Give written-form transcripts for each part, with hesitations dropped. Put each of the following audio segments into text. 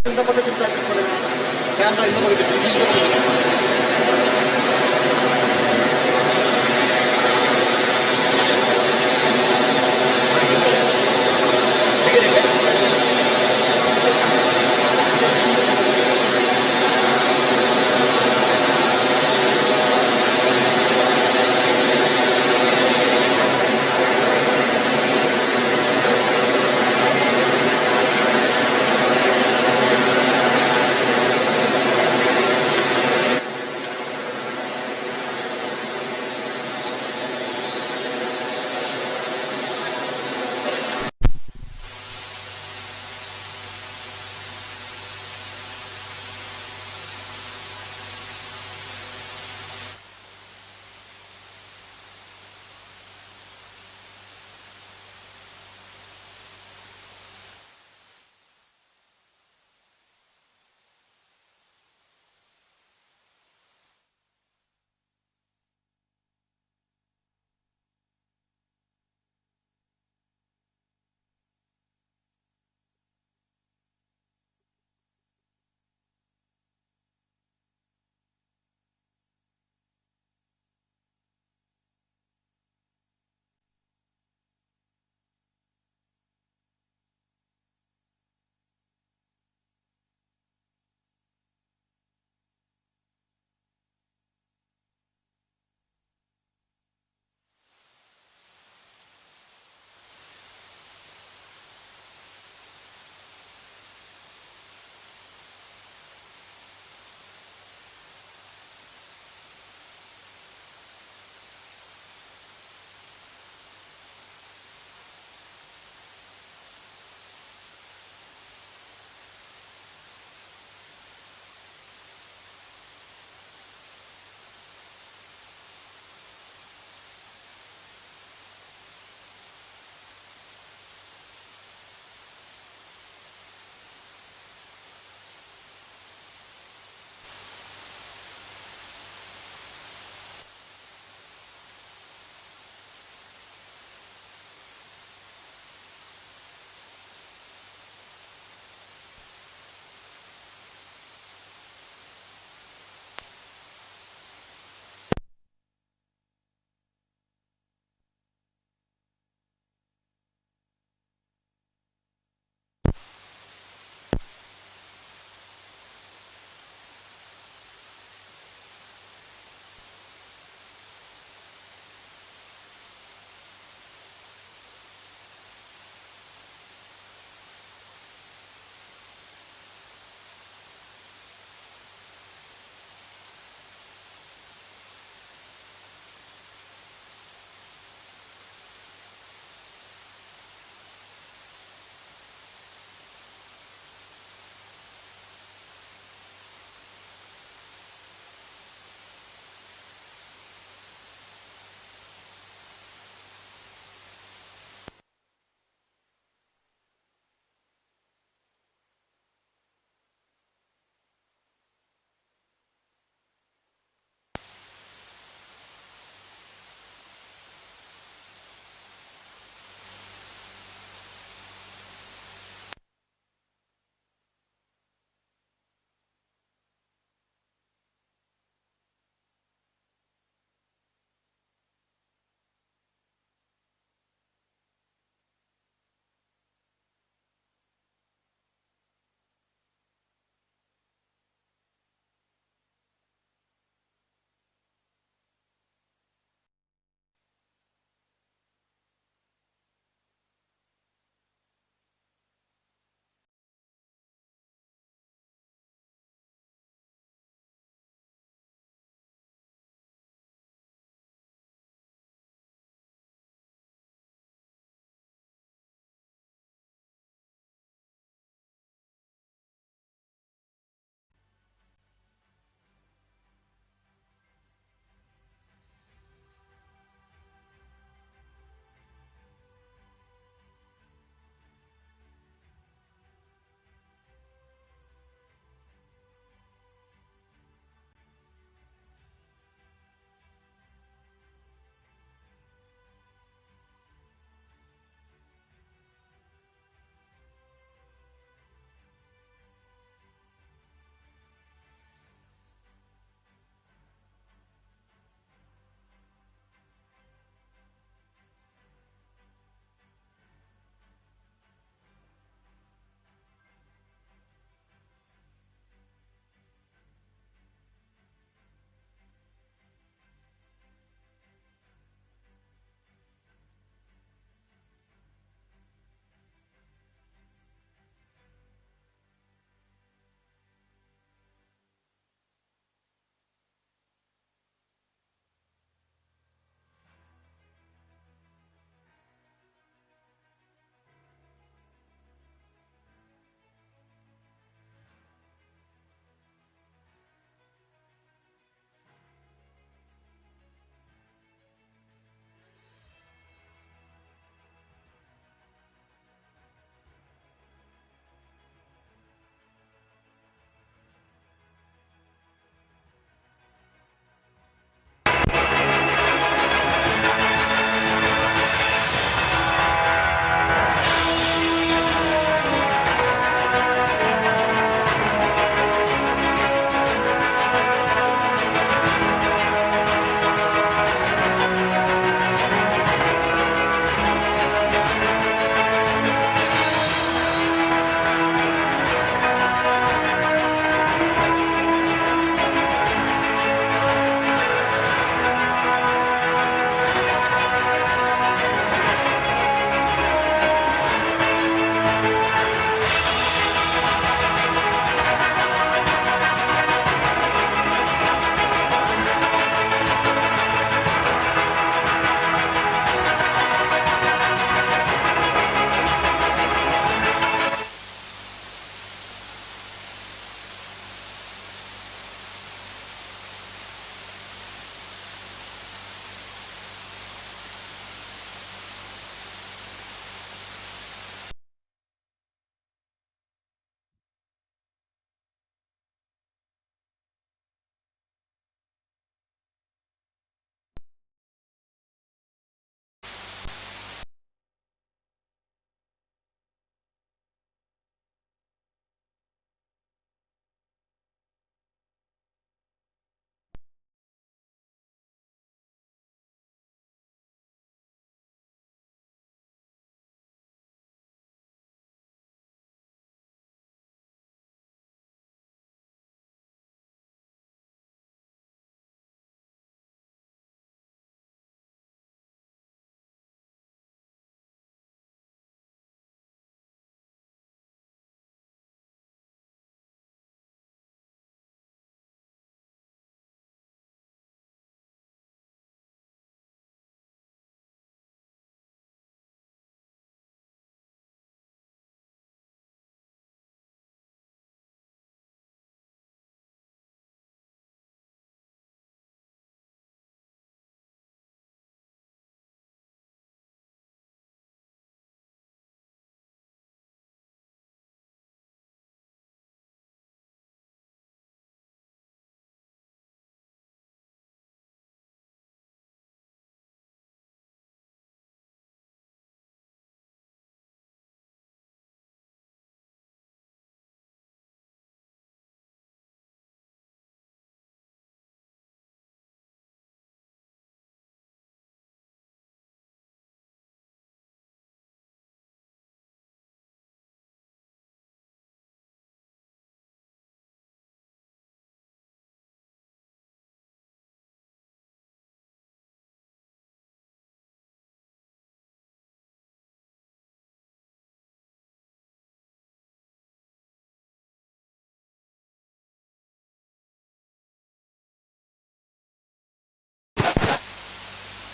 ಎಂತ ಪದ್ಧತಿ ಪ್ರಾಕ್ಟೀಸ್ ಮಾಡಿದ್ರು ಕ್ಯಾಮ್ರಾ ಇಂದ ಬಗೆದಿತ್ತು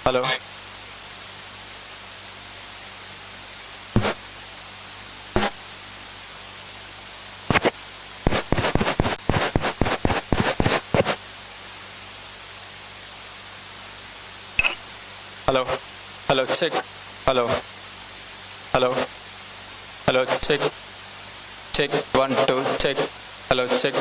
Hello. Hello. Hello. Check. Hello. Hello. Hello. Check. Check. 1 2. Check. Hello. Check.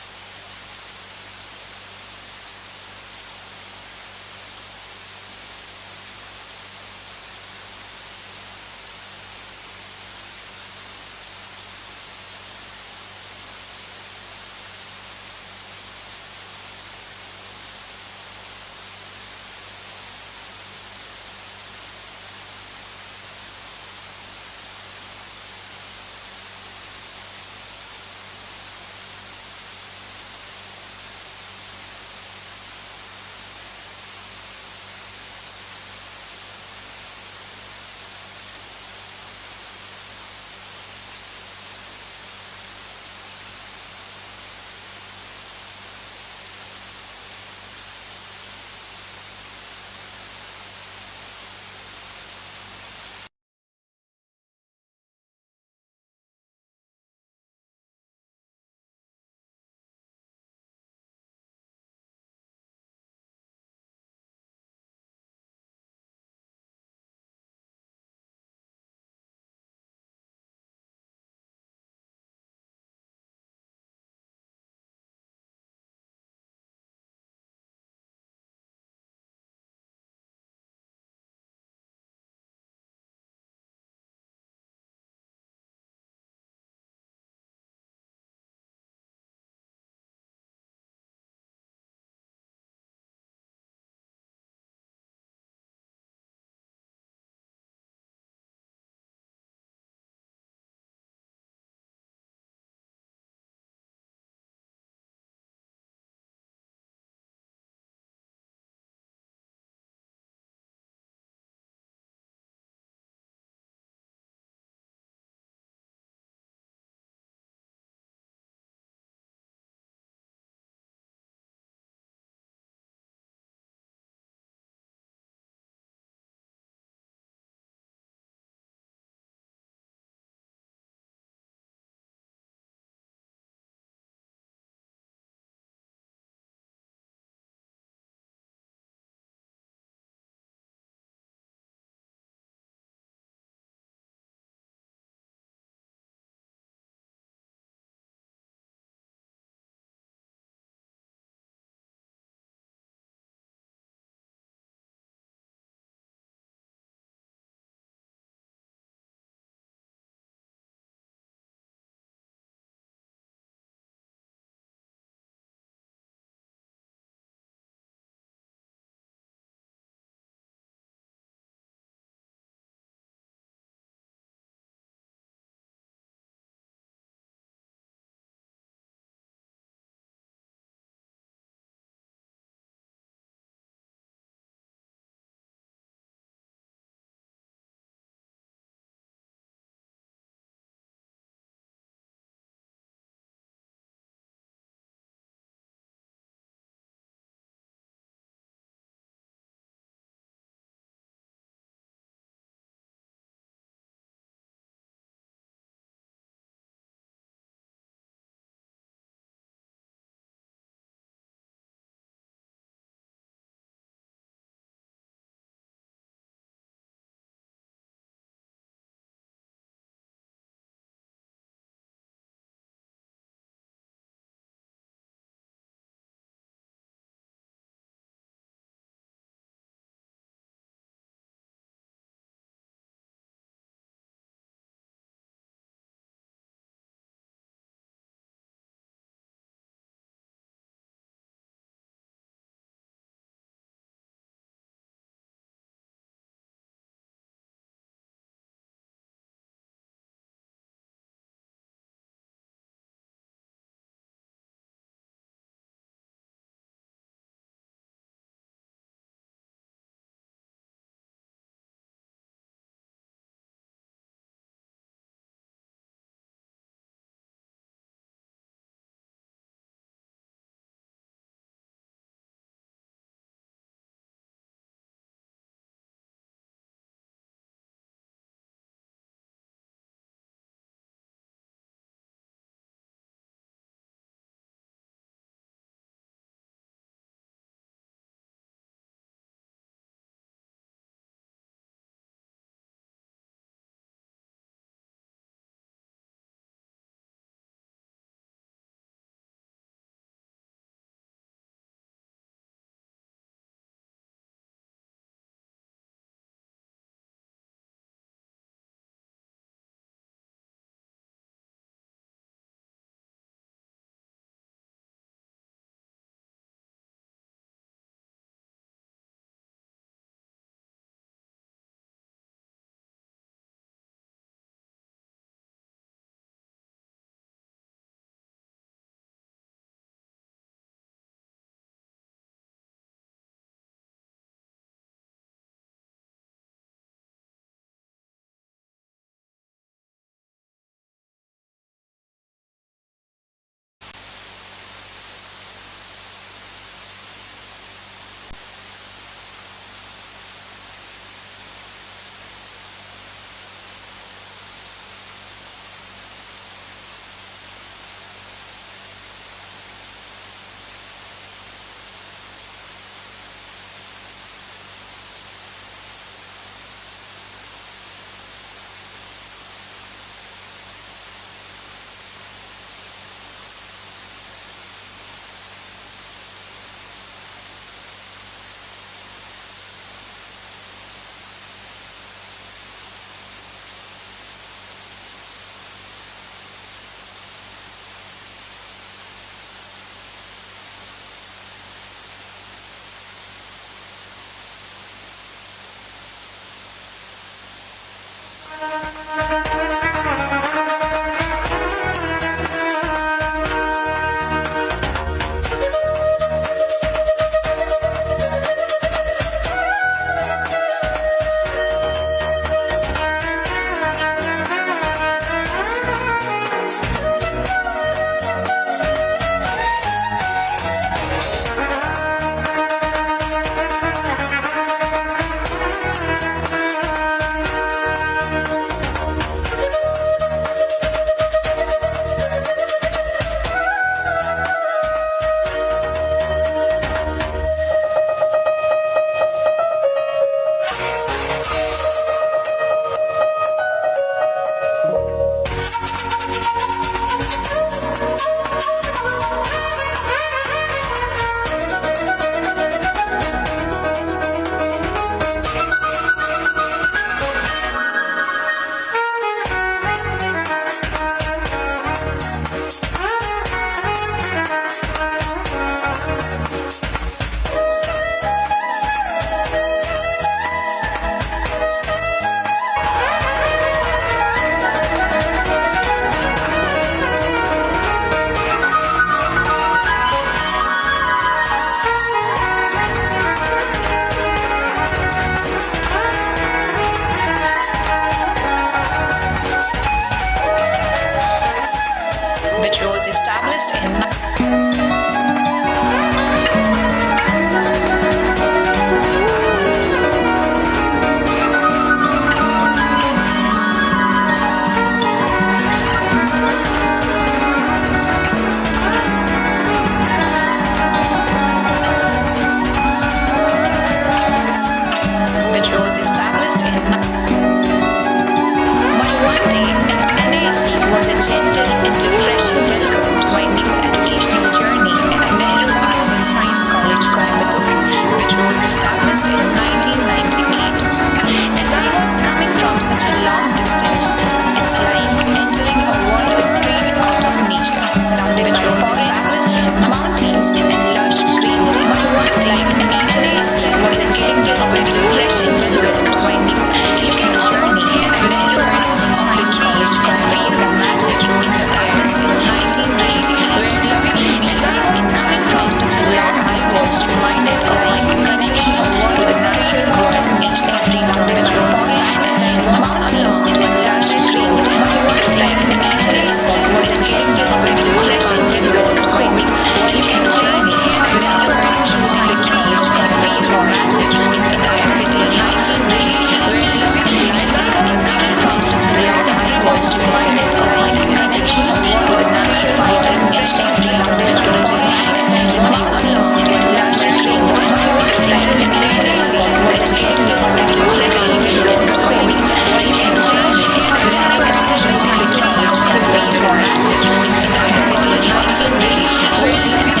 gentle and refreshing welcome to my new educational journey at Nehru Arts and Science College, Coimbatore, which was established in 1998. As I was coming from such a long distance, it's like entering a world straight out of nature, surrounded by forests, mountains, and lush greenery. My words like an angel itself was giving me a very refreshing welcome to my new educational journey here at Nehru Arts and Science College, and feel the magic was established in 1990, where learning means in coming from such a long distance remind us of my connection with the natural world of nature. Every which was established in mountains and lush greenery. My words like an angel itself was giving me a very refreshing welcome to my new educational journey here at Nehru Arts and Science College, and feel the magic was established in 1990, where learning means in coming from such a long distance remind us of my connection with the natural world of nature. Every which was established in mountains and lush greenery. My words like an angel itself was giving me a very refreshing welcome to my new educational journey here at Nehru Arts and Science College, and feel the magic was established in 1990, where learning means in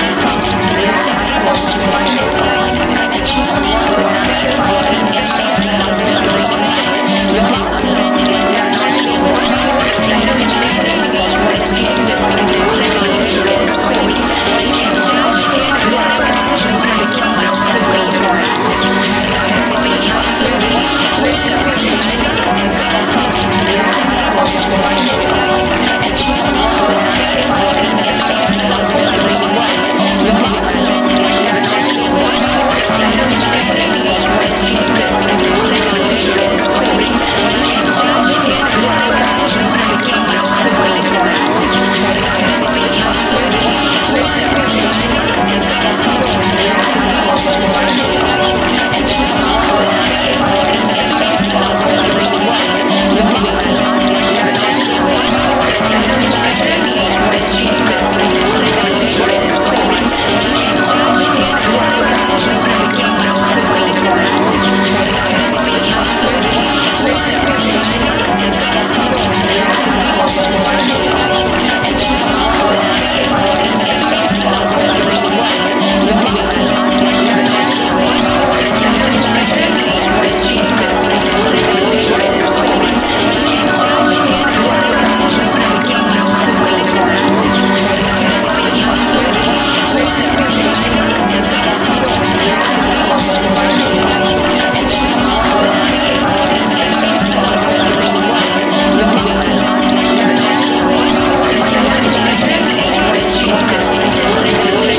coming from such a long distance remind us of my connection with the natural world of nature. Every which was established in mountains and lush greenery. My words like an angel itself was giving me a very refreshing welcome to my new educational journey here at Nehru Arts and Science College, and feel the magic was established in 1990, where learning means in coming from such a long distance remind us of my connection with the natural world of nature. Every which was established in mountains and lush greenery. My words like an angel itself was giving me a very refreshing welcome to my new educational journey here at Nehru Arts and Science College, and feel the magic was established in 1990, where learning means in coming from such a long distance remind us of my connection with the natural world of nature. Every which was established in mountains and lush greenery. My words like an angel itself was giving me a very refreshing welcome to my new educational journey here at Nehru Arts and Science College, and feel the magic was established in 1990, where learning means in coming from such a long distance remind us of my connection with the natural world of nature. Every which was established in mountains and lush greenery. My words like an angel itself was giving me a very refreshing welcome to my new educational journey here at Nehru Arts and Science College, and feel the magic was established in 1990, where learning means in coming from such a long distance remind us of my connection with the natural world of nature. Every which was established in mountains and lush greenery. My words like an angel itself was giving me a very refreshing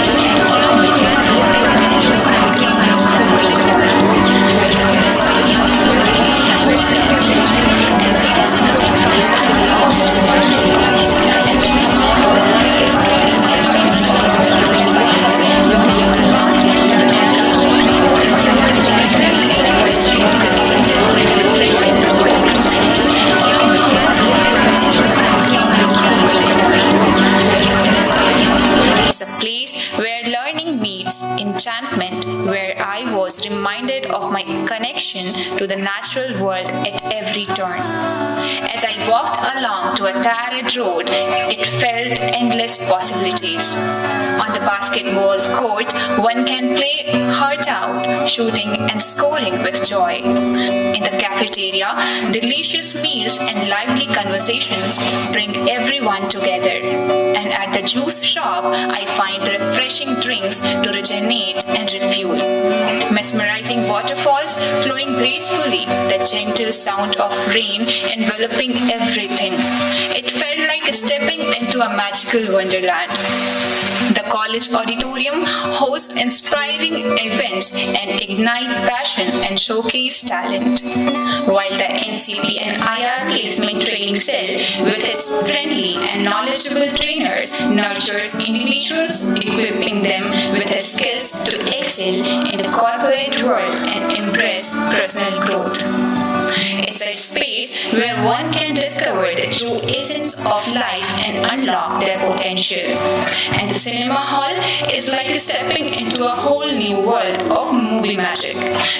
welcome to my new educational journey here at Nehru Arts and Science College, and feel the magic was established in 1990, where learning means in coming from such a long distance remind us of my connection with the natural world of nature. Every which was established in mountains and lush greenery. My words like an angel was giving me a very refreshing welcome to my new educational journey here at Nehru Arts and Science College, and feel the magic was established in 1990. It's a place where learning meets enchantment, where I was reminded of my connection to the natural world at every turn. As I walked along to a tarred road, it felt endless possibilities. On the basketball court, one can play heart out, shooting and scoring with joy. In the cafeteria, delicious meals and lively conversations bring everyone together. And at the juice shop, I find refreshing drinks to rejuvenate and refuel. Mesmerizing waterfalls flowing gracefully, the gentle sound of rain enveloping everything. It felt like stepping into a magical wonderland. The college auditorium hosts inspiring events and ignite passion and showcase talent, while the NCP and IR placement training cell, with its friendly and knowledgeable trainers, nurtures individuals, equipping them with the skills to excel in the corporate world and embrace personal growth. It's a space where one can discover the true essence of life and unlock their potential. And the cinema hall is like stepping into a whole new world of movie magic,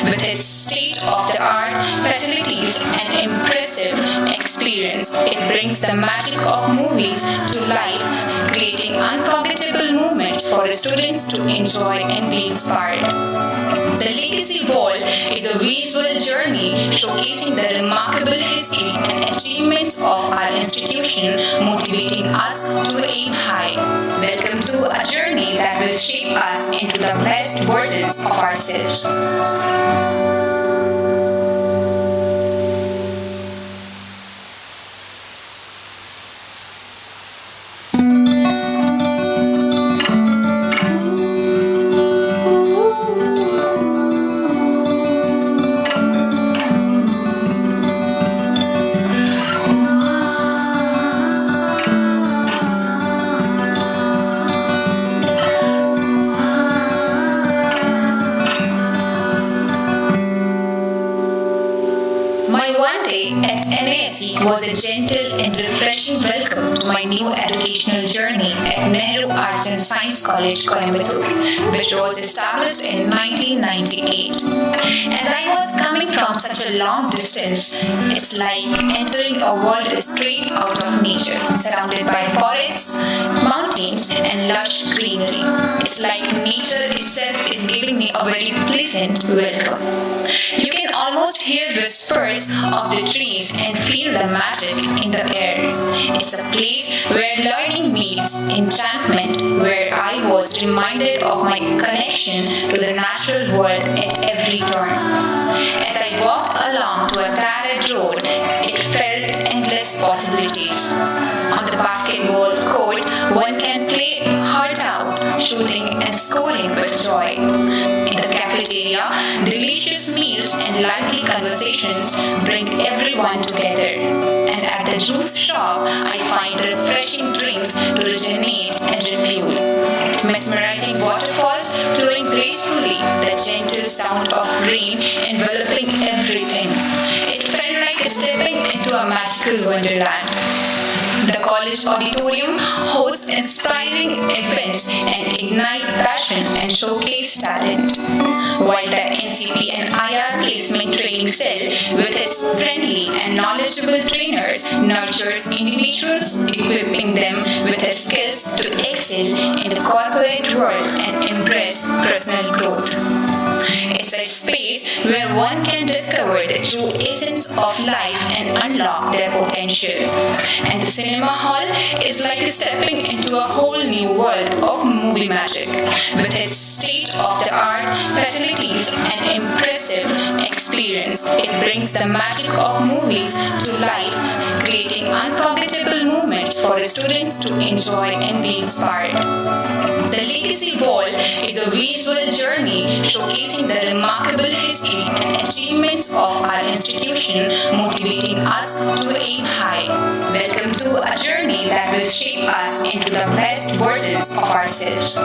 with its state-of-the-art facilities and impressive experience. It brings the magic of movies to life, creating unforgettable moments for the students to enjoy and be inspired. The Legacy Wall is a visual journey showcasing the remarkable history and achievements of our institution, motivating us to aim high. Welcome to a journey that will shape us into the best versions of ourselves. Was a gentle and refreshing welcome to my new educational journey at Nehru Arts and Science College, Coimbatore, which was established in 1998. As I was coming from such a long distance, it's like entering a world straight out of nature, surrounded by forests, mountains, and lush greenery. It's like nature itself is giving me a very pleasant welcome. You can almost hear whispers of the trees and feel the magic in the air. It's a place where learning meets enchantment, where I was reminded of my connection to the natural world at every turn. As I walked along to a tarred road, it felt endless possibilities. On the basketball court, one can play heart out, shooting and scoring with joy. In the cafeteria, delicious meals and lively conversations bring everyone together. And at the juice shop, I find refreshing drinks to rejuvenate and refuel. Mesmerizing waterfalls flowing gracefully, the gentle sound of rain enveloping everything. It felt like stepping into a magical wonderland. The college auditorium hosts inspiring events and ignite passion and showcase talent. While the NCP and IR placement training cell, with its friendly and knowledgeable trainers, nurtures individuals, equipping them with the skills to excel in the corporate world and embrace personal growth. It's a space where one can discover the true essence of life and unlock their potential. And the cinema hall is like stepping into a whole new world of movie magic. With its state-of-the-art facilities and impressive experience, it brings the magic of movies to life, creating unforgettable moments for the students to enjoy and be inspired. The Legacy Wall is a visual journey showcasing the remarkable history and achievements of our institution, motivating us to aim high. Welcome to a journey that will shape us into the best versions of ourselves.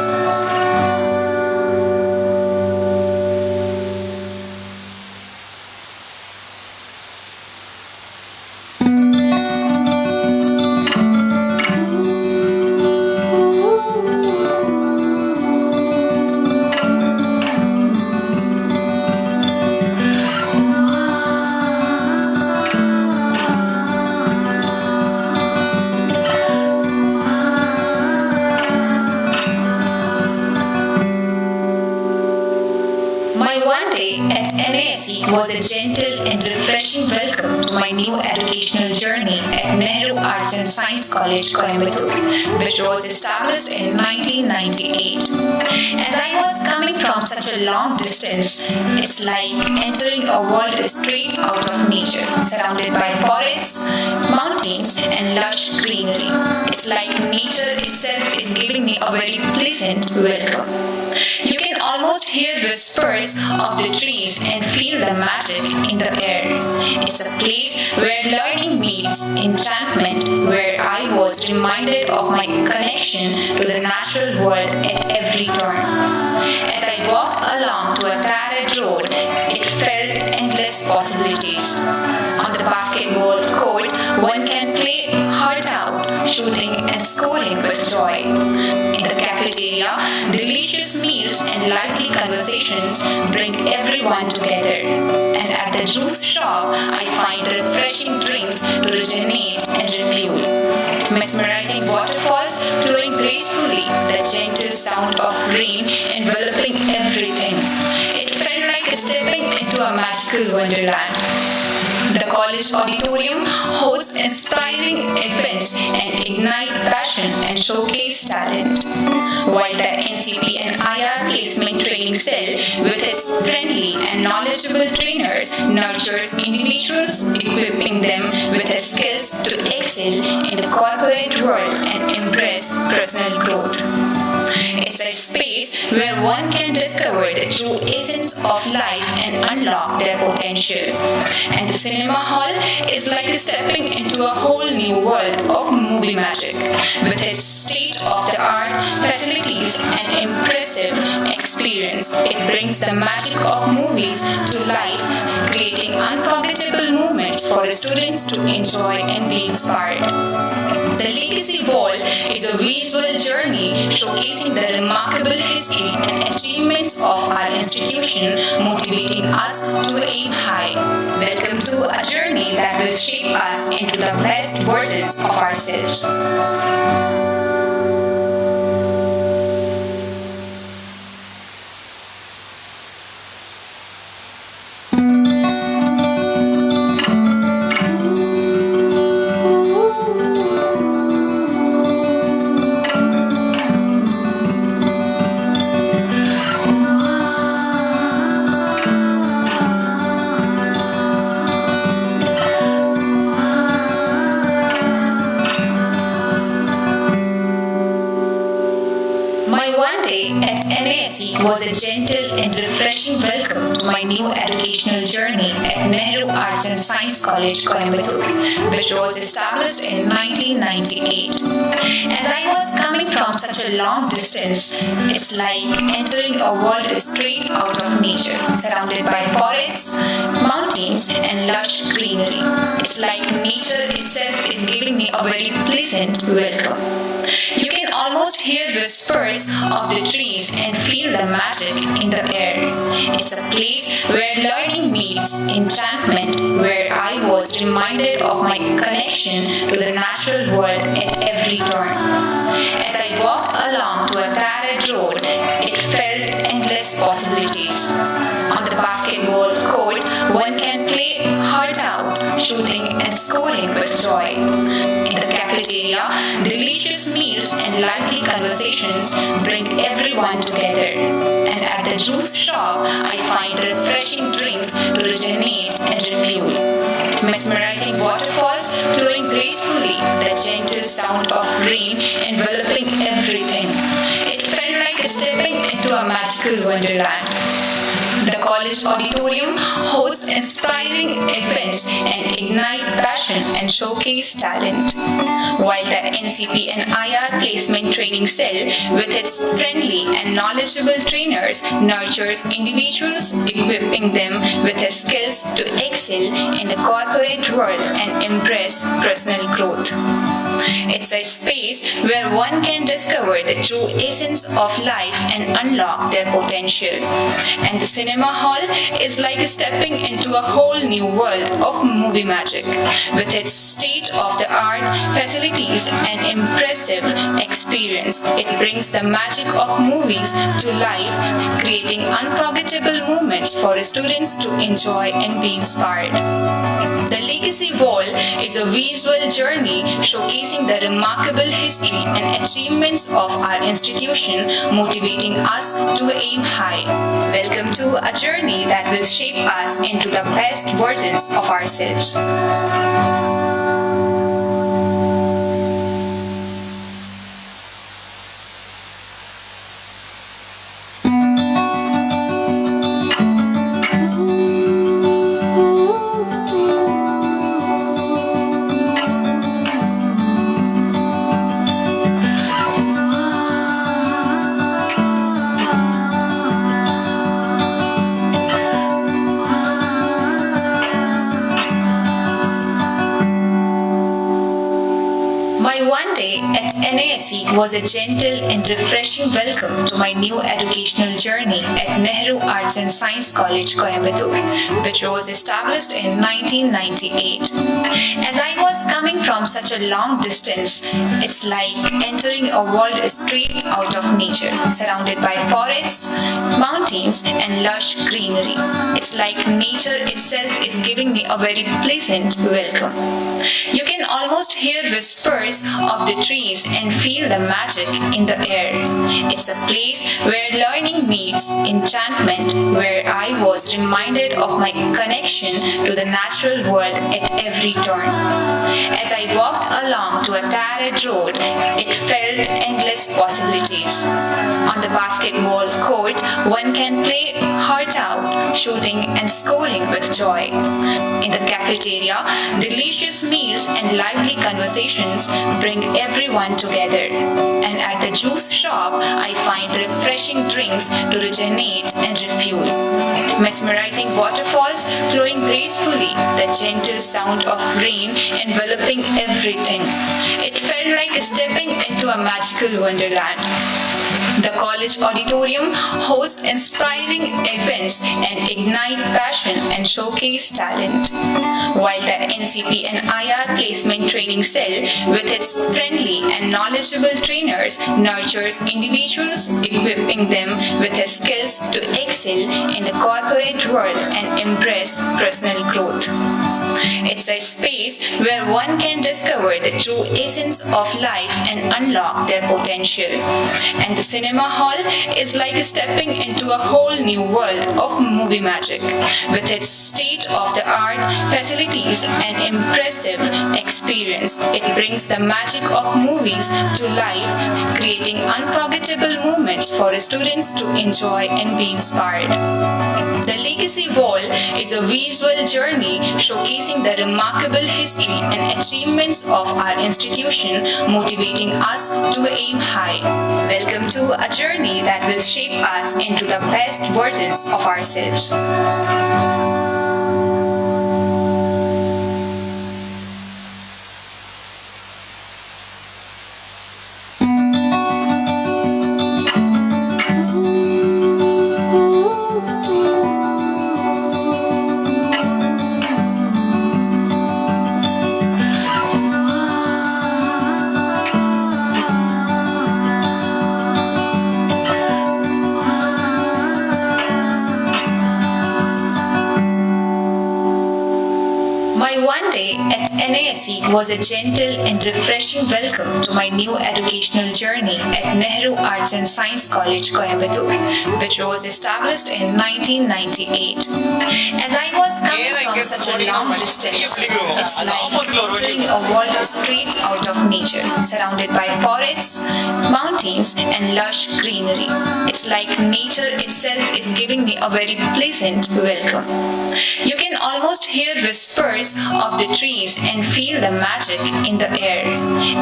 Was a gentle and refreshing welcome to my new educational journey at Nehru Arts and Science College, Coimbatore, which was established in 1998. As I was coming from such a long distance, it's like entering a world straight out of nature, surrounded by forests, mountains, and lush greenery. It's like nature itself is giving me a very pleasant welcome. You can almost hear whispers of the trees and feel the magic in the air. It's a place where learning meets enchantment, where I was reminded of my connection to the natural world at every turn. As I walked along to a tarred road, it felt endless possibilities. On the basketball court, one can play heart out, shooting and scoring with joy. In the cafeteria, delicious meals and lively conversations bring everyone together. And at the the juice shop, I find refreshing drinks to rejuvenate and refuel. Mesmerizing waterfalls flowing gracefully, the gentle sound of rain enveloping everything. It felt like stepping into a magical wonderland. The college auditorium hosts inspiring events and ignite passion and showcase talent. While the NCP and IR Placement Training Cell, with its friendly and knowledgeable trainers, nurtures individuals, equipping them with the skills to excel in the corporate world and embrace personal growth. It's a space where one can discover the true essence of life and unlock their potential. And the cinema hall is like stepping into a whole new world of movie magic. With its state-of-the-art facilities and impressive experience, it brings the magic of movies to life, creating unforgettable moments for students to enjoy and be inspired. The Legacy Wall is a visual journey showcasing the remarkable history and achievements of our institution, motivating us to aim high. Welcome to a journey that will shape us into the best versions of ourselves. Was a gentle and refreshing welcome to my new educational journey at Nehru Arts and Science College, Coimbatore, which was established in 1998. As I was coming from such a long distance, it's like entering a world straight out of nature, surrounded by forests, mountains, and lush greenery. It's like nature itself is giving me a very pleasant welcome. You can almost hear whispers of the trees and feel the magic in the air. It's a place where learning meets enchantment, where I was reminded of my connection to the natural world at every turn. As I walked along to a tarred road, it felt endless possibilities. On the basketball court, one can play heart out, shooting and scoring with joy. In the cafeteria, delicious meals and lively conversations bring everyone together. And at the juice shop, I find refreshing drinks to rejuvenate and refuel. Mesmerizing waterfalls flowing gracefully, the gentle sound of rain enveloping everything. It felt like stepping into a magical wonderland. The college auditorium hosts inspiring events and ignite passion and showcase talent. While the NCP and IR Placement Training Cell, with its friendly and knowledgeable trainers, nurtures individuals, equipping them with the skills to excel in the corporate world and embrace personal growth. It's a space where one can discover the true essence of life and unlock their potential. And the cinema hall is like stepping into a whole new world of movie magic. With its state-of-the-art facilities and impressive experience, it brings the magic of movies to life, creating unforgettable moments for students to enjoy and be inspired. The Legacy Wall is a visual journey showcasing the remarkable history and achievements of our institution, motivating us to aim high. Welcome to a journey that will shape us into the best versions of ourselves. was a gentle and refreshing welcome to my new educational journey at Nehru Arts and Science College, Coimbatore, which was established in 1998. As I was coming from such a long distance, it's like entering a world straight out of nature, surrounded by forests, mountains, and lush greenery. It's like nature itself is giving me a very pleasant welcome. You can almost hear whispers of the trees and feel the magic in the air. It's a place where learning meets enchantment, where I was reminded of my connection to the natural world at every turn. As I walked along to a tarred road, it felt endless possibilities. On the basketball court, one can play heart out, shooting and scoring with joy. In the cafeteria, delicious meals and lively conversations bring everyone together. And at the juice shop, I find refreshing drinks to rejuvenate and refuel. Mesmerizing waterfalls flowing gracefully, the gentle sound of rain enveloping everything. It felt like stepping into a magical wonderland. The college auditorium hosts inspiring events and ignite passion and showcase talent. While the NCP and IR placement training cell, with its friendly and knowledgeable trainers, nurtures individuals, equipping them with the skills to excel in the corporate world and embrace personal growth. It's a space where one can discover the true essence of life and unlock their potential. And the cinema hall is like stepping into a whole new world of movie magic. With its state-of-the-art facilities and impressive experience, it brings the magic of movies to life, creating unforgettable moments for students to enjoy and be inspired. The Legacy Wall is a visual journey showcasing the remarkable history and achievements of our institution, motivating us to aim high. Welcome to a journey that will shape us into the best versions of ourselves. My one day at NASE was a gentle and refreshing welcome to my new educational journey at Nehru Arts and Science College, Coimbatore, which was established in 1998. As I was coming from such a long distance, it's like entering a world straight out of nature, surrounded by forests, mountains, and lush greenery. It's like nature itself is giving me a very pleasant welcome. You can almost hear whispers of the trees and feel the magic in the air.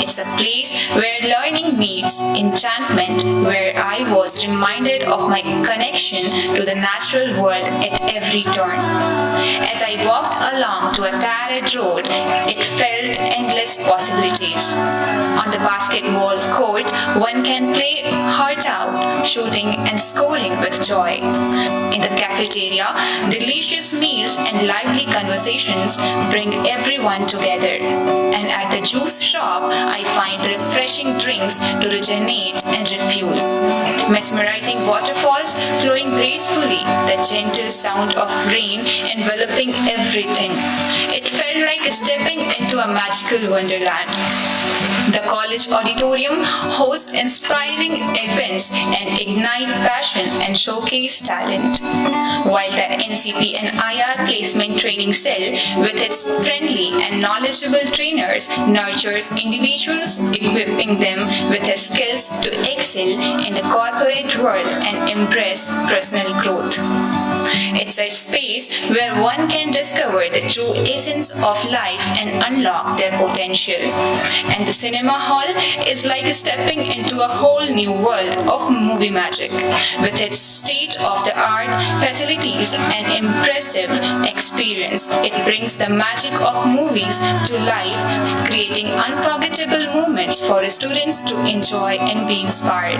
It's a place where learning meets enchantment, where I was reminded of my connection to the natural world at every turn. As I walked along to a tarred road, it felt endless possibilities. On the basketball court, one can play heart out, shooting and scoring with joy. In the cafeteria, delicious meals and lively conversations bring everyone together. And at the juice shop, I find refreshing drinks to rejuvenate and refuel. Mesmerizing waterfalls flowing gracefully, the gentle sound of rain enveloping everything. It felt like stepping into a magical wonderland. The college auditorium hosts inspiring events and ignite passion and showcase talent. While the NCP and IR placement training cell, with its friendly and knowledgeable trainers, nurtures individuals, equipping them with the skills to excel in the corporate world and embrace personal growth. It's a space where one can discover the true essence of life and unlock unlock their potential. And the cinema hall is like stepping into a whole new world of movie magic. With its state-of-the-art facilities and impressive experience, it brings the magic of movies to life, creating unforgettable moments for students to enjoy and be inspired.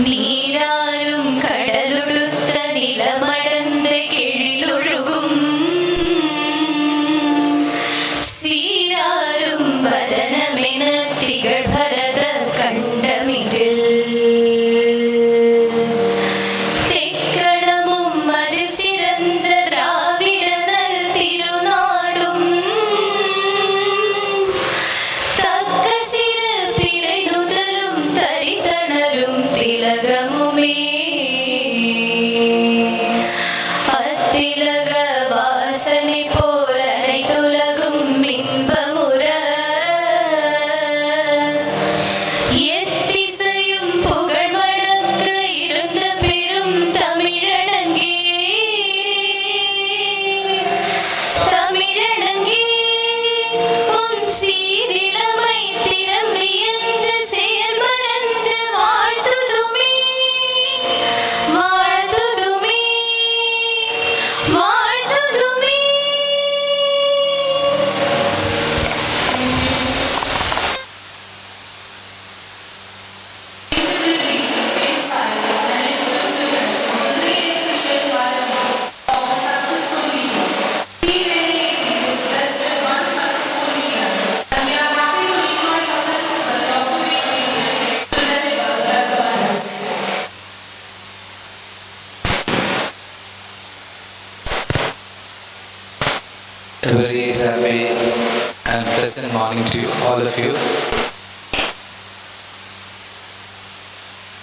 നീരാരും കടലുടുത്ത നിലമടന്ത കെഴിലൊഴുകും സീരാരും വദനമെന തികൾ ഭരത കണ്ടമിതിൽ തെക്കണമും അതിൽ സിറந்த ദ്രാവിഡ നൽ തിരുനാടും തക്ക സിര പിറനുതലും തരിതണരും തിലകമുമേ அத்திலக வாசனை போல் அனைத்துலகும் இன்பமுற எத்திசையும் புகழ் மணக்க இருந்த பெரும் தமிழனங்கே தமிழனங்கே உன் சீரிலமை திறம் வியந்து செயல் மறந்து வாழ்த்துதுமே வாழ்த்துதுமே வாழ்த்துதுமே. A very happy and pleasant morning to all of you.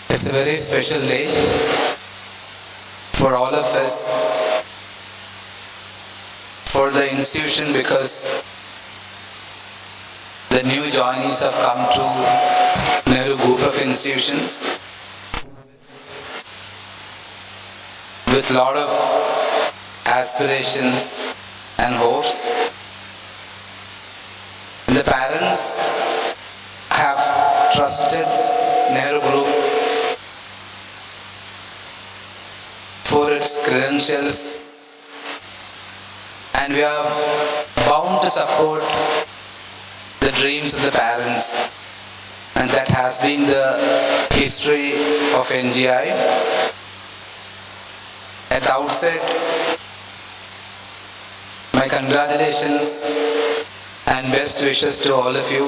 It's a very special day for all of us, for the institution, because the new joinees have come to Nehru group of institutions with a lot of aspirations and hopes. The parents have trusted Nehru Group for its credentials, and we are bound to support the dreams of the parents, and that has been the history of NGI. At the outset, my congratulations and best wishes to all of you.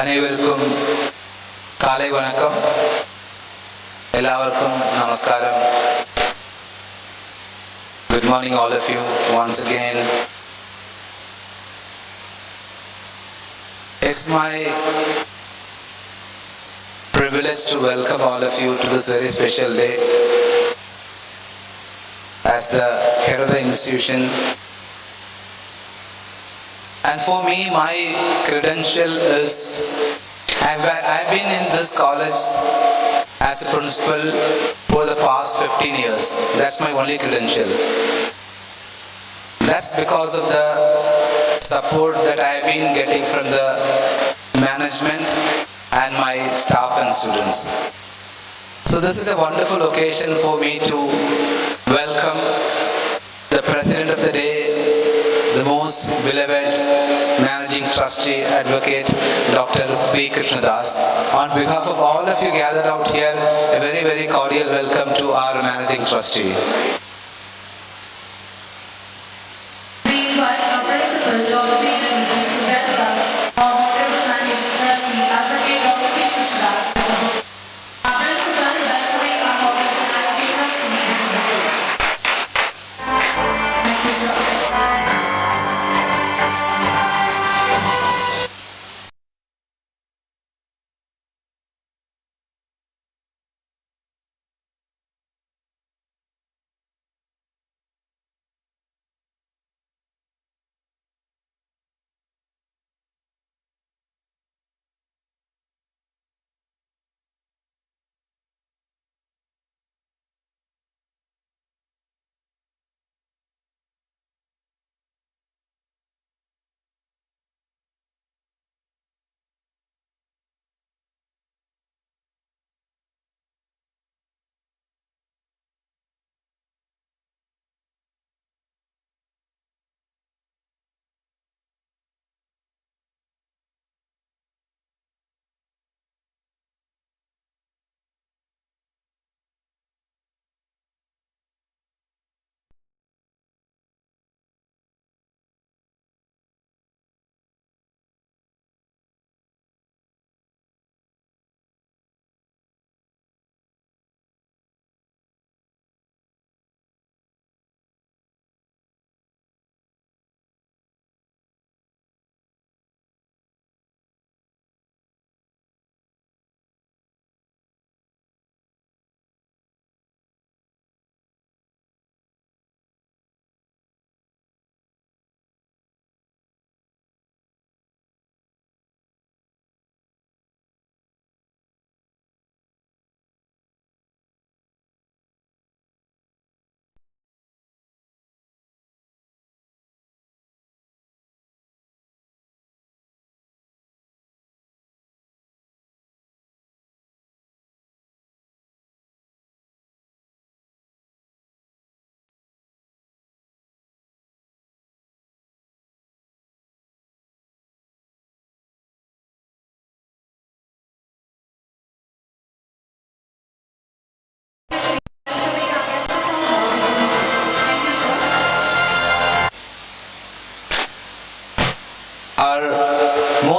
அனைவருக்கும் காலை வணக்கம். எல்லாருக்கும் நமஸ்காரம். Good morning all of you once again. It's my privilege to welcome all of you to this very special day. As the head of the institution, and for me, my credential is I've been in this college as a principal for the past 15 years. That's my only credential. That's because of the support that I've been getting from the management and my staff and students. So this is a wonderful occasion for me to welcome the President of the day, the most beloved Managing Trustee Advocate Dr. B. Krishnadas. On behalf of all of you gathered out here, a very, very cordial welcome to our Managing Trustee. We invite our Principal, Dr. B. Krishnadas, to welcome our Honorable Managing Trustee, Advocate Dr. B. Krishnadas. Our Principal, welcoming our Honorable Managing Trustee. Thank you, sir.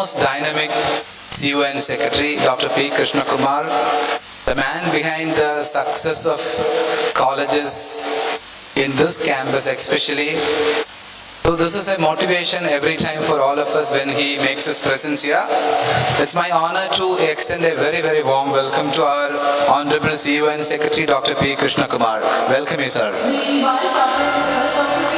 most dynamic CUN secretary, Dr. P. Krishna Kumar, the man behind the success of colleges in this campus especially. So this is a motivation every time for all of us when he makes his presence here. It's my honor to extend a very, very warm welcome to our Honorable CUN Secretary, Dr. P. Krishna Kumar. Welcome you, sir. We invite our principal, Dr. P.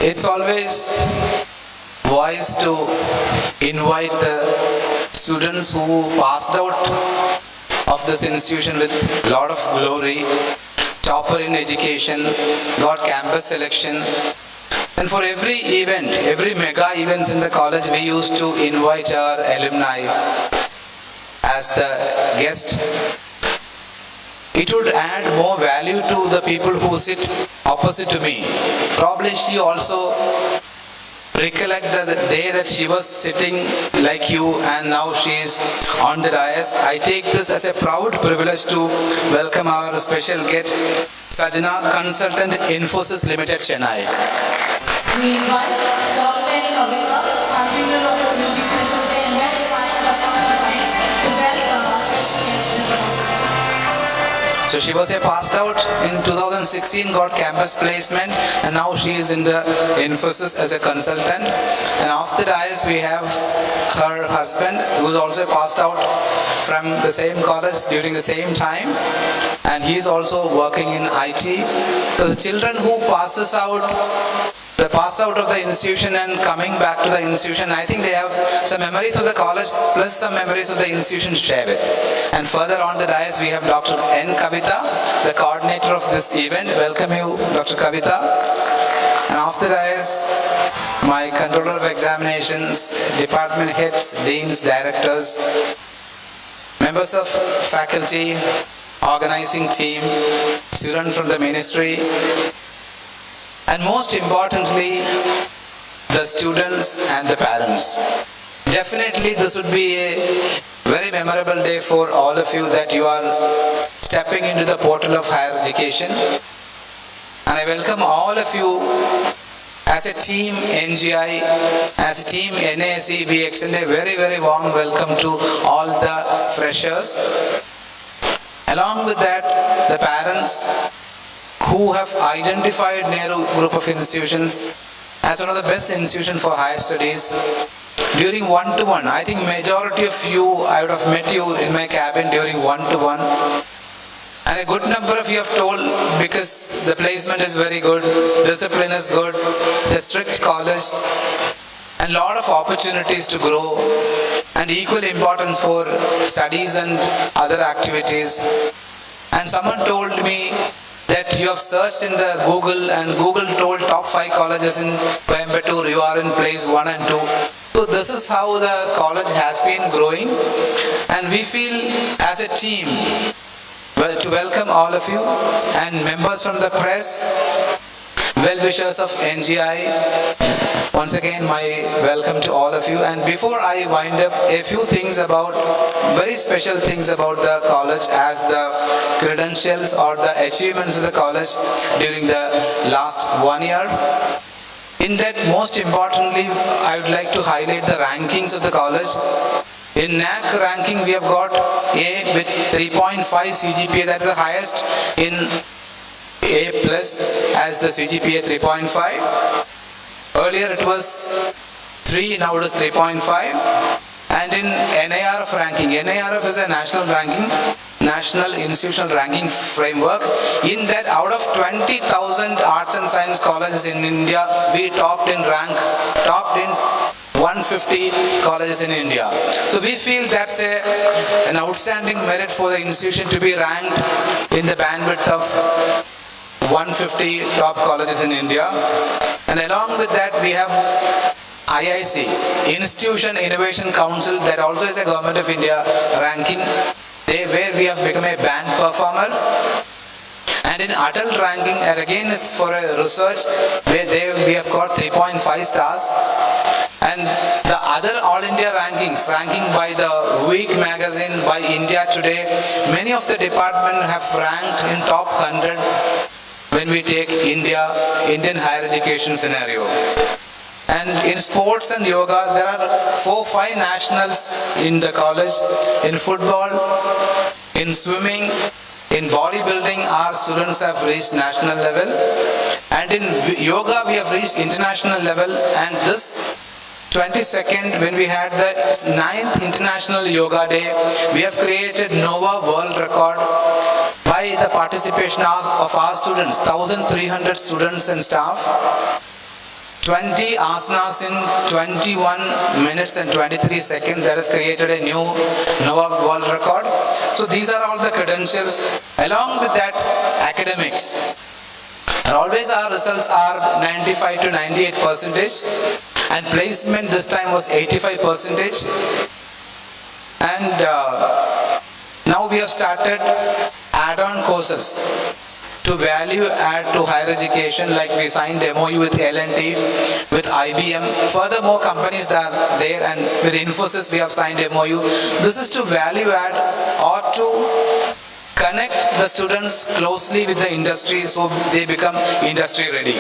It's always wise to invite the students who passed out of this institution with a lot of glory, topper in education, got campus selection. And for every event, every mega events in the college, we used to invite our alumni as the guest. It would add more value to the people who sit opposite to me. Probably she also recollect the day that she was sitting like you and now she is on the dais. I take this as a proud privilege to welcome our special guest, Sajna, Consultant, Infosys Limited, Chennai. We invite Dr. N. Kavita, convener of the Music Fresher'S and head department of computer science, to welcome our special guest in the program. So she was a passed out in 2016, got campus placement, and now she is in the Infosys as a consultant. And after that we have her husband, who is also passed out from the same college during the same time, and he is also working in IT. So the children who passes out, they passed out of the institution and coming back to the institution, I think they have some memories of the college plus some memories of the institution to share with. And further on the dais, we have Dr. N. Kavita, the coordinator of this event. Welcome you, Dr. Kavita. And after that is my controller of examinations, department heads, deans, directors, members of faculty, organizing team, students from the ministry, and most importantly, the students and the parents. Definitely this would be a very memorable day for all of you that you are stepping into the portal of higher education. And I welcome all of you as a team NGI, as a team NAC. We extend a very, very warm welcome to all the freshers. Along with that, the parents who have identified Nehru Group of Institutions as one of the best institutions for higher studies. During one-to-one, I think majority of you, I would have met you in my cabin during one-to-one. And a good number of you have told, because the placement is very good, discipline is good, the strict college, and lot of opportunities to grow, and equal importance for studies and other activities. And someone told me that you have searched in the Google and Google told top 5 colleges in Coimbatore, you are in place 1 and 2. So this is how the college has been growing, and we feel as a team to welcome all of you and members from the press, well-wishers of NGI. Once again, my welcome to all of you. And before I wind up, a few things about, very special things about the college as the credentials or the achievements of the college during the last 1 year. In that, most importantly, I would like to highlight the rankings of the college. In NAC ranking, we have got A with 3.5 CGPA, that is the highest in A plus as the CGPA 3.5. Earlier it was 3, now it is 3.5. And in NIRF ranking, NIRF is a national ranking, National Institutional Ranking Framework. In that, out of 20,000 arts and science colleges in India, we topped in 150 colleges in India. So we feel that's an outstanding merit for the institution to be ranked in the bandwidth of 150 top colleges in India. And along with that, we have IIC, Institution Innovation Council, that also is a Government of India ranking, where we have become a band performer. And in Atal ranking, and again is for a research, where we have got 3.5 stars. And the other all India rankings, ranking by the Week magazine, by India Today, many of the departments have ranked in top 100 when we take Indian higher education scenario. And in sports and yoga, there are 4-5 nationals in the college. In football, in swimming, in bodybuilding, our students have reached national level. And in yoga, we have reached international level. And this 22nd, when we had the 9th International Yoga Day, we have created Nova World Record by the participation of our students, 1,300 students and staff. 20 asanas in 21 minutes and 23 seconds. That has created a new Nova World Record. So these are all the credentials. Along with that, academics. And always our results are 95 to 98 percentage. And placement this time was 85 percentage. And now we have started add-on courses to value add to higher education, like we signed MOU with L&T, with IBM. Furthermore, companies that are there, and with Infosys we have signed MOU. This is to value add or to connect the students closely with the industry so they become industry ready.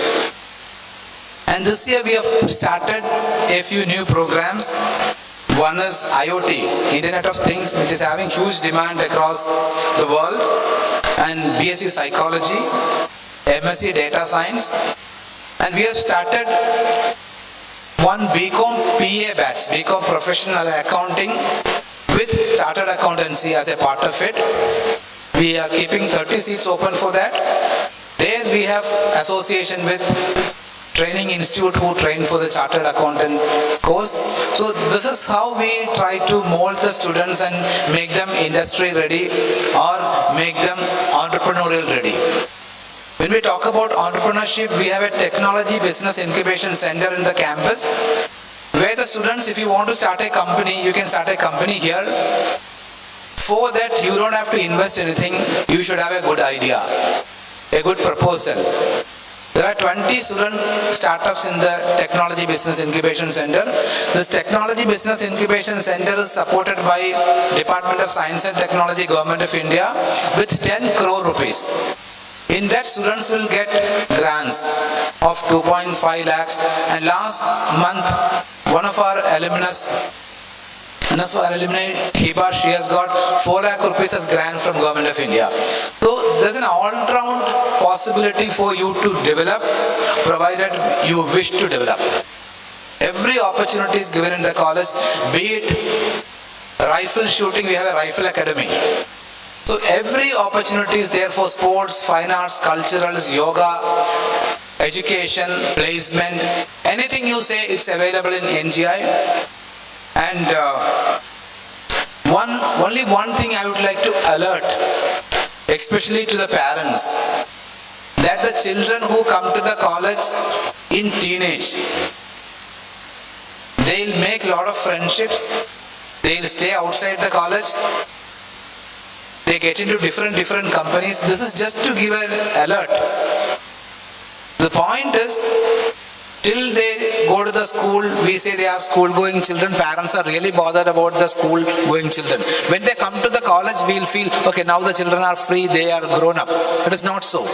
And this year we have started a few new programs. One is IoT, Internet of Things, which is having huge demand across the world, and BSc Psychology, MSc Data Science, and we have started one BCom PA batch, BCom Professional Accounting with Chartered Accountancy as a part of it. We are keeping 30 seats open for that. There we have association with Training Institute who train for the Chartered Accountant course. So this is how we try to mold the students and make them industry ready or make them entrepreneurial ready. When we talk about entrepreneurship, we have a technology business incubation center in the campus where the students, if you want to start a company, you can start a company here. For that, you don't have to invest anything. You should have a good idea, a good proposal. There are 20 student startups in the Technology Business Incubation Center. This Technology Business Incubation Center is supported by Department of Science and Technology, Government of India, with 10 crore rupees. In that, students will get grants of 2.5 lakhs. And last month, one of our alumnus, Hiba, she has got 4 lakh rupees as grant from Government of India. So there's an all-round possibility for you to develop, provided you wish to develop. Every opportunity is given in the college, be it rifle shooting, we have a rifle academy. So every opportunity is there for sports, fine arts, culturals, yoga, education, placement, anything you say is available in NGI. And only one thing I would like to alert, especially to the parents, that the children who come to the college in teenage, they'll make a lot of friendships, they'll stay outside the college, they get into different companies. This is just to give an alert. The point is, till they go to the school, we say they are school-going children. Parents are really bothered about the school-going children. When they come to the college, we'll feel, okay, now the children are free, they are grown up. It is not so.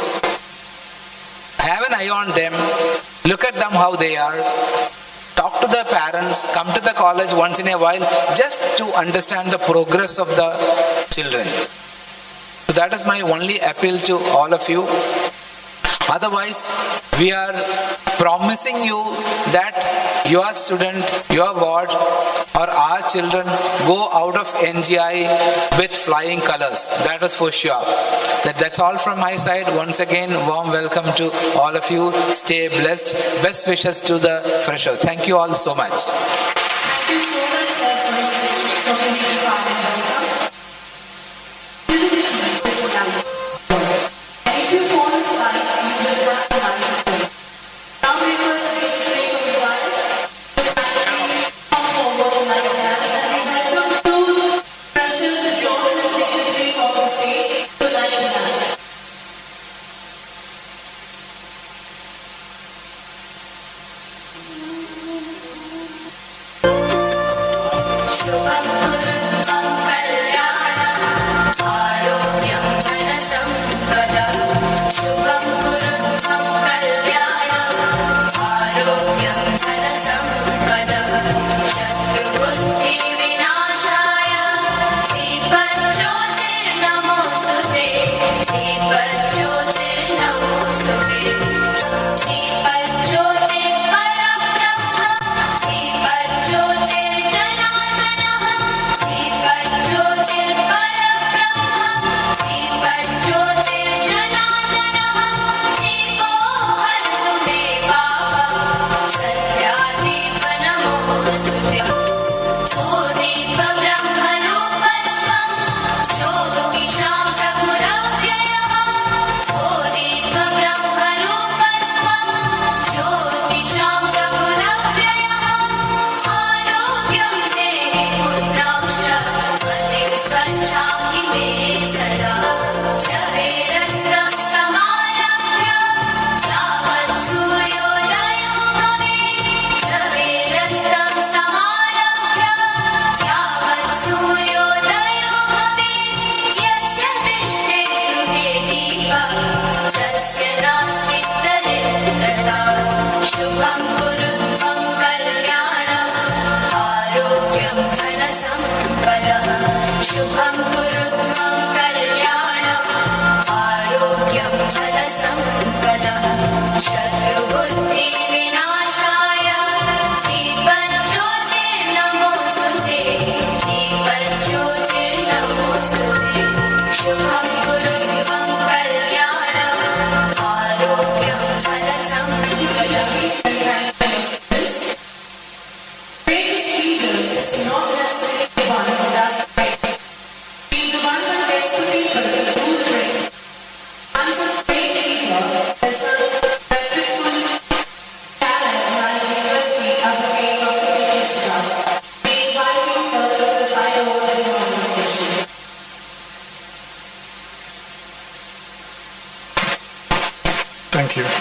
Have an eye on them, look at them how they are, talk to the parents, come to the college once in a while, just to understand the progress of the children. So that is my only appeal to all of you. Otherwise, we are promising you that your student, your ward, or our children go out of NGI with flying colors. That is for sure. That's all from my side. Once again, warm welcome to all of you. Stay blessed. Best wishes to the freshers. Thank you all so much. Thank you so much, sir, for giving me part and welcome. If you follow the light, you will have the light of hope. Now request the dignitaries of the virus to kindly come forward like that, and we welcome two freshers to join the dignitaries on the stage to light the lamp. Thank you.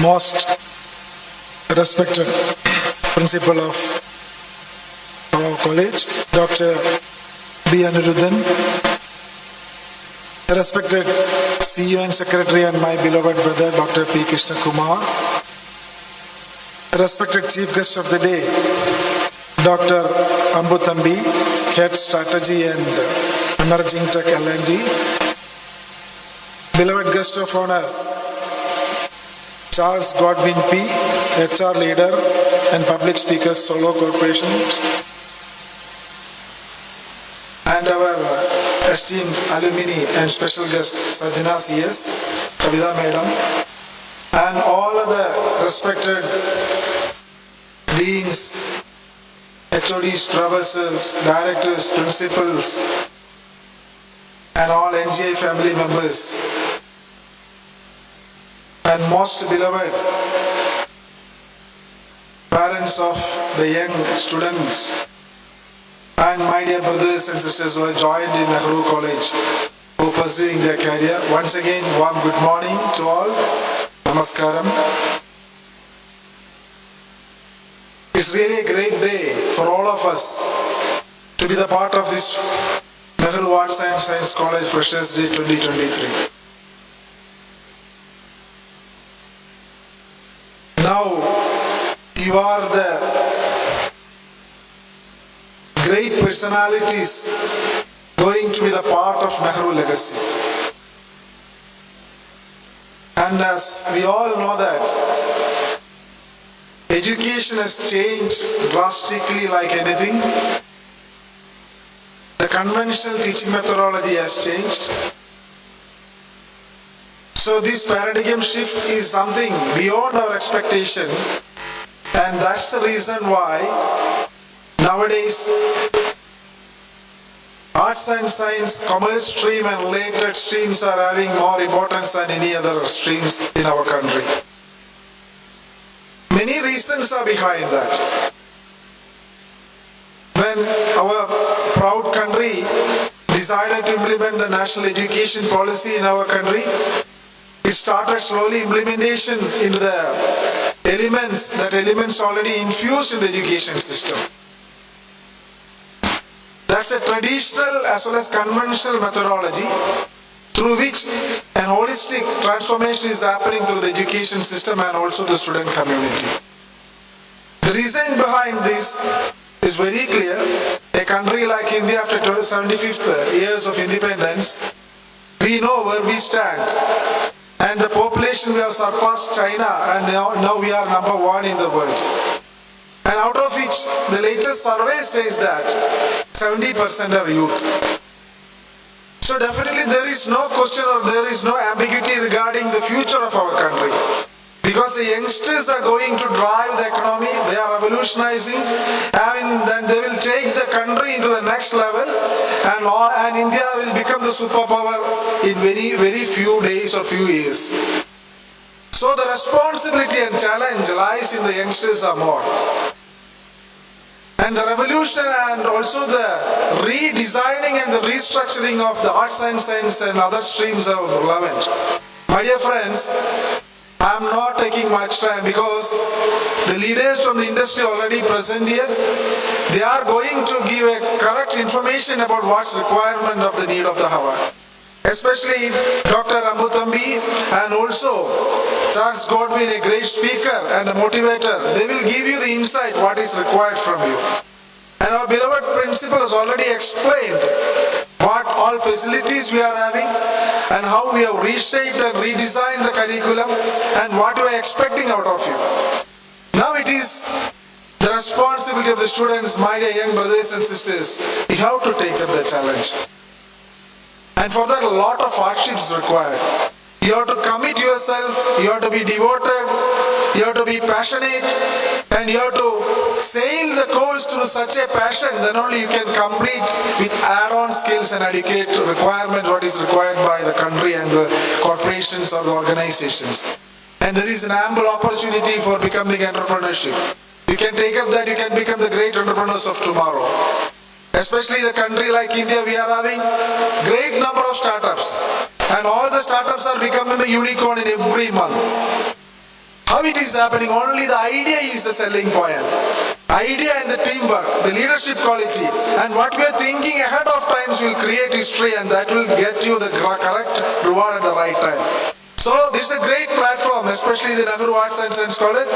Most respected principal of our college, Dr. B. Anirudhan, respected CEO and Secretary and my beloved brother, Dr. P. Krishna Kumar, respected Chief Guest of the day, Dr. Ambutambi, Head Strategy and Emerging Tech L&D, beloved Guest of Honor, Charles Godwin P., HR Leader and Public Speaker Solo Corporation, and our esteemed alumni and special guest Sajana CS, Kavita Madam, and all other respected deans, HODs, professors, directors, principals, and all NGI family members, and most beloved parents of the young students, and my dear brothers and sisters who have joined in Nehru College, who are pursuing their career. Once again, warm good morning to all. Namaskaram. It's really a great day for all of us to be the part of this Nehru Arts and Science College Fresher'S Day 2023. Now, you are the great personalities going to be the part of Nehru legacy. And as we all know that education has changed drastically like anything. The conventional teaching methodology has changed. So this paradigm shift is something beyond our expectation, and that's the reason why nowadays arts and science, commerce stream and related streams are having more importance than any other streams in our country. Many reasons are behind that. When our proud country decided to implement the national education policy in our country, it started slowly implementation into the elements already infused in the education system. That's a traditional as well as conventional methodology through which an holistic transformation is happening through the education system and also the student community. The reason behind this is very clear. A country like India, after 75th years of independence, we know where we stand. And the population, we have surpassed China, and now we are #1 in the world. And out of which, the latest survey says that 70% are youth. So definitely there is no question or there is no ambiguity regarding the future of our country. Because the youngsters are going to drive the economy, they are revolutionizing, and then they will take the country into the next level, and India will become the superpower in very, very few days or few years. So the responsibility and challenge lies in the youngsters are more. And the revolution and also the redesigning and the restructuring of the arts and science and other streams are relevant. My dear friends, I am not taking much time because the leaders from the industry already present here. They are going to give a correct information about what's requirement of the need of the hour. Especially Dr. Ambutambi and also Charles Godwin, a great speaker and a motivator. They will give you the insight what is required from you. And our beloved principal has already explained what all facilities we are having and how we have reshaped and redesigned the curriculum and what we are expecting out of you. Now it is the responsibility of the students, my dear young brothers and sisters. You have to take up the challenge. And for that, a lot of hardships required. You have to commit yourself, you have to be devoted, you have to be passionate, and you have to sail the course through such a passion, then only you can complete with add-on skills and adequate requirements what is required by the country and the corporations or the organizations. And there is an ample opportunity for becoming entrepreneurship. You can take up that, you can become the great entrepreneurs of tomorrow. Especially the country like India, we are having great number of startups. And all the startups are becoming a unicorn in every month. How it is happening? Only the idea is the selling point. Idea and the teamwork, the leadership quality, and what we are thinking ahead of times will create history, and that will get you the correct reward at the right time. So this is a great platform, especially the Nehru Arts and Science College,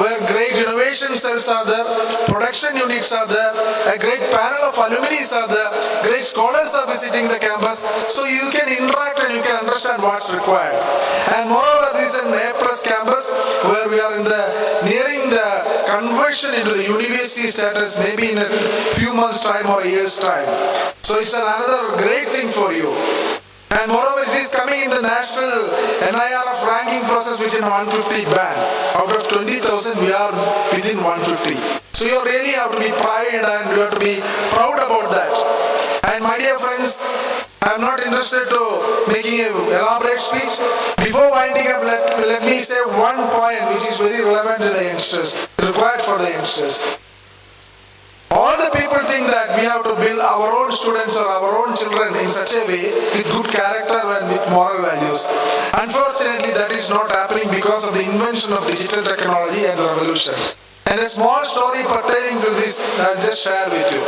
where great innovation cells are there, production units are there, a great panel of alumni are there, great scholars are visiting the campus, so you can interact and you can understand what's required. And moreover, this is an A+ campus where we are nearing the conversion into the university status, maybe in a few months' time or a year's time. So it's another great thing for you. And moreover, it is coming in the national NIRF ranking process within 150 band. Out of 20,000, we are within 150. So you really have to be pride and you have to be proud about that. And my dear friends, I am not interested to making an elaborate speech. Before winding up, let me say one point which is very relevant to the youngsters, required for the youngsters. All the people think that we have to build our own students or our own children in such a way with good character and with moral values. Unfortunately, that is not happening because of the invention of digital technology and revolution. And a small story pertaining to this, I'll just share with you.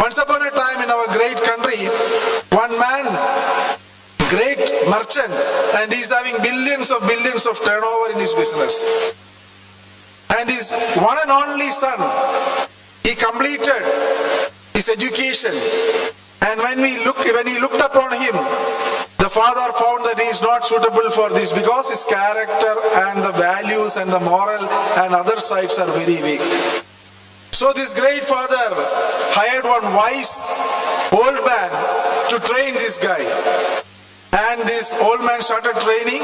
Once upon a time in our great country, one man, great merchant, and he's having billions of turnover in his business. And his one and only son, he completed his education, and when he looked upon him, the father found that he is not suitable for this because his character and the values and the moral and other sides are very weak. So this great father hired one wise old man to train this guy. And this old man started training,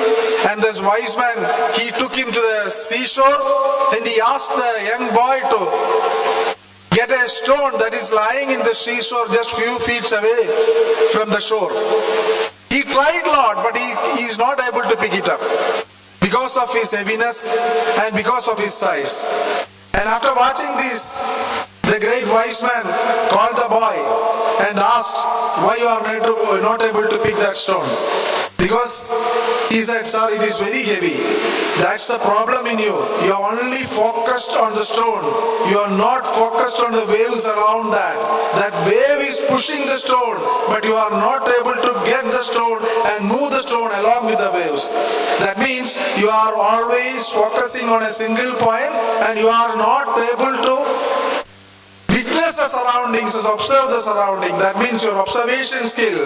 and this wise man, he took him to the seashore, and he asked the young boy to get a stone that is lying in the seashore just few feet away from the shore. He tried a lot, but he is not able to pick it up because of his heaviness and because of his size. And after watching this, the great wise man called the boy and asked why you are not able to pick that stone. Because he said, sir, it is very heavy. That's the problem in you. You are only focused on the stone. You are not focused on the waves around that. That wave is pushing the stone, but you are not able to get the stone and move the stone along with the waves. That means you are always focusing on a single point and you are not able to witness the surroundings, observe the surrounding. That means your observation skill,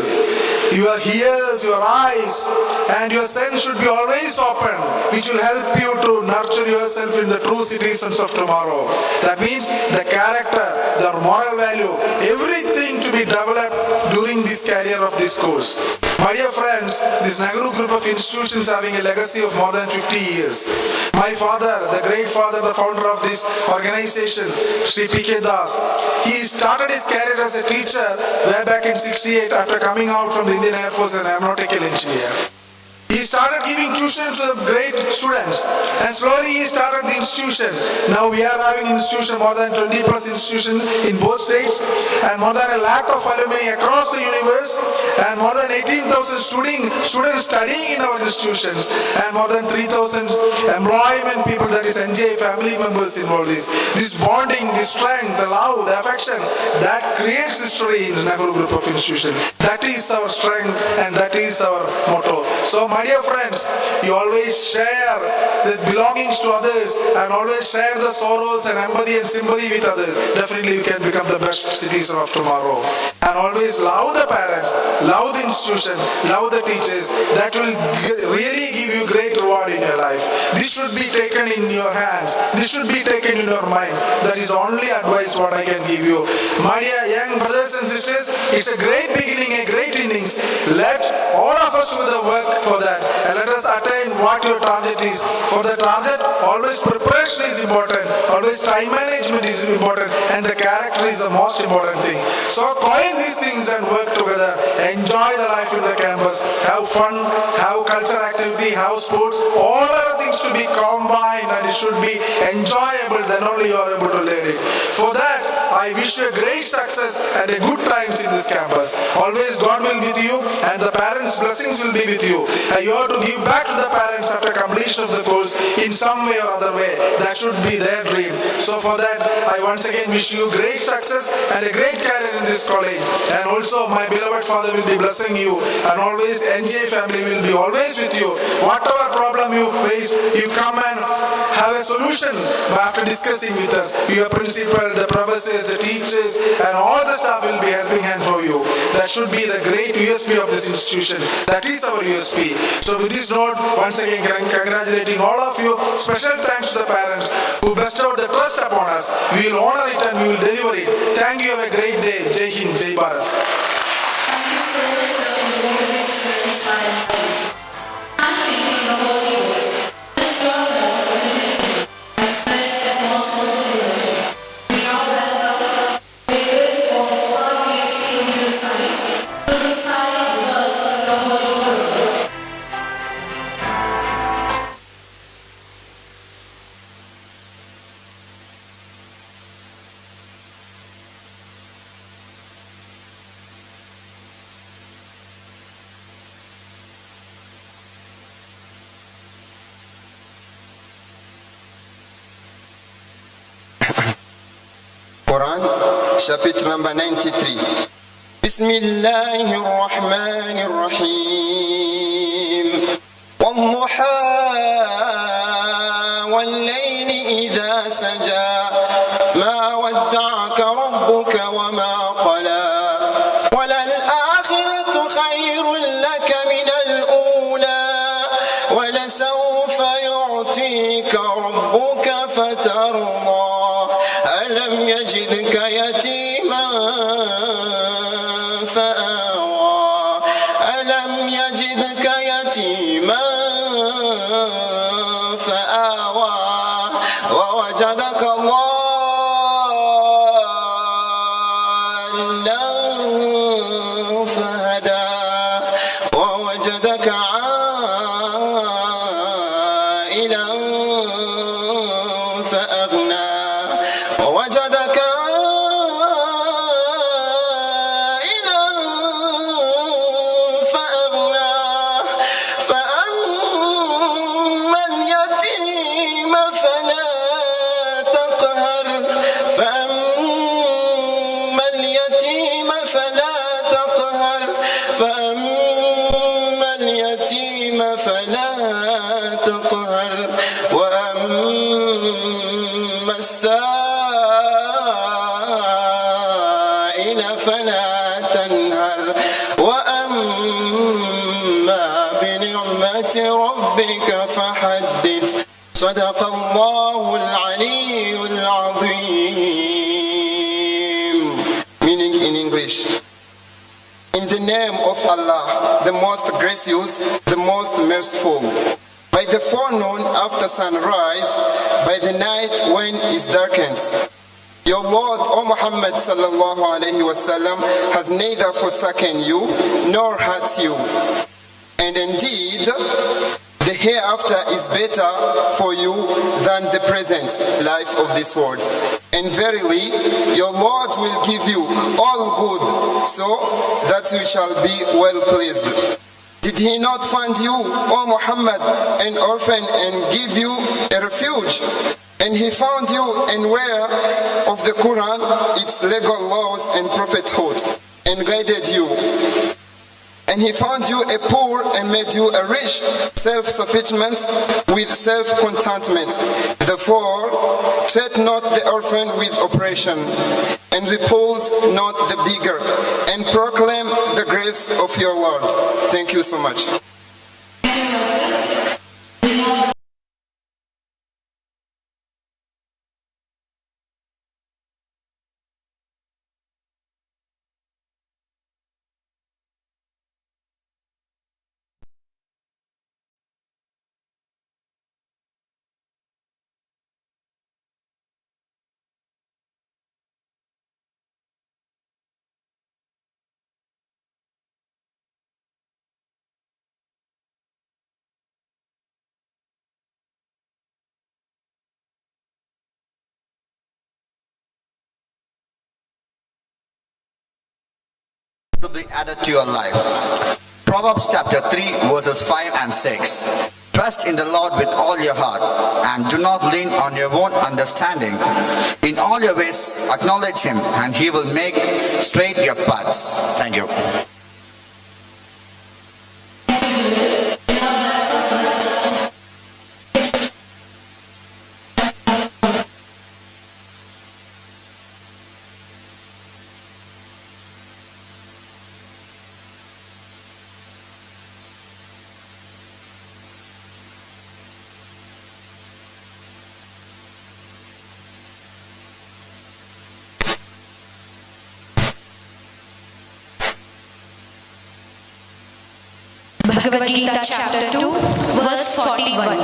your ears, your eyes, and your sense should be always open, which will help you to nurture yourself in the true citizens of tomorrow. That means the character, the moral value, everything to be developed during this career of this course. My dear friends, this Nehru group of institutions having a legacy of more than 50 years. My father, the great father, the founder of this organization, Sri P.K. Das, he started his career as a teacher way back in '68 after coming out from the Indian Air Force as an aeronautical engineer. He started giving tuition to the great students, and slowly he started the institution. Now we are having institution, more than 20 plus institutions in both states, and more than 1 lakh of alumni across the universe, and more than 18,000 students studying in our institutions, and more than 3,000 employment people, that is NGI family members involved. This bonding, this strength, the love, the affection, that creates history in the Nehru group of institutions. That is our strength and that is our motto. So my dear friends, you always share the belongings to others and always share the sorrows and empathy and sympathy with others. Definitely you can become the best citizen of tomorrow. And always love the parents, love the institution, love the teachers. That will really give you great reward in your life. This should be taken in your hands. This should be taken in your mind. That is only advice what I can give you. My dear young brothers and sisters, it's a great beginning, a great innings. Let all of us do the work for that. And let us attain what your target is. For the target, always preparation is important, always time management is important, and the character is the most important thing. So coin these things and work together. Enjoy the life in the campus. Have fun, have culture activity, have sports. All are things to be combined and it should be enjoyable, then only you are able to learn it. For that, I wish you a great success and a good times in this campus. Always God will be with you and the parents' blessings will be with you. And you have to give back to the parents after completion of the course in some way or other way. That should be their dream. So for that, I once again wish you great success and a great career in this college. And also my beloved father will be blessing you, and always NJ family will be always with you. Whatever problem you face, you come and have a solution after discussing with us. Your principal, the professors, the teachers, and all the staff will be helping hand for you. That should be the great USP of this institution. That is our USP. So with this note, once again congratulating all of you. Special thanks to the parents who bestowed the trust upon us. We will honor it and we will deliver it. Thank you. Have a great day. Jai Hind, Jai Bharat. Thank you so much, sir, for your motivation and inspiring words. I'm thanking the Holy Ghost. This yourself and spreads the gospel of leadership. We now welcome leaders of all PhD computer science to recite the words of the Holy Word. Quran, chapitre number 93. Bismillahir Rahmanir Rahim. والضحى والليل إذا سجى ما ودعك ربك وما قلى وللآخرة خير لك من الأولى ولسوف يعطيك ربك فترضى ألم يجدك يتيما فآوى ألم يجدك يتيما فآوى ووجدك ضالا فهدى ووجدك عائلا فأغنى ووجدك عائلا فأغنى فأما اليتيم فلا تقهر فأما اليتيم فلا تقهر فأما اليتيم فلا تقهر وأما السائل فلا تنهر وأما بنعمة ربك فحدث صدق الله العلي العظيم. Meaning in English. In the name of Allah, the most gracious, the most merciful. By the forenoon after sunrise, by the night when it darkens. Your Lord, O Muhammad sallallahu alayhi wasallam, has neither forsaken you nor hurt you. And indeed, the hereafter is better for you than the present life of this world. And verily, your Lord will give you all good, so that you shall be well pleased. Did he not find you, O Muhammad, an orphan and give you a refuge? And he found you unaware of the Quran, its legal laws and prophethood, and guided you. And he found you a poor and made you a rich, self-sufficient with self-contentment. Therefore, treat not the orphan with oppression, and repulse not the beggar, and proclaim the grace of your Lord. Thank you so much. will be added to your life. Proverbs chapter 3 verses 5 and 6. Trust in the Lord with all your heart and do not lean on your own understanding. In all your ways acknowledge him and he will make straight your paths. Thank you. Bhagavad Gita chapter 2 verse 41.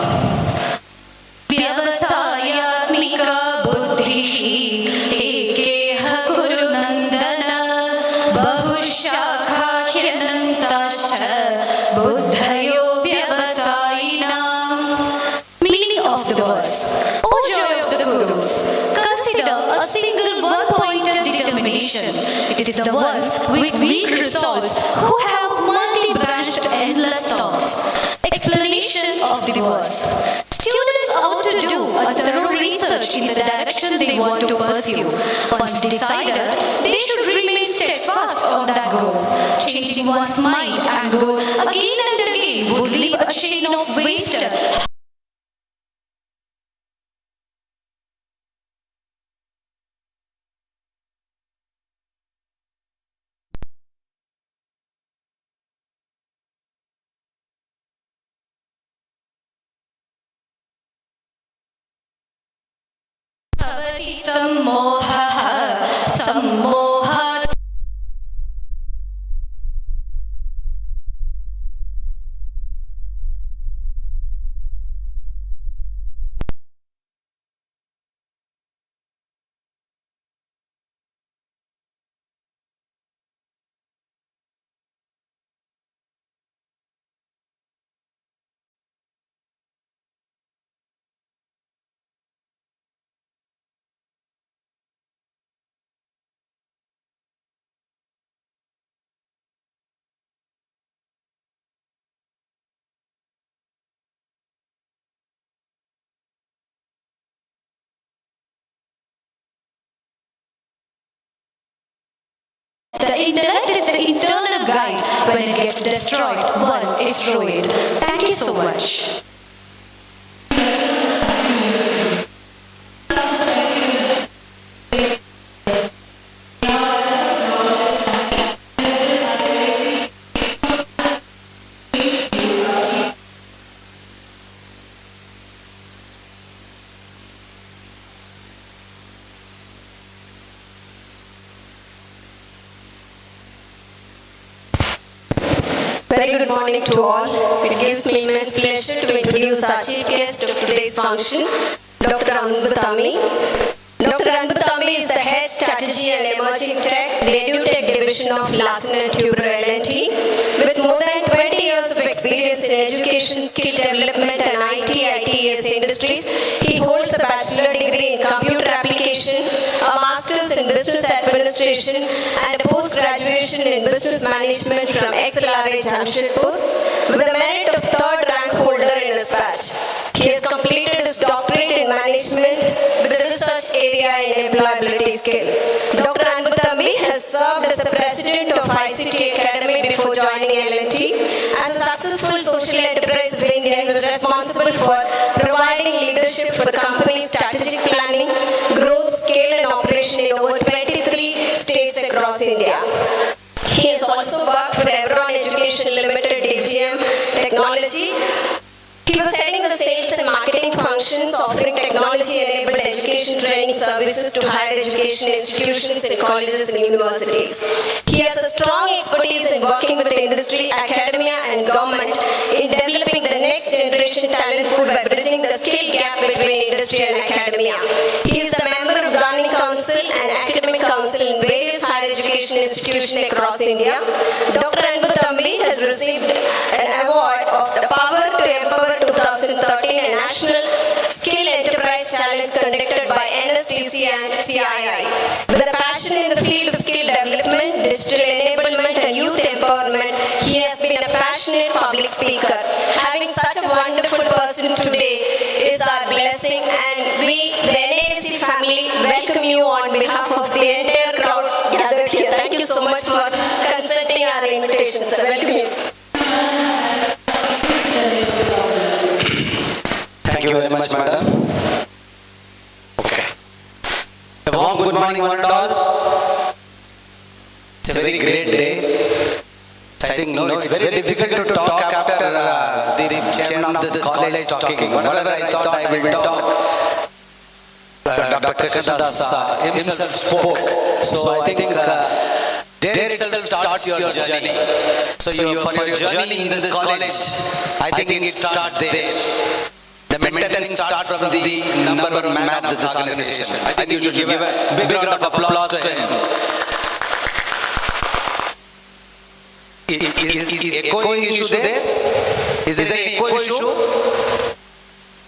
Vyavasayatmika buddhihi ekeha kuru nandana bahushakhakhyanantascha buddhayo vyavasayinam. Meaning of the verse. O joy of the Gurus, consider a single one-pointed determination. It is the ones with weak resolves who have multi-branched endless thoughts. Explanation of the verse. Students ought to do a thorough research in the direction they want to pursue. Once decided, they should remain steadfast on that goal. Changing one's mind and goal again and again would leave a chain of wasted. Sammohat. The intellect is the internal guide. When it gets destroyed, one is ruined. Thank you so much. Very good morning to all. It gives me immense pleasure to introduce our chief guest of today's function, Dr. Anbutami. Dr. Anbutami is the Head Strategy and Emerging Tech, the EduTech Division of Larsen & Toubro L&T. With more than 20 years of experience in education, skill development and ITS industries, he holds a bachelor degree in computer application, a master's in business administration and a post-graduation in business management from XLRA Jamshedpur with a merit of third rank holder in his batch. He has completed his doctorate in management with a research area in employability skill. Dr. Anbutami has served as the president of ICT Academy before joining L&T. As a successful social enterprise of India, he was responsible for providing leadership for the company's strategic planning, growth, scale and operation in over 23 states across India. He has also worked for Evron Education Limited DGM Technology. He was heading the sales and marketing functions, offering technology-enabled education training services to higher education institutions in colleges and universities. He has a strong expertise in working with the industry, academia and government in developing the next generation talent pool by bridging the skill gap between industry and academia. He is the member of Governing Council and Academic Council in various higher education institutions across India. Dr. Anbutami has received an award of the Power to Empower 2013, a national skill enterprise challenge conducted by NSTC and CII. With a passion in the field of skill development, digital enablement and passionate public speaker. Having such a wonderful person today is our blessing, and we, the NAC family, welcome you on behalf of the entire crowd gathered here. Thank you so much for consenting our invitation, sir. Welcome you, sir. Thank you very much, madam. Okay. A warm good morning, one and all. It's a very great day. I think it's very difficult to talk after the chairman of this college talking. Whatever I thought I will talk, Dr. Krishnadas himself spoke. So I think there itself starts your journey. So for your journey in this college, I think it starts there. The mentoring starts from the number one man of this organization. I think you should give a big round of applause to him. Is echoing issue there? Is there an echo issue?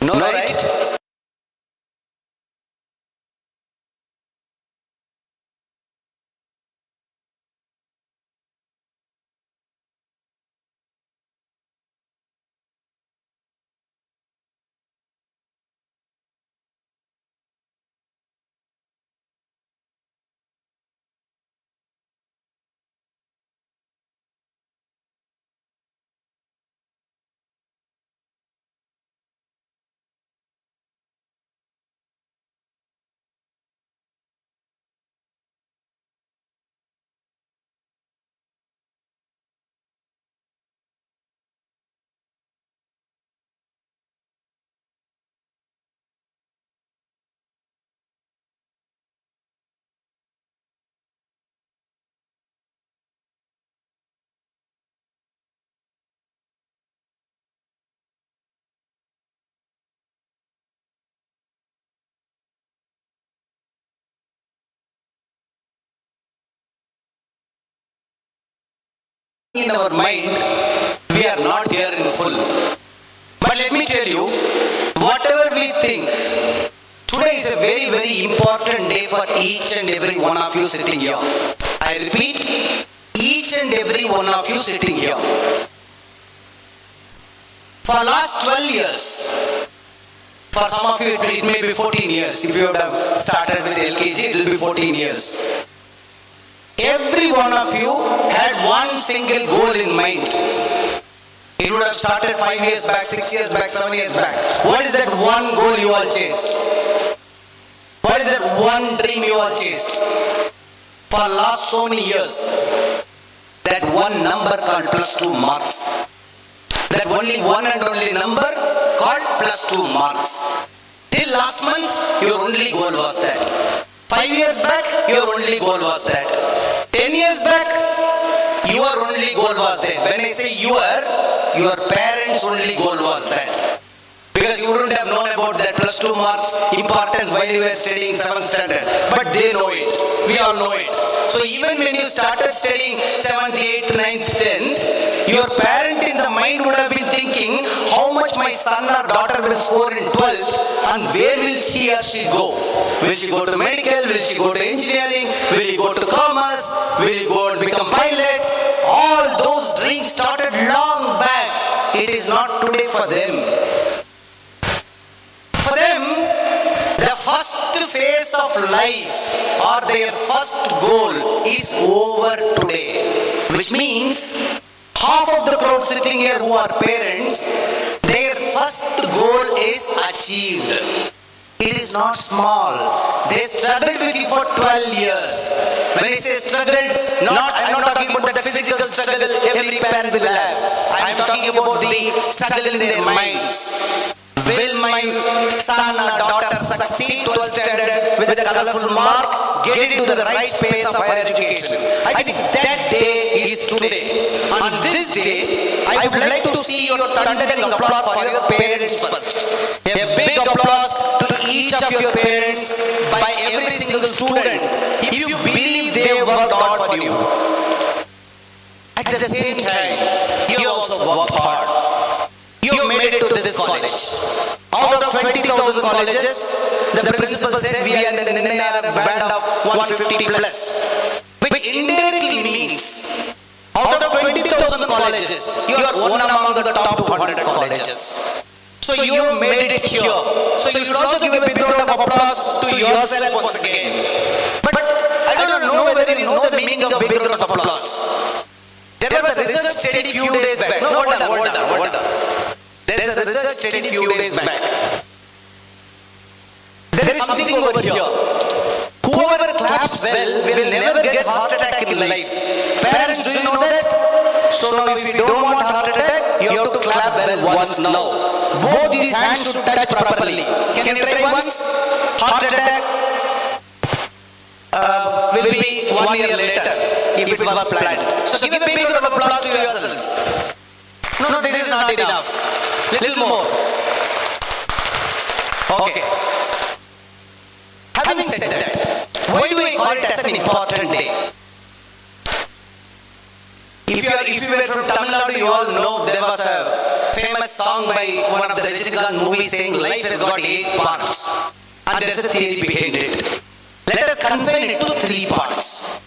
No, right? In our mind, we are not here in full. But let me tell you, whatever we think, today is a very, very important day for each and every one of you sitting here. I repeat, each and every one of you sitting here. For last 12 years, for some of you it may be 14 years. If you would have started with LKG, it will be 14 years. Every one of you had one single goal in mind. It would have started 5 years back, 6 years back, 7 years back. What is that one goal you all chased? What is that one dream you all chased? For last so many years, that one number called +2 marks. That only one and only number called +2 marks. Till last month, your only goal was that. 5 years back, your only goal was that. 10 years back, your only goal was that. When I say your parents' only goal was that. Because you wouldn't have known about that +2 marks importance while you were studying 7th standard. But they know it. We all know it. So even when you started studying 7th, 8th, 9th, 10th, your parent in the mind would have been thinking, how much my son or daughter will score in 12th and where will she or she go? Will she go to medical? Will she go to engineering? Will he go to commerce? Will he go and become pilot? All those dreams started long back. It is not today for them. For them, the first phase of life or their first goal is over today. Which means half of the crowd sitting here who are parents, their first goal is achieved. It is not small. They struggled with it for 12 years. When I say struggled, I'm not talking about the physical struggle every parent will have. I am talking about the struggle in their minds. Will my son or daughter succeed 12th standard with a colorful mark, get into the right space of higher education? I think that day is today. On this day, I would like to see your thundering applause for your parents first. A big applause to each of your parents by every single student. If you believe they worked hard for you. At the same time, you also worked hard. You made it to this college. Out of 20,000 colleges, the principal said we are in the band of 150 plus. Which indirectly means Out of 20,000 colleges, you are one among the top 200 colleges. So you have made it here. So you should also give a big round of applause to yourself once again. But I don't know whether you know the meaning of big round of applause. There was a research study few days back. No, hold on. There is a research study few days back. There is something over here. Whoever claps well will never get heart attack in life. Parents, do you know that? So now if you don't want heart attack, you have to clap well once now. Both these hands should touch properly. Can you try once? Heart attack will be 1 year later if it was planned. So give a big round of applause to yourself. No, this is not enough. Little more. Okay. Having said that, why do I call it as an important day? If you were from Tamil Nadu, you all know there was a famous song by one of the Rajinikanth movies saying life has got 8 parts. And there is a theory behind it. Let us confine it to 3 parts.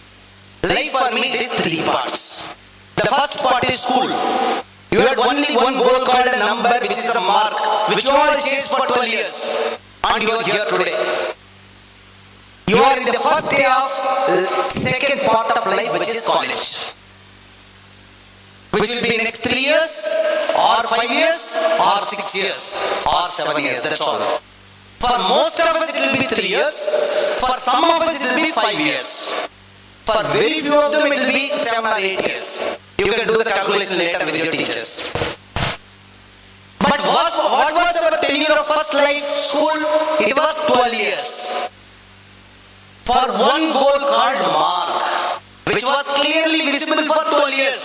Life for me is 3 parts. The first part is school. You had only one goal called a number, which is a mark, which you all chased for 12 years. And you are here today. You are in the first day of second part of life, which is college. Which will be next 3 years, or 5 years, or 6 years, or 7 years, that's all. For most of us it will be 3 years, for some of us it will be 5 years. For very few of them it will be 7 or 8 years. You can do the calculation later with your teachers. But what was our tenure of first life, school? It was 12 years. For one goal called mark, which was clearly visible for 12 years.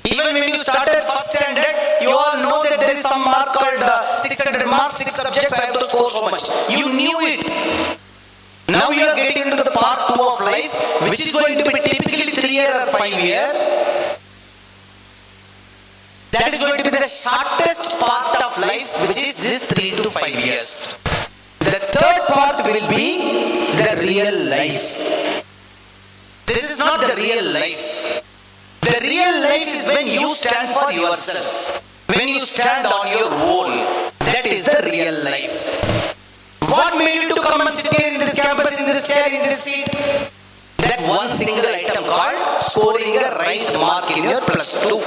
Even when you started first standard, you all know that there is some mark called 600 marks, 6 subjects, I have to score so much. You knew it. Now you are getting into the part 2 of life, which is going to be typically 3 year or 5 year. That is going to be the shortest part of life, which is this 3 to 5 years. The third part will be the real life. This is not the real life. The real life is when you stand for yourself. When you stand on your own. That is the real life. What made you to come and sit here in this campus, in this chair, in this seat? That one single item called scoring a right mark in your plus 2.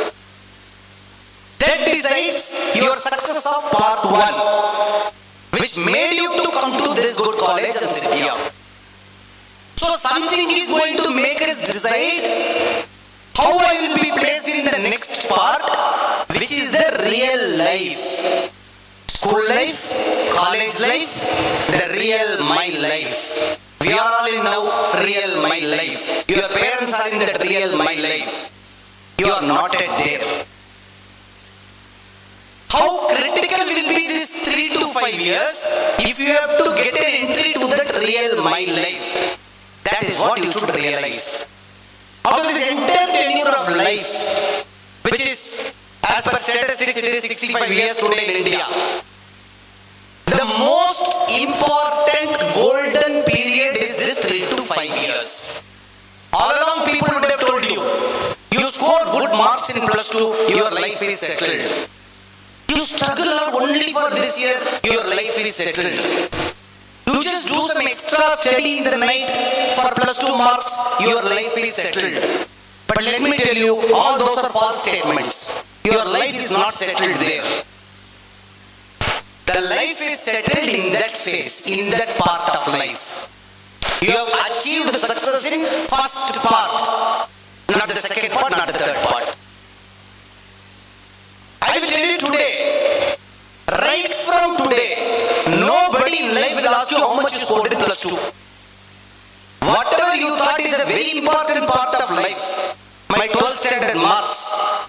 That decides your success of part 1. Which made you to come to this good college and sit here. So something is going to make us decide how I will be placed in the next part, which is the real life. School life, college life, the real my life. We are all in now real my life. Your parents are in that real my life. You are not yet there. How critical will be this 3 to 5 years if you have to get an entry to that real my life? That is what you should realize. Out of this entire tenure of life, which is, as per statistics, it is 65 years today in India. The most important golden period is this 3 to 5 years. All along people would have told you, you scored good marks in plus 2, your life is settled. You struggle only for this year, your life is settled. You just do some extra study in the night for plus 2 marks, your life is settled. But let me tell you, all those are false statements. Your life is not settled there. The life is settled in that phase, in that part of life. You have achieved the success in first part, not the second part, not the third part. I will tell you today, right from today, nobody in life will ask you how much you scored in plus 2. Whatever you thought is a very important part of life, my 12th standard marks,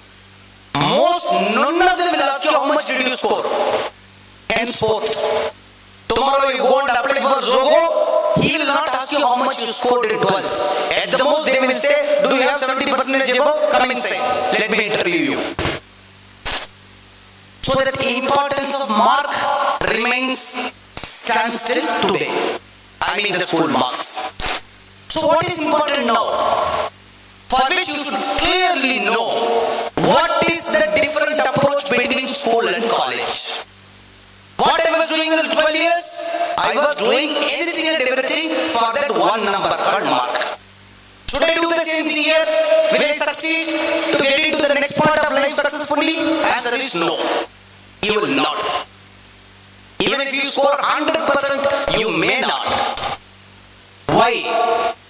none of them will ask you how much did you score. Henceforth, tomorrow you go and apply for Zogo, he will not ask you how much you scored in 12th. At the most they will say, do you have 70% above? Come inside, let me interview you. So that the importance of mark remains standstill today. I mean the school marks. So what is important now? for which you should clearly know what is the different approach between school and college. What I was doing in the 12 years, I was doing anything and everything for that one number called mark. Should I do the same thing here? Will I succeed to get into the next part of life successfully? Answer is no. You will not. Even if you score 100%, you may not. Why?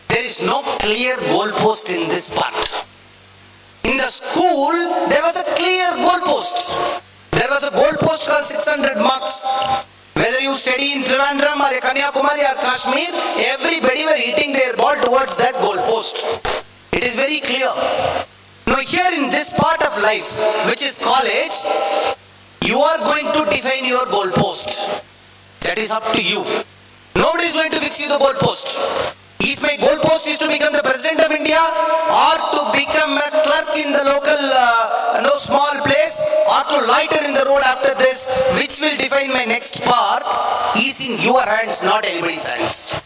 There is no clear goalpost in this part. In the school, there was a clear goalpost. There was a goalpost called 600 marks. Whether you study in Trivandrum or Kanyakumari or Kashmir, everybody were hitting their ball towards that goalpost. It is very clear. Now here in this part of life, which is college, you are going to define your goalpost. That is up to you. Nobody is going to fix you the goalpost. Is my goalpost is to become the President of India or to become a clerk in the local small place or to loiter in the road after this, which will define my next part, is in your hands, not anybody's hands.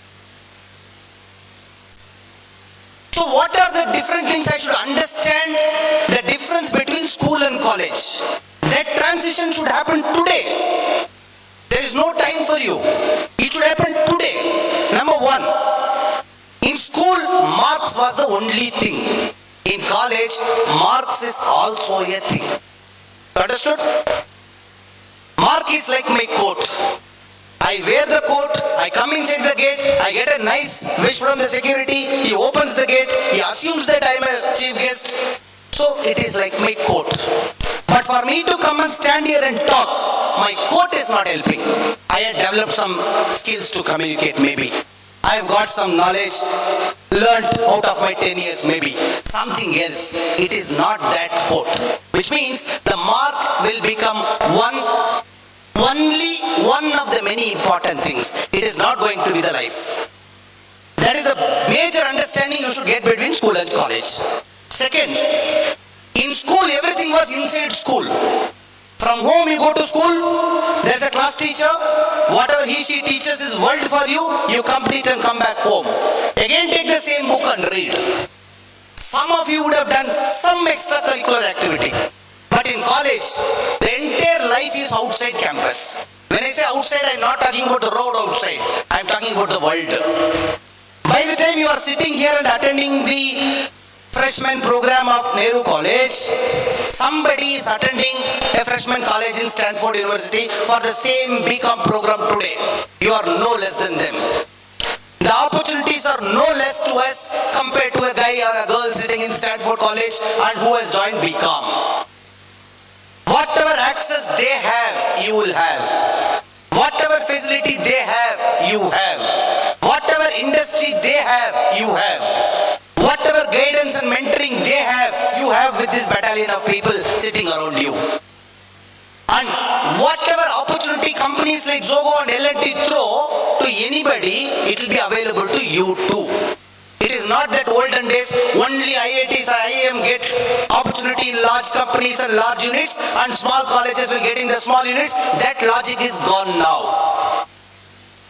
So what are the different things I should understand? The difference between school and college. That transition should happen today. There is no time for you. It should happen today. Number one, in school, marks was the only thing. In college, marks is also a thing. Understood? Mark is like my coat. I wear the coat, I come inside the gate, I get a nice wish from the security, he opens the gate, he assumes that I am a chief guest. So it is like my coat. But for me to come and stand here and talk, my coat is not helping. I had developed some skills to communicate maybe. I have got some knowledge learnt out of my 10 years maybe. Something else. It is not that coat. Which means the mark will become only one of the many important things. It is not going to be the life. That is the major understanding you should get between school and college. Second, in school everything was inside school. From home you go to school, there's a class teacher, whatever he she teaches is world for you, you complete and come back home. Again take the same book and read. Some of you would have done some extracurricular activity. But in college, the entire life is outside campus. When I say outside, I'm not talking about the road outside. I'm talking about the world. By the time you are sitting here and attending the freshman program of Nehru College, somebody is attending a freshman college in Stanford University for the same BCom program today. You are no less than them. The opportunities are no less to us compared to a guy or a girl sitting in Stanford College and who has joined BCom. Whatever access they have, you will have. Whatever facility they have, you have. Whatever industry they have, you have. Whatever guidance and mentoring they have, you have with this battalion of people sitting around you. And whatever opportunity companies like Zogo and L&T throw to anybody, it will be available to you too. It is not that olden days, only IITs and IIM get opportunity in large companies and large units and small colleges will get in the small units. That logic is gone now.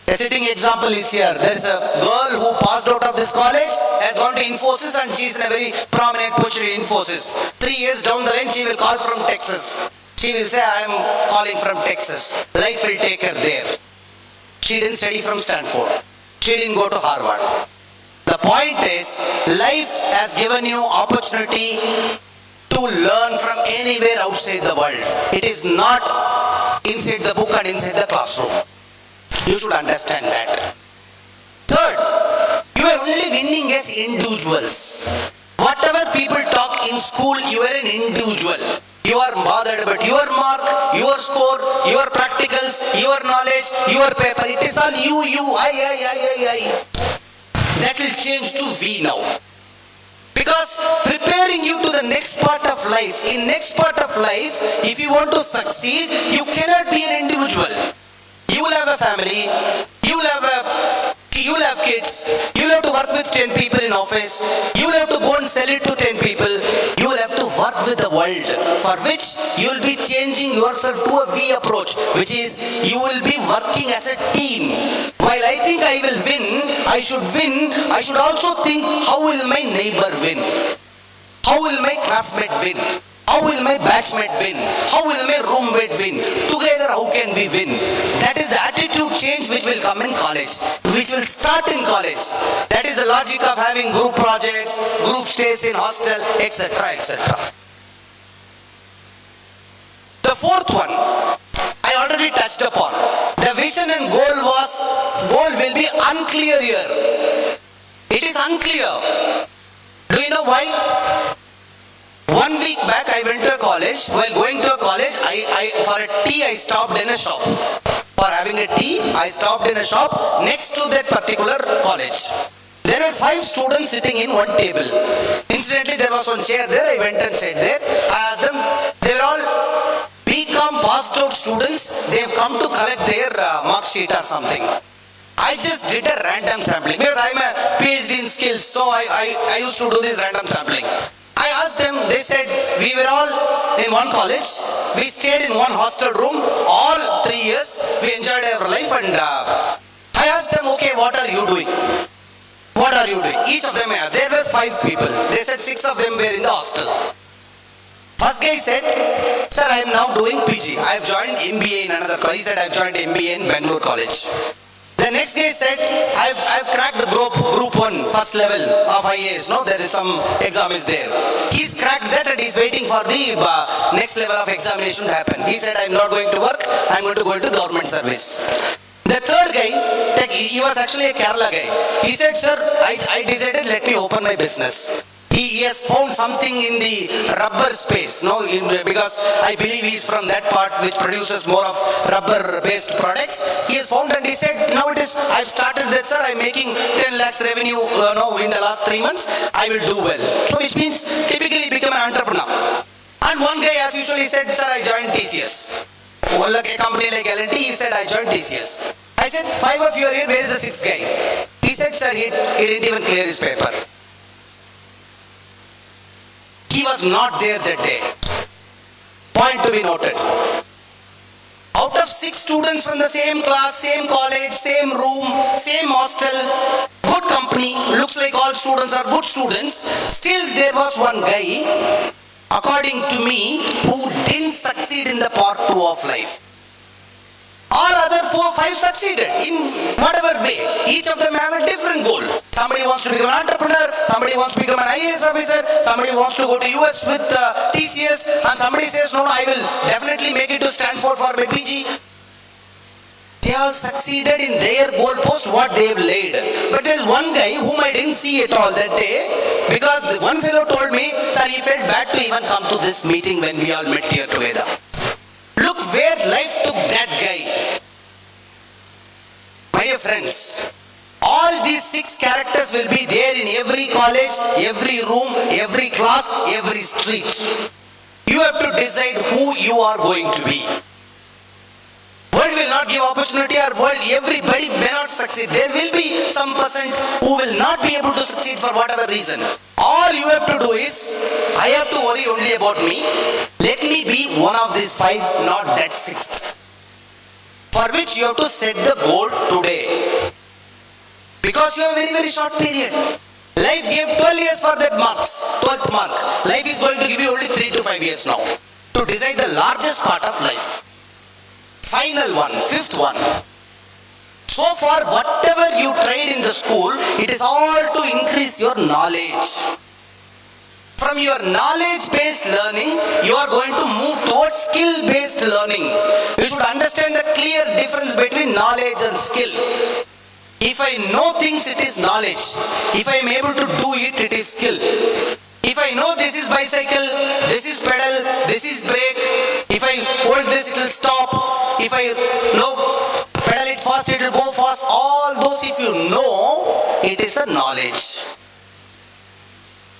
A sitting example is here. There is a girl who passed out of this college, has gone to Infosys and she is in a very prominent position in Infosys. 3 years down the line, she will call from Texas. She will say, I am calling from Texas. Life will take her there. She didn't study from Stanford. She didn't go to Harvard. The point is, life has given you opportunity to learn from anywhere outside the world. It is not inside the book and inside the classroom. You should understand that. Third, you are only winning as individuals. Whatever people talk in school, you are an individual. You are bothered about your mark, your score, your practicals, your knowledge, your paper. It is all you, I. That will change to we now. Because preparing you to the next part of life, in next part of life, if you want to succeed, you cannot be an individual. You will have a family, you will have kids, you will have to work with 10 people in office, you will have to go and sell it to 10 people, you will have to work with the world, for which you will be changing yourself to a we approach, which is you will be working as a team. While I think I will win, I should also think how will my neighbor win. How will my classmate win? How will my batchmate win? How will my roommate win? Together, how can we win? That is the attitude change which will come in college, which will start in college. That is the logic of having group projects, group stays in hostel, etc., etc. The fourth one, I already touched upon. The vision and goal will be unclear here. It is unclear. Do you know why? 1 week back, I went to a college. While going to a college, for a tea, I stopped in a shop. For having a tea, I stopped in a shop next to that particular college. There were 5 students sitting in one table. Incidentally, there was one chair there. I went and sat there. I asked them, they were all BCom passed out students. They have come to collect their mark sheet or something. I just did a random sampling because I'm a PhD in skills, so I used to do this random sampling. I asked them, they said, we were all in one college, we stayed in one hostel room, all 3 years, we enjoyed our life, and I asked them, okay, what are you doing? What are you doing? Each of them, there were 5 people. They said 6 of them were in the hostel. First guy said, sir, I am now doing PG. I have joined MBA in another college. He said, I have joined MBA in Bangalore College. The next guy said, I've cracked the group 1 first level of IAS. No, there is some exam is there. He's cracked that and he's waiting for the next level of examination to happen. He said, I'm not going to work, I'm going to go into government service. The third guy, he was actually a Kerala guy. He said, sir, I decided, let me open my business. He has found something in the rubber space, no? Because I believe he's from that part which produces more of rubber-based products. He has found and he said, now I've started that, sir. I'm making 10 lakhs revenue in the last 3 months. I will do well. So which means typically become an entrepreneur. And one guy, as usual, he said, sir, I joined TCS. Like a company like L&T, he said, I joined TCS. I said, 5 of you are here, where is the 6th guy? He said, sir, he didn't even clear his paper. He was not there that day. Point to be noted. Out of 6 students from the same class, same college, same room, same hostel, good company, looks like all students are good students, still there was one guy, according to me, who didn't succeed in the part 2 of life. All other 4, 5 succeeded in whatever way. Each of them have a different goal. Somebody wants to become an entrepreneur, somebody wants to become an IAS officer, somebody wants to go to US with TCS, and somebody says, no, I will definitely make it to Stanford for my PG. They all succeeded in their goalpost, what they have laid. But there is one guy whom I didn't see at all that day, because one fellow told me, sir, he felt bad to even come to this meeting when we all met here together. Look where life took that guy. My dear friends, all these 6 characters will be there in every college, every room, every class, every street. You have to decide who you are going to be. World will not give opportunity, or world, everybody may not succeed. There will be some percent who will not be able to succeed for whatever reason. All you have to do is, I have to worry only about me. Let me be one of these 5, not that 6th. For which you have to set the goal today. Because you have a very, very short period. Life gave 12 years for that 12th mark. Life is going to give you only 3 to 5 years now to decide the largest part of life. Final one, 5th one. So far, whatever you tried in the school, it is all to increase your knowledge. From your knowledge-based learning, you are going to move towards skill-based learning. You should understand the clear difference between knowledge and skill. If I know things, it is knowledge. If I am able to do it, it is skill. If I know this is bicycle, this is pedal, this is brake, if I hold this, it will stop. If I pedal it fast, it will go fast. All those, if you know, it is a knowledge.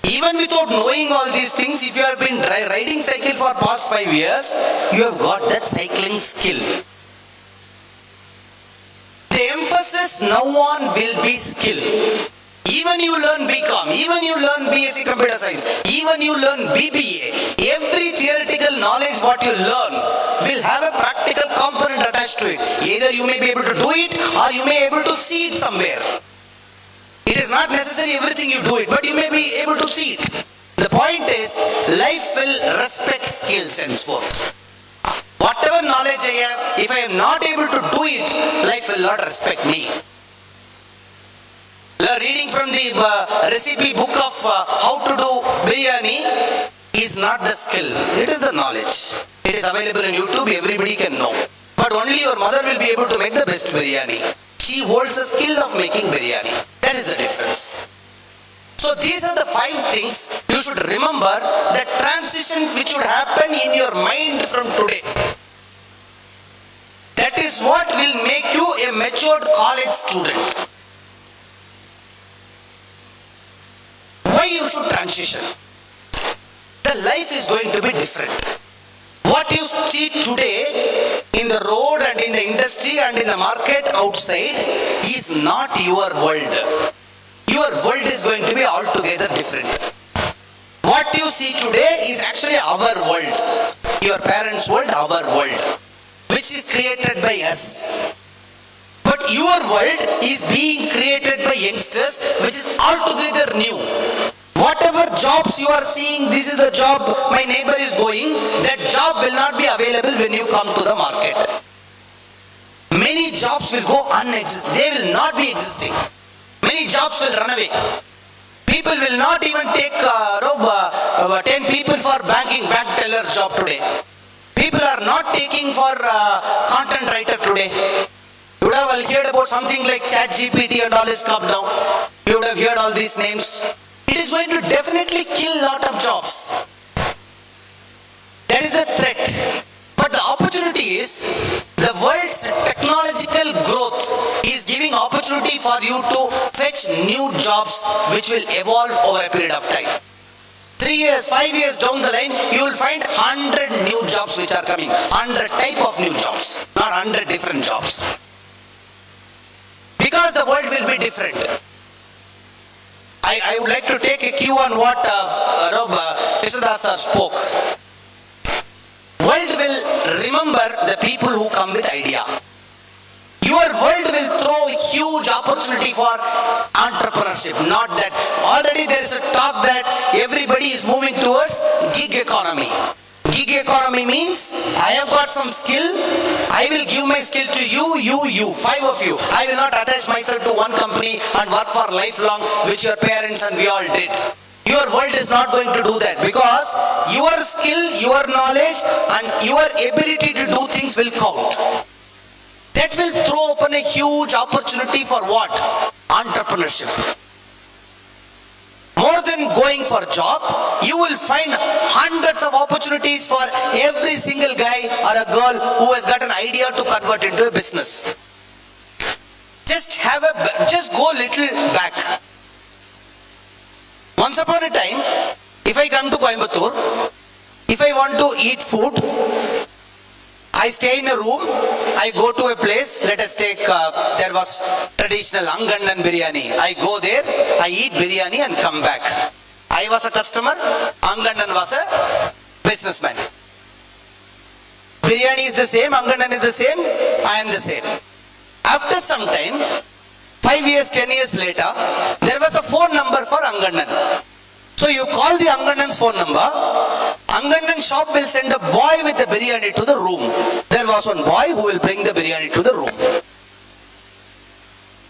Even without knowing all these things, if you have been riding cycle for past 5 years, you have got that cycling skill. The emphasis now on will be skill. Even you learn BCom, even you learn BSc Computer Science, even you learn BBA, every theoretical knowledge what you learn will have a practical component attached to it. Either you may be able to do it or you may be able to see it somewhere. It is not necessary everything you do it, but you may be able to see it. The point is, life will respect skills henceforth. Whatever knowledge I have, if I am not able to do it, life will not respect me. Reading from the recipe book of how to do biryani is not the skill, it is the knowledge. It is available in YouTube, everybody can know. But only your mother will be able to make the best biryani. She holds the skill of making biryani. That is the difference. So these are the 5 things you should remember, the transitions which should happen in your mind from today. That is what will make you a matured college student. Why you should transition? The life is going to be different. What you see today in the road and in the industry and in the market outside is not your world. Your world is going to be altogether different. What you see today is actually our world. Your parents' world, our world, which is created by us. But your world is being created by youngsters, which is altogether new. Whatever jobs you are seeing, this is a job my neighbor is going, that job will not be available when you come to the market. Many jobs will go unexisting. They will not be existing. Many jobs will run away. People will not even take 10 people for bank teller job today. People are not taking for content writer today. You would have heard about something like ChatGPT and all is come down. You would have heard all these names. It is going to definitely kill a lot of jobs. That is a threat. But the opportunity is, the world's technological growth is giving opportunity for you to fetch new jobs which will evolve over a period of time. 3 years, 5 years down the line, you will find 100 new jobs which are coming. 100 type of new jobs, not 100 different jobs. Because the world will be different. I would like to take a cue on what Krishnadasa spoke. World will remember the people who come with idea. Your world will throw huge opportunity for entrepreneurship. Not that already there is a talk that everybody is moving towards gig economy. Gig economy means I have got some skill, I will give my skill to you, 5 of you. I will not attach myself to one company and work for lifelong, which your parents and we all did. Your world is not going to do that, because your skill, your knowledge and your ability to do things will count. That will throw open a huge opportunity for what? Entrepreneurship. More than going for job, you will find hundreds of opportunities for every single guy or a girl who has got an idea to convert into a business. Just go little back. Once upon a time, if I come to Coimbatore, if I want to eat food, I stay in a room, I go to a place, let us take, there was traditional Angandan biryani. I go there, I eat biryani and come back. I was a customer, Angandan was a businessman. Biryani is the same, Angandan is the same, I am the same. After some time, 5 years, 10 years later, there was a phone number for Angandan. So you call the Angandan's phone number, Angandan shop will send a boy with the biryani to the room. There was one boy who will bring the biryani to the room.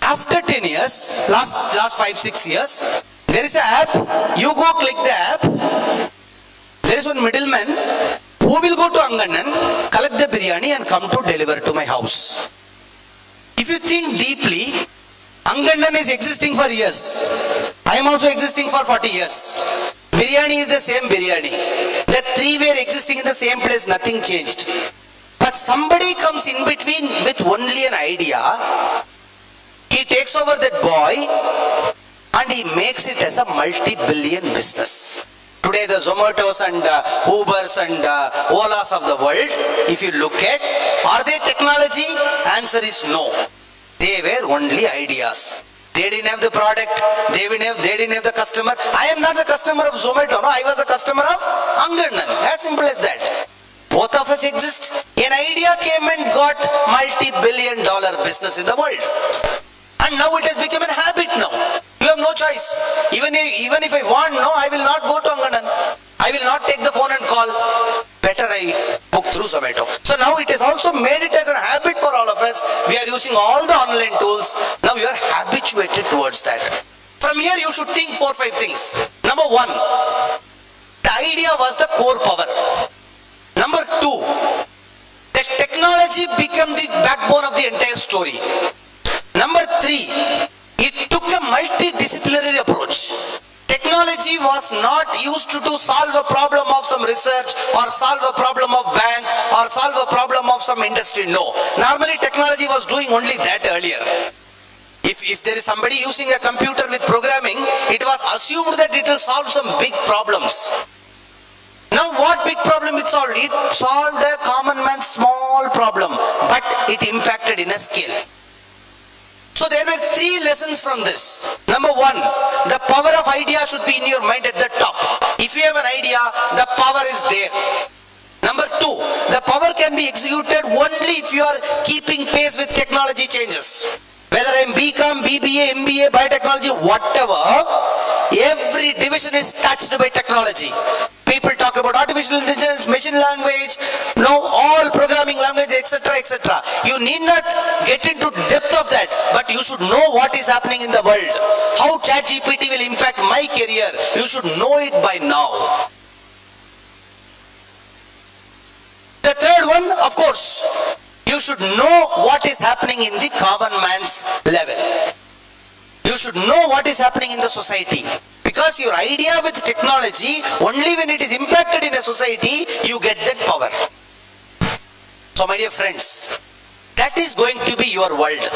After 10 years, last 5-6 years, there is an app, you go click the app, there is one middleman who will go to Angandan, collect the biryani and come to deliver to my house. If you think deeply, Angandan is existing for years. I am also existing for 40 years. Biryani is the same biryani. The 3 were existing in the same place, nothing changed. But somebody comes in between with only an idea. He takes over that boy and he makes it as a multi-billion business. Today the Zomatos and Ubers and Olas of the world, if you look at, are they technology? Answer is no. They were only ideas. They didn't have the product, they didn't have the customer. I am not the customer of Zomato, no, I was the customer of Angandan. As simple as that. Both of us exist. An idea came and got multi-billion-dollar business in the world. And now it has become a habit now. You have no choice. Even if I want, no, I will not go to Anganan. I will not take the phone and call. Better I book through Zomato. So now it has also made it as a habit for all of us. We are using all the online tools. Now you are habituated towards that. From here you should think 4 or 5 things. Number 1, the idea was the core power. Number 2, the technology became the backbone of the entire story. Number 3, it took a multidisciplinary approach. Technology was not used to solve a problem of some research or solve a problem of bank or solve a problem of some industry. No. Normally technology was doing only that earlier. If there is somebody using a computer with programming, it was assumed that it will solve some big problems. Now what big problem it solved? It solved a common man's small problem, but it impacted in a scale. So there were 3 lessons from this. Number 1, the power of idea should be in your mind at the top. If you have an idea, the power is there. Number 2, the power can be executed only if you are keeping pace with technology changes. Whether I am BCom, BBA, MBA, biotechnology, whatever, every division is touched by technology. People talk about artificial intelligence, machine language, all programming language, etc., etc. You need not get into depth of that, but you should know what is happening in the world. How ChatGPT will impact my career. You should know it by now. The third one, of course, you should know what is happening in the common man's level. You should know what is happening in the society. Because your idea with technology, only when it is impacted in a society, you get that power. So my dear friends, that is going to be your world.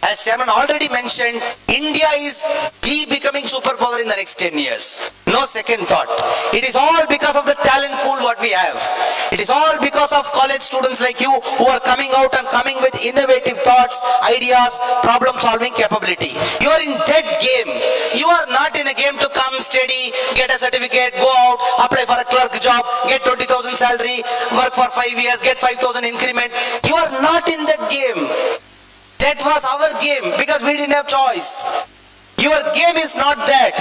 As Chairman already mentioned, India is the becoming superpower in the next 10 years. No second thought. It is all because of the talent pool what we have. It is all because of college students like you who are coming out and coming with innovative thoughts, ideas, problem solving capability. You are in that game. You are not in a game to come, study, get a certificate, go out, apply for a clerk job, get 20,000 salary, work for 5 years, get 5,000 increment. You are not in that game. That was our game because we didn't have choice. Your game is not that.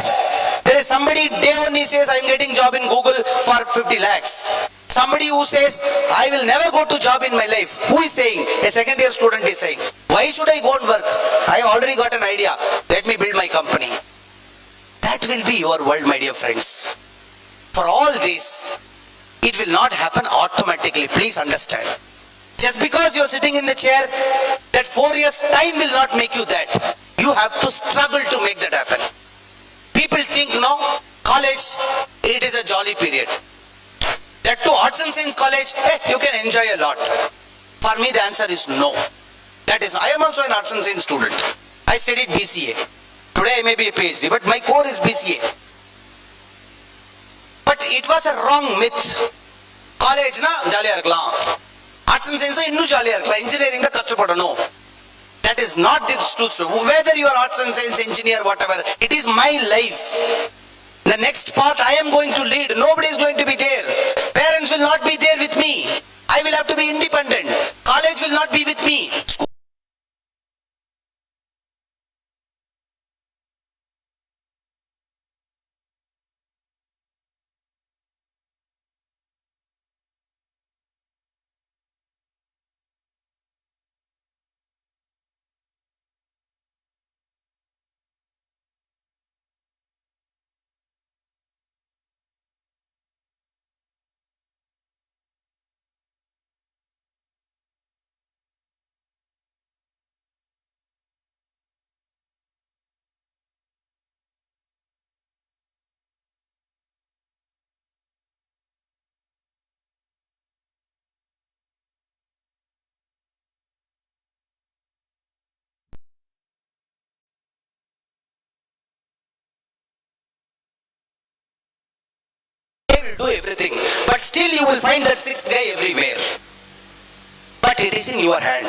There is somebody day one he says I am getting job in Google for 50 lakhs. Somebody who says I will never go to job in my life. Who is saying? A second year student is saying, why should I go and work? I already got an idea. Let me build my company. That will be your world, my dear friends. For all this, it will not happen automatically. Please understand. Just because you are sitting in the chair, that 4 years time will not make you that. You have to struggle to make that happen. People think, college, it is a jolly period. That too, arts and science college, you can enjoy a lot. For me, the answer is no. That is, I am also an arts and science student. I studied BCA. Today I may be a PhD, but my core is BCA. But it was a wrong myth. College, jolly irukkalam. Arts and science, innu jolly irukkalam. Engineering, no. That is not the truth. Whether you are arts and science engineer, whatever, it is my life. The next part I am going to lead. Nobody is going to be there. Parents will not be there with me. I will have to be independent. College will not be with me. School will do everything, but still you will find that sixth guy everywhere. But it is in your hand.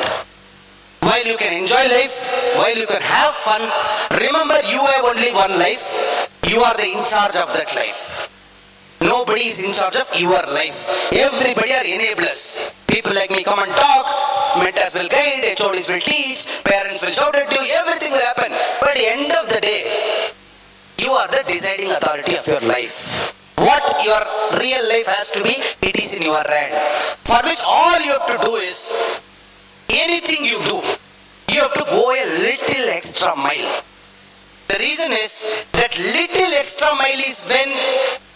While you can enjoy life, while you can have fun, remember you have only one life. You are the in charge of that life. Nobody is in charge of your life. Everybody are enablers. People like me come and talk, mentors will guide, HODs will teach, parents will shout at you, everything will happen. But at the end of the day, deciding authority of your life. What your real life has to be, it is in your hand. For which all you have to do is, anything you do, you have to go a little extra mile. The reason is that little extra mile is when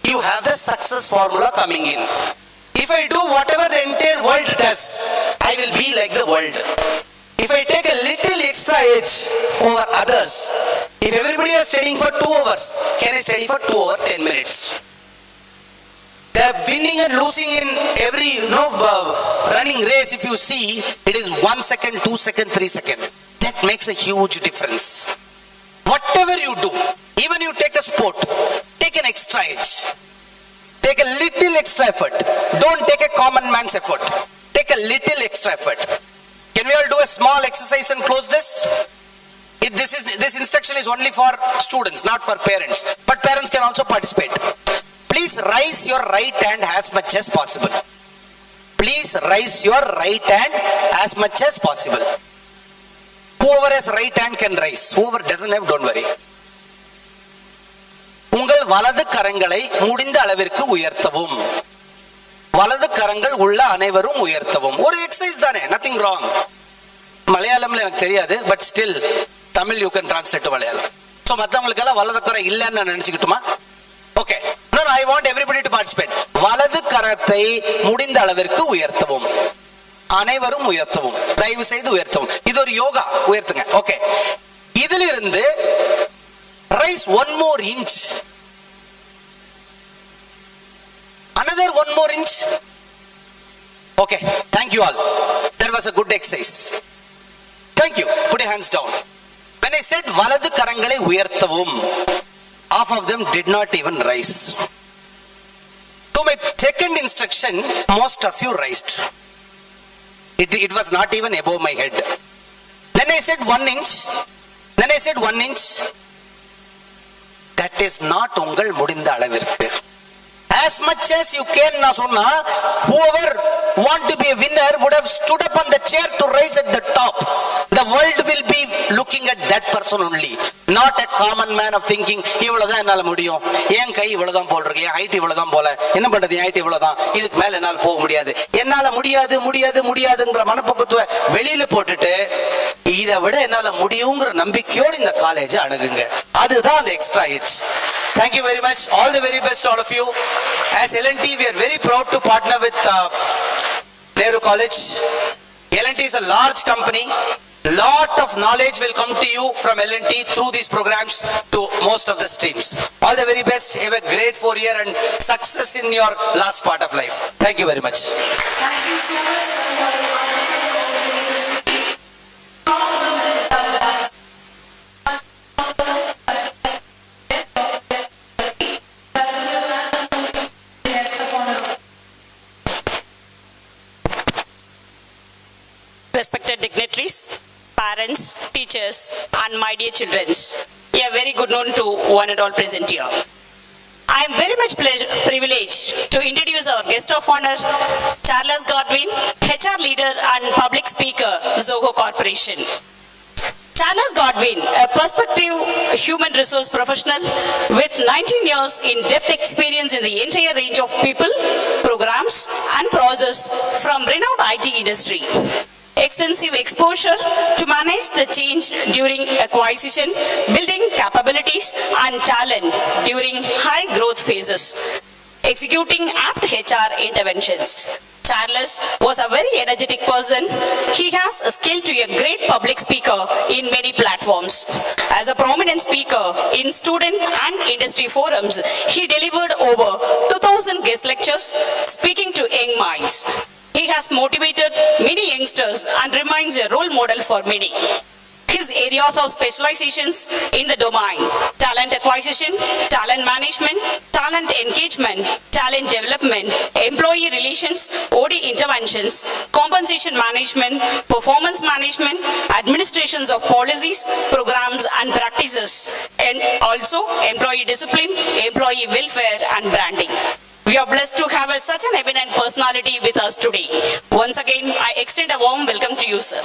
you have the success formula coming in. If I do whatever the entire world does, I will be like the world. If I take a little extra edge over others, if everybody is studying for 2 hours, can I study for 2 hours, 10 minutes? The winning and losing in every running race, if you see, it is 1 second, 2 second, 3 second. That makes a huge difference. Whatever you do, even you take a sport, take an extra edge. Take a little extra effort. Don't take a common man's effort. Take a little extra effort. Can we all do a small exercise and close this? This instruction is only for students, not for parents. But parents can also participate. Please raise your right hand as much as possible. Please raise your right hand as much as possible. Whoever has right hand can raise. Whoever doesn't have, don't worry. உங்கள் வலது கரங்களை முடிந்த அளவிற்கு உயர்த்தவும். வலது கரங்கள் உள்ள அனைவரும் உயர்த்தவும். ஒரு எக்ஸசைஸ் தானே, நத்திங் ராங். மலையாளம்ல எனக்கு தெரியாது, but still Tamil you can translate to Malayalam. So மற்றவங்களுக்கெல்லாம் வலது கரம் இல்லைன்னு நான் நினைச்சுக்கிட்டுமா? Okay. No, I want everybody to participate. வலது கரத்தை முடிந்த அளவிற்கு உயர்த்தவும். அனைவரும் உயர்த்தவும். தயவு செய்து உயர்த்தவும். இது ஒரு யோகா, உயர்த்துங்க. ஓகே. இதிலிருந்து rise 1 more inch. Another 1 more inch. Okay, thank you all. That was a good exercise. Thank you. Put your hands down. When I said வலது கரங்களை உயர்த்தவும், half of them did not even rise. To my second instruction, most of you raised. It was not even above my head. Then I said 1 inch. Then I said 1 inch. That is not உங்கள் முடிந்த அளவிற்கு. As much as you can, நான் சொன்னா, whoever want to be a winner would have stood up on the chair to rise at the top. The world will be looking at that person only, not a common man of thinking, இவ்வளவுதான் என்னால முடியும், என் கை இவ்வளவுதான் போல் இருக்கு, என் height இவ்வளவுதான் போல, என்ன பண்றது, என் height இவ்வளவுதான், இதுக்கு மேல என்னால போக முடியாது, என்னால முடியாது முடியாது முடியாதுங்கிற மனப்பக்குவத்தை வெளியில போட்டுட்டு, இதை விட என்னால முடியுங்கிற நம்பிக்கையோடு இந்த காலேஜ் அணுகுங்க. அதுதான் அந்த extra age. Thank you very much. All the very best, all of you. As L&T, we are very proud to partner with Nehru College. L&T is a large company. Lot of knowledge will come to you from L&T through these programs to most of the streams. All the very best. Have a great 4 year and success in your last part of life. Thank you very much. Thank you so much, sir, for the wonderful speech. Respected dignitaries, parents, teachers, and my dear children, a very good noon to one and all present here. I am very much privileged to introduce our guest of honor, Charles Godwin, HR leader and public speaker, Zoho Corporation. Charles Godwin, a prospective human resource professional with 19 years in depth experience in the entire range of people, programs, and process from renowned IT industry. Extensive exposure to manage the change during acquisition, building capabilities and talent during high growth phases, executing apt HR interventions. Charles was a very energetic person. He has a skill to a great public speaker in many platforms. As a prominent speaker in student and industry forums, he delivered over 2,000 guest lectures speaking to young minds. He has motivated many youngsters and remains a role model for many. His areas of specializations in the domain: talent acquisition, talent management, talent engagement, talent development, employee relations, OD interventions, compensation management, performance management, administrations of policies, programs and practices, and also employee discipline, employee welfare and branding. We are blessed to have such an eminent personality with us today. Once again, I extend a warm welcome to you, sir.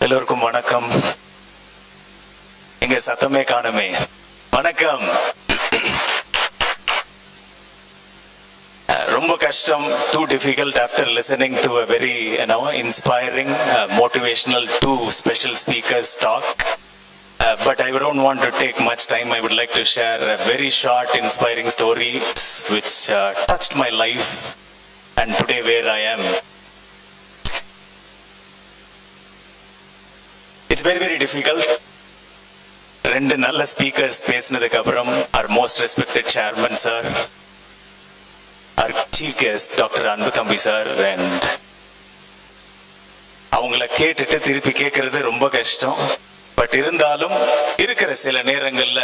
எல்லோருக்கும் வணக்கம். இங்க சத்தமே காணுமே. வணக்கம். ரொம்ப கஷ்டம், too difficult after listening to a very inspiring, motivational two special speakers talk. But I don't want to take much time. I would like to share a very short, inspiring story which touched my life and today where I am. It's very, very difficult. ரெண்டு நல்ல speakers பேசினதுக்கு அப்புறம் our most respected chairman sir, our chief guest Dr. அன்பு தம்பி sir, and அவங்கள கேட்டுட்டு திருப்பி கேட்கறது ரொம்ப கஷ்டம். பட் இருந்தாலும் இருக்கிற சில நேரங்கள்ல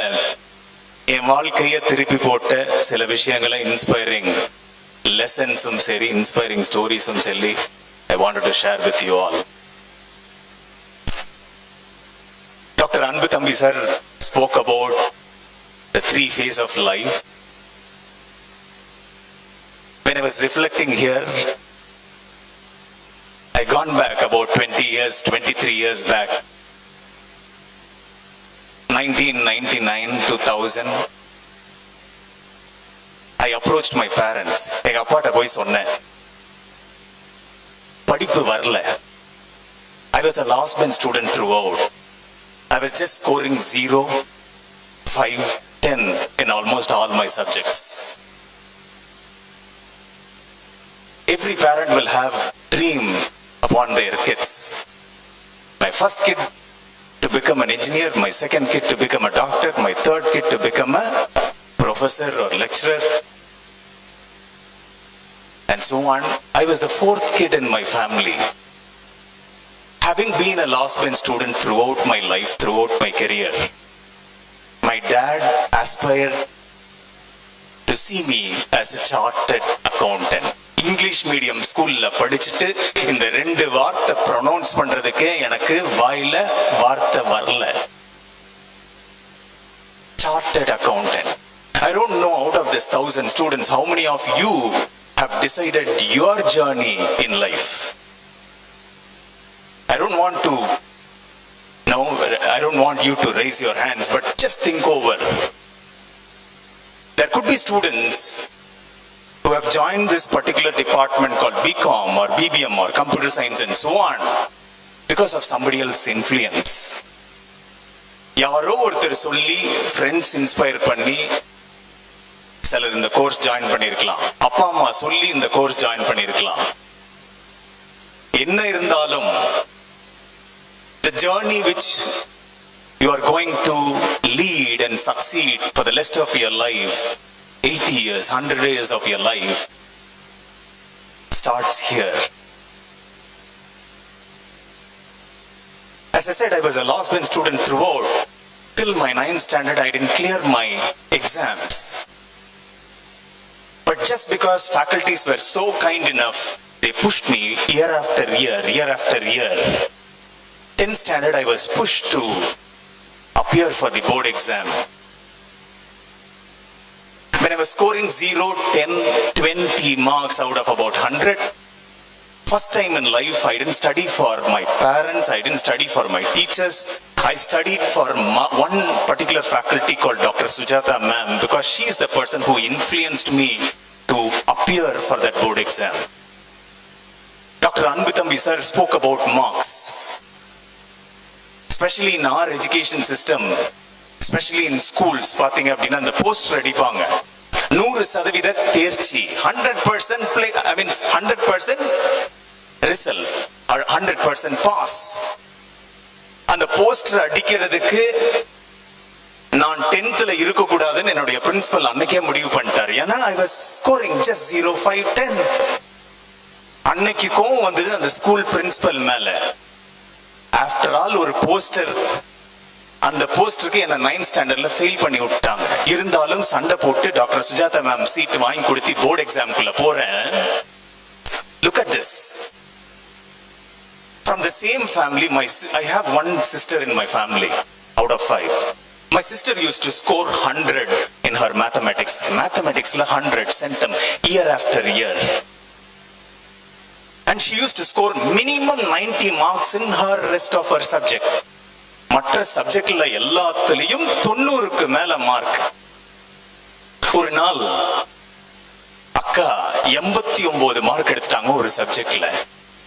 என் வாழ்க்கைய திருப்பி போட்ட சில விஷயங்களை இன்ஸ்பைரிங் லெசன்ஸும் சரி, இன்ஸ்பைரிங் ஸ்டோரிஸும் சொல்லி I wanted to share with you all. Dr. Anbu Thambi sir spoke about the three phases of life. When I was reflecting here, I gone back about 20 years, 23 years back. 1999, 2000. I approached my parents. எங்க அப்பாட்ட போய் சொன்னேன், படிப்பு வரல. I was a last bench student throughout. I was just scoring 0, 5, 10 in almost all my subjects. Every parent will have dream upon their kids. My first kid to become an engineer, my second kid to become a doctor, my third kid to become a professor or lecturer, and so on. I was the fourth kid in my family. Having been a last bench student throughout my life, throughout my career, my dad aspired to see me as a chartered accountant. English medium ஸ்கூல்ல படிச்சுட்டு இந்த ரெண்டு வார்த்தை pronounce பண்றதுக்கே எனக்கு வாயில வார்த்தை வரல. Chartered accountant. I don't know out of this 1,000 students how many of you have decided your journey in life. I don't want you to raise your hands, but just think over. There could be students who have joined this particular department called BCom or BBM or computer science and so on because of somebody else's influence. யாரோ ஒருத்தர் சொல்லி, friends inspire பண்ணி சிலர் இந்த course join பண்ணியிருக்கலாம், அப்பா அம்மா சொல்லி இந்த கோர்ஸ் ஜாயின் பண்ணியிருக்கலாம். என்ன இருந்தாலும் the journey which you are going to lead and succeed for the rest of your life, 80 years, 100 years of your life, starts here. As I said, I was a last bench student throughout. Till my 9th standard, I didn't clear my exams. But just because faculties were so kind enough, they pushed me year after year, year after year. 10th standard, I was pushed to appear for the board exam. When I was scoring 0, 10, 20 marks out of about 100, first time in life, I didn't study for my parents, I didn't study for my teachers. I studied for one particular faculty called Dr. Sujata ma'am, because she is the person who influenced me to appear for that board exam. Dr. Anbu Thambi sir spoke about marks. Especially in our education system, especially in schools, பாத்தீங்க அப்படின்னா அந்த poster அடிப்பாங்க, 100% தேர்ச்சி, 100% result, 100% pass. அந்த poster அடிக்கிறதுக்கு நான் 10th இருக்க கூடாதுன்னு என்னுடைய பிரின்சிபல் அன்னைக்கே முடிவு பண்ணிட்டார். ஏன்னா I was scoring just 0, 5, 10. அன்னைக்கு கோவம் வந்தது அந்த ஸ்கூல் பிரின்சிபல் மேல. ஆஃப்டர் ஆல் ஒரு போஸ்டர், அந்த போஸ்டருக்கு என்ன 9th ஸ்டாண்டர்ட்ல ஃபெயில் பண்ணி விட்டாங்க. இருந்தாலும் சண்டை போட்டு டாக்டர் சுஜாதா மேம் சீட் வாங்கி கொடுத்து போர்டு எக்ஸாம்குள்ள போறேன். Look at this. From the same family, I have one sister in my family out of 5. My sister used to score 100 in her mathematics. Mathematics 100 centum year after year. And she used to score minimum 90 marks in her rest of her subject. மற்ற சப்ஜெக்ட்ல எல்லாத்துலயும் 90க்கு மேல mark. ஒரு நாள் அக்கா 89 mark எடுத்துட்டாங்க ஒரு சப்ஜெக்ட்ல.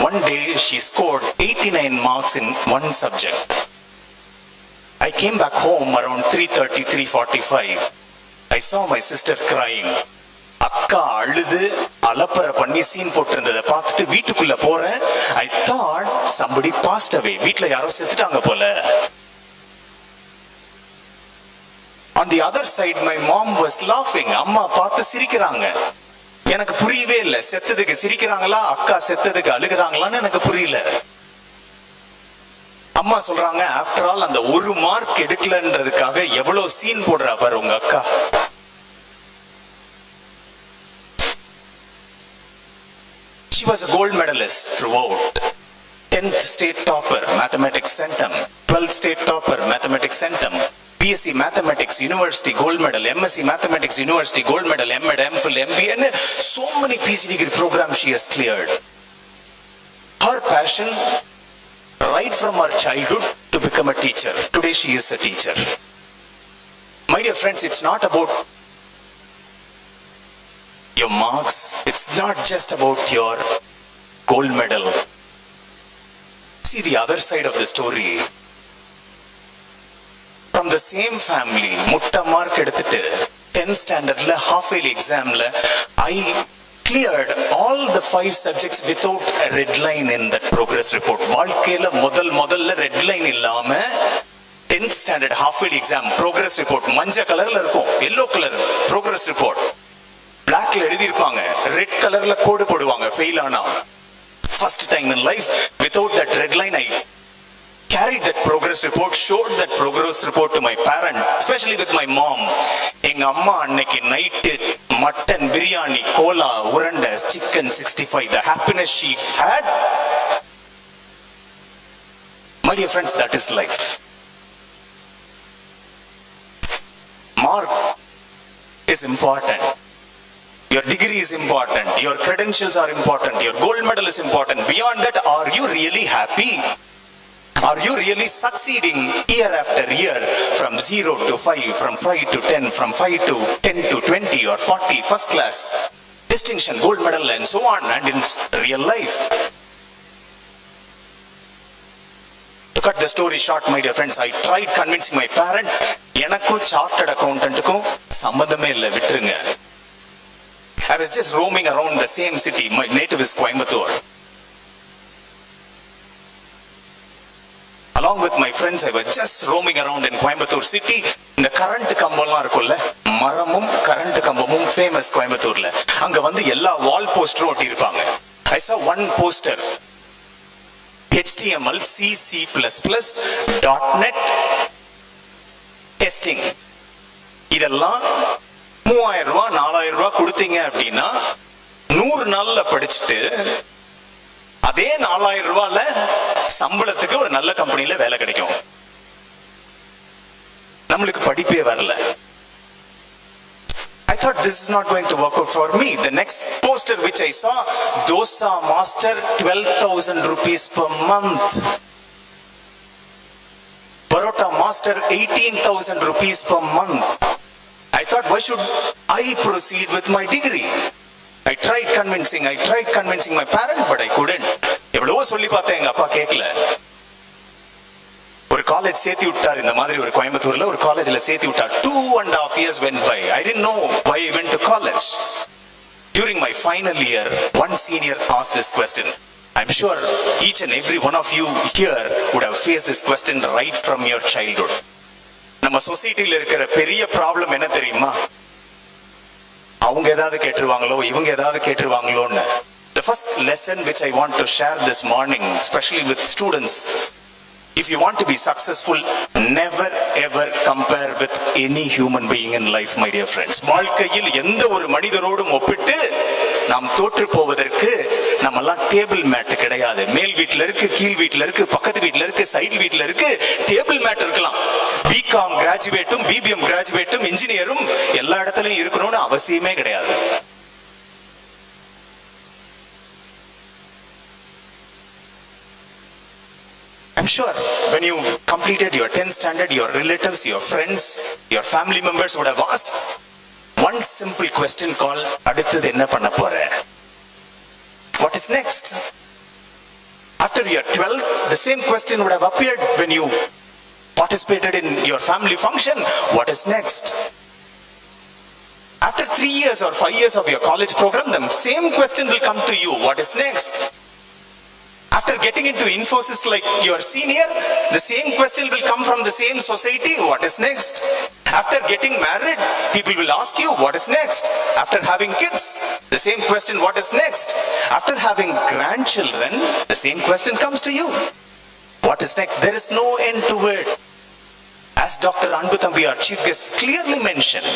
One day she scored 89 marks in one subject. I came back home around 3:30, 3:45. I saw my sister crying. அக்கா அழுது அலப்பற பண்ணி சீன் போட்டிருந்ததை பார்த்துட்டு வீட்டுக்குள்ள போறேன். I thought somebody passed away. வீட்டுல யாரோ செத்துட்டாங்க போல. On the other side, my mom was laughing. அம்மா பார்த்து சிரிக்கிறாங்க. எனக்கு புரியவே இல்லை, செத்ததுக்கு சிரிக்கிறாங்களா அக்கா செத்ததுக்கு அழுகிறாங்களான்னு எனக்கு புரியல. அம்மா சொல்றாங்க, ஆஃப்டர் ஆல் அந்த ஒரு மார்க் எடுக்கலன்றதுக்காக எவ்வளவு சீன் போடுறா பாரு உங்க அக்கா. She was a gold medalist throughout. 10th state topper, mathematics centum. 12th state topper, mathematics centum. BSc Mathematics, University Gold Medal, MSc Mathematics, University Gold Medal, M.Ed, M.Phil, MBA, and so many PhD degree programs she has cleared. Her passion, right from her childhood, to become a teacher. Today she is a teacher. My dear friends, it's not about your marks, it's not just about your gold medal. See the other side of the story. From the same family, mutta mark எடுத்துட்டு 10th standardல half yearly examல I cleared all the 5 subjects without a red line in that progress report. வாழ்க்கையில முதல்ல red line இல்லாம 10th standard half yearly exam progress report மஞ்சள் கலர்ல இருக்கும், yellow color progress report, blackல எழுதி இருப்பாங்க, red colorல கோடு போடுவாங்க ஃபெயில் ஆனா. First time in life without that red line I carried that progress report, showed that progress report to my parent, especially with my mom. எங்க அம்மா அன்னைக்கு நைட்டு மட்டன் பிரியாணி, கோலா, உருண்டை, chicken 65, the happiness she had. My dear friends, that is life. Mark is important. Your degree is important. Your credentials are important. Your gold medal is important. Beyond that, are you really happy? Are you really succeeding year after year from 0 to 5, from 5 to 10, from 5 to 10 to 20 or 40, first class, distinction, gold medal and so on, and in real life? To cut the story short, my dear friends, I tried convincing my parent, எனக்கும் chartered accountantக்கும் சம்பந்தமே இல்லை, விட்டுருங்க. I was just roaming around the same city. My native is Coimbatore. Along with my friends, I was just roaming around in Coimbatore city. இந்த current கம்பம்லாம் இருக்கும்ல, மரமும் current கம்பமும் famous கோயம்புத்தூர்ல. அங்க வந்து எல்லா வால் போஸ்டரும் ஒட்டி இருப்பாங்க. I saw one poster, HTML, C, C++, .NET testing. இதெல்லாம் 3000 ரூபாய் 4000 ரூபாய் கொடுத்தீங்க அப்படின்னா 100 நாள்ல படிச்சுட்டு அதே 4000 ரூபாய்ல சம்பளத்துக்கு ஒரு நல்ல கம்பெனில வேலை கிடைக்கும். நம்மளுக்கு படிப்பே வரல. I thought this is not going to work out for me. The next poster which I saw, dosa master 12,000 rupees per month. Parota master 18,000 rupees per month. I thought, why should I proceed with my degree? I tried convincing my parent, but I couldn't. எவ்வளவோ சொல்லி பார்த்தேன், எங்க அப்பா கேட்கல. ஒரு college சேர்த்து விட்டார், இந்த மாதிரி ஒரு கோயம்புத்தூர்ல ஒரு காலேஜ்ல சேர்த்து விட்டார். 2.5 years went by. I didn't know why I went to college. During my final year, one senior asked this question. I'm sure each and every one of you here would have faced this question right from your childhood. நம்ம சொசைட்டில இருக்கிற பெரிய problem என்ன தெரியுமா? அவங்க ஏதாவது கேட்டுருவாங்களோ, இவங்க ஏதாவது கேட்டுருவாங்களோன்னு. The first lesson which I want to share this morning, especially with students, if you want to be successful, never ever compare with any human being in life, my dear friends. வாழ்க்கையில் எந்த ஒரு மனிதரோடும் ஒப்பிட்டு நாம் தோற்று போவதற்கு நம்மெல்லாம் table mat கிடையாது. மேல் வீட்டுல இருக்கு, கீழ் வீட்டுல இருக்கு, பக்கத்து வீட்டுல இருக்கு, சைடு வீட்டுல இருக்கு, டேபிள் மேட் இருக்கலாம். பிகாம் கிராஜுவேட்டும், பிபிஎம் கிராஜுவேட்டும், இன்ஜினியரும் எல்லா இடத்துலயும் இருக்கணும்னு அவசியமே கிடையாது. I'm sure when you completed your 10th standard, your relatives, your friends, your family members would have asked one simple question called, அடுத்தது என்ன பண்ண போற? What is next? After your 12th, the same question would have appeared when you participated in your family function. What is next? After 3 years or 5 years of your college program, the same question will come to you. What is next? After getting into Infosys like your senior, the same question will come from the same society. What is next? After getting married, people will ask you, what is next? After having kids, the same question, what is next? After having grandchildren, the same question comes to you. What is next? There is no end to it. As Dr. Anbuthambi, our chief guest, clearly mentioned,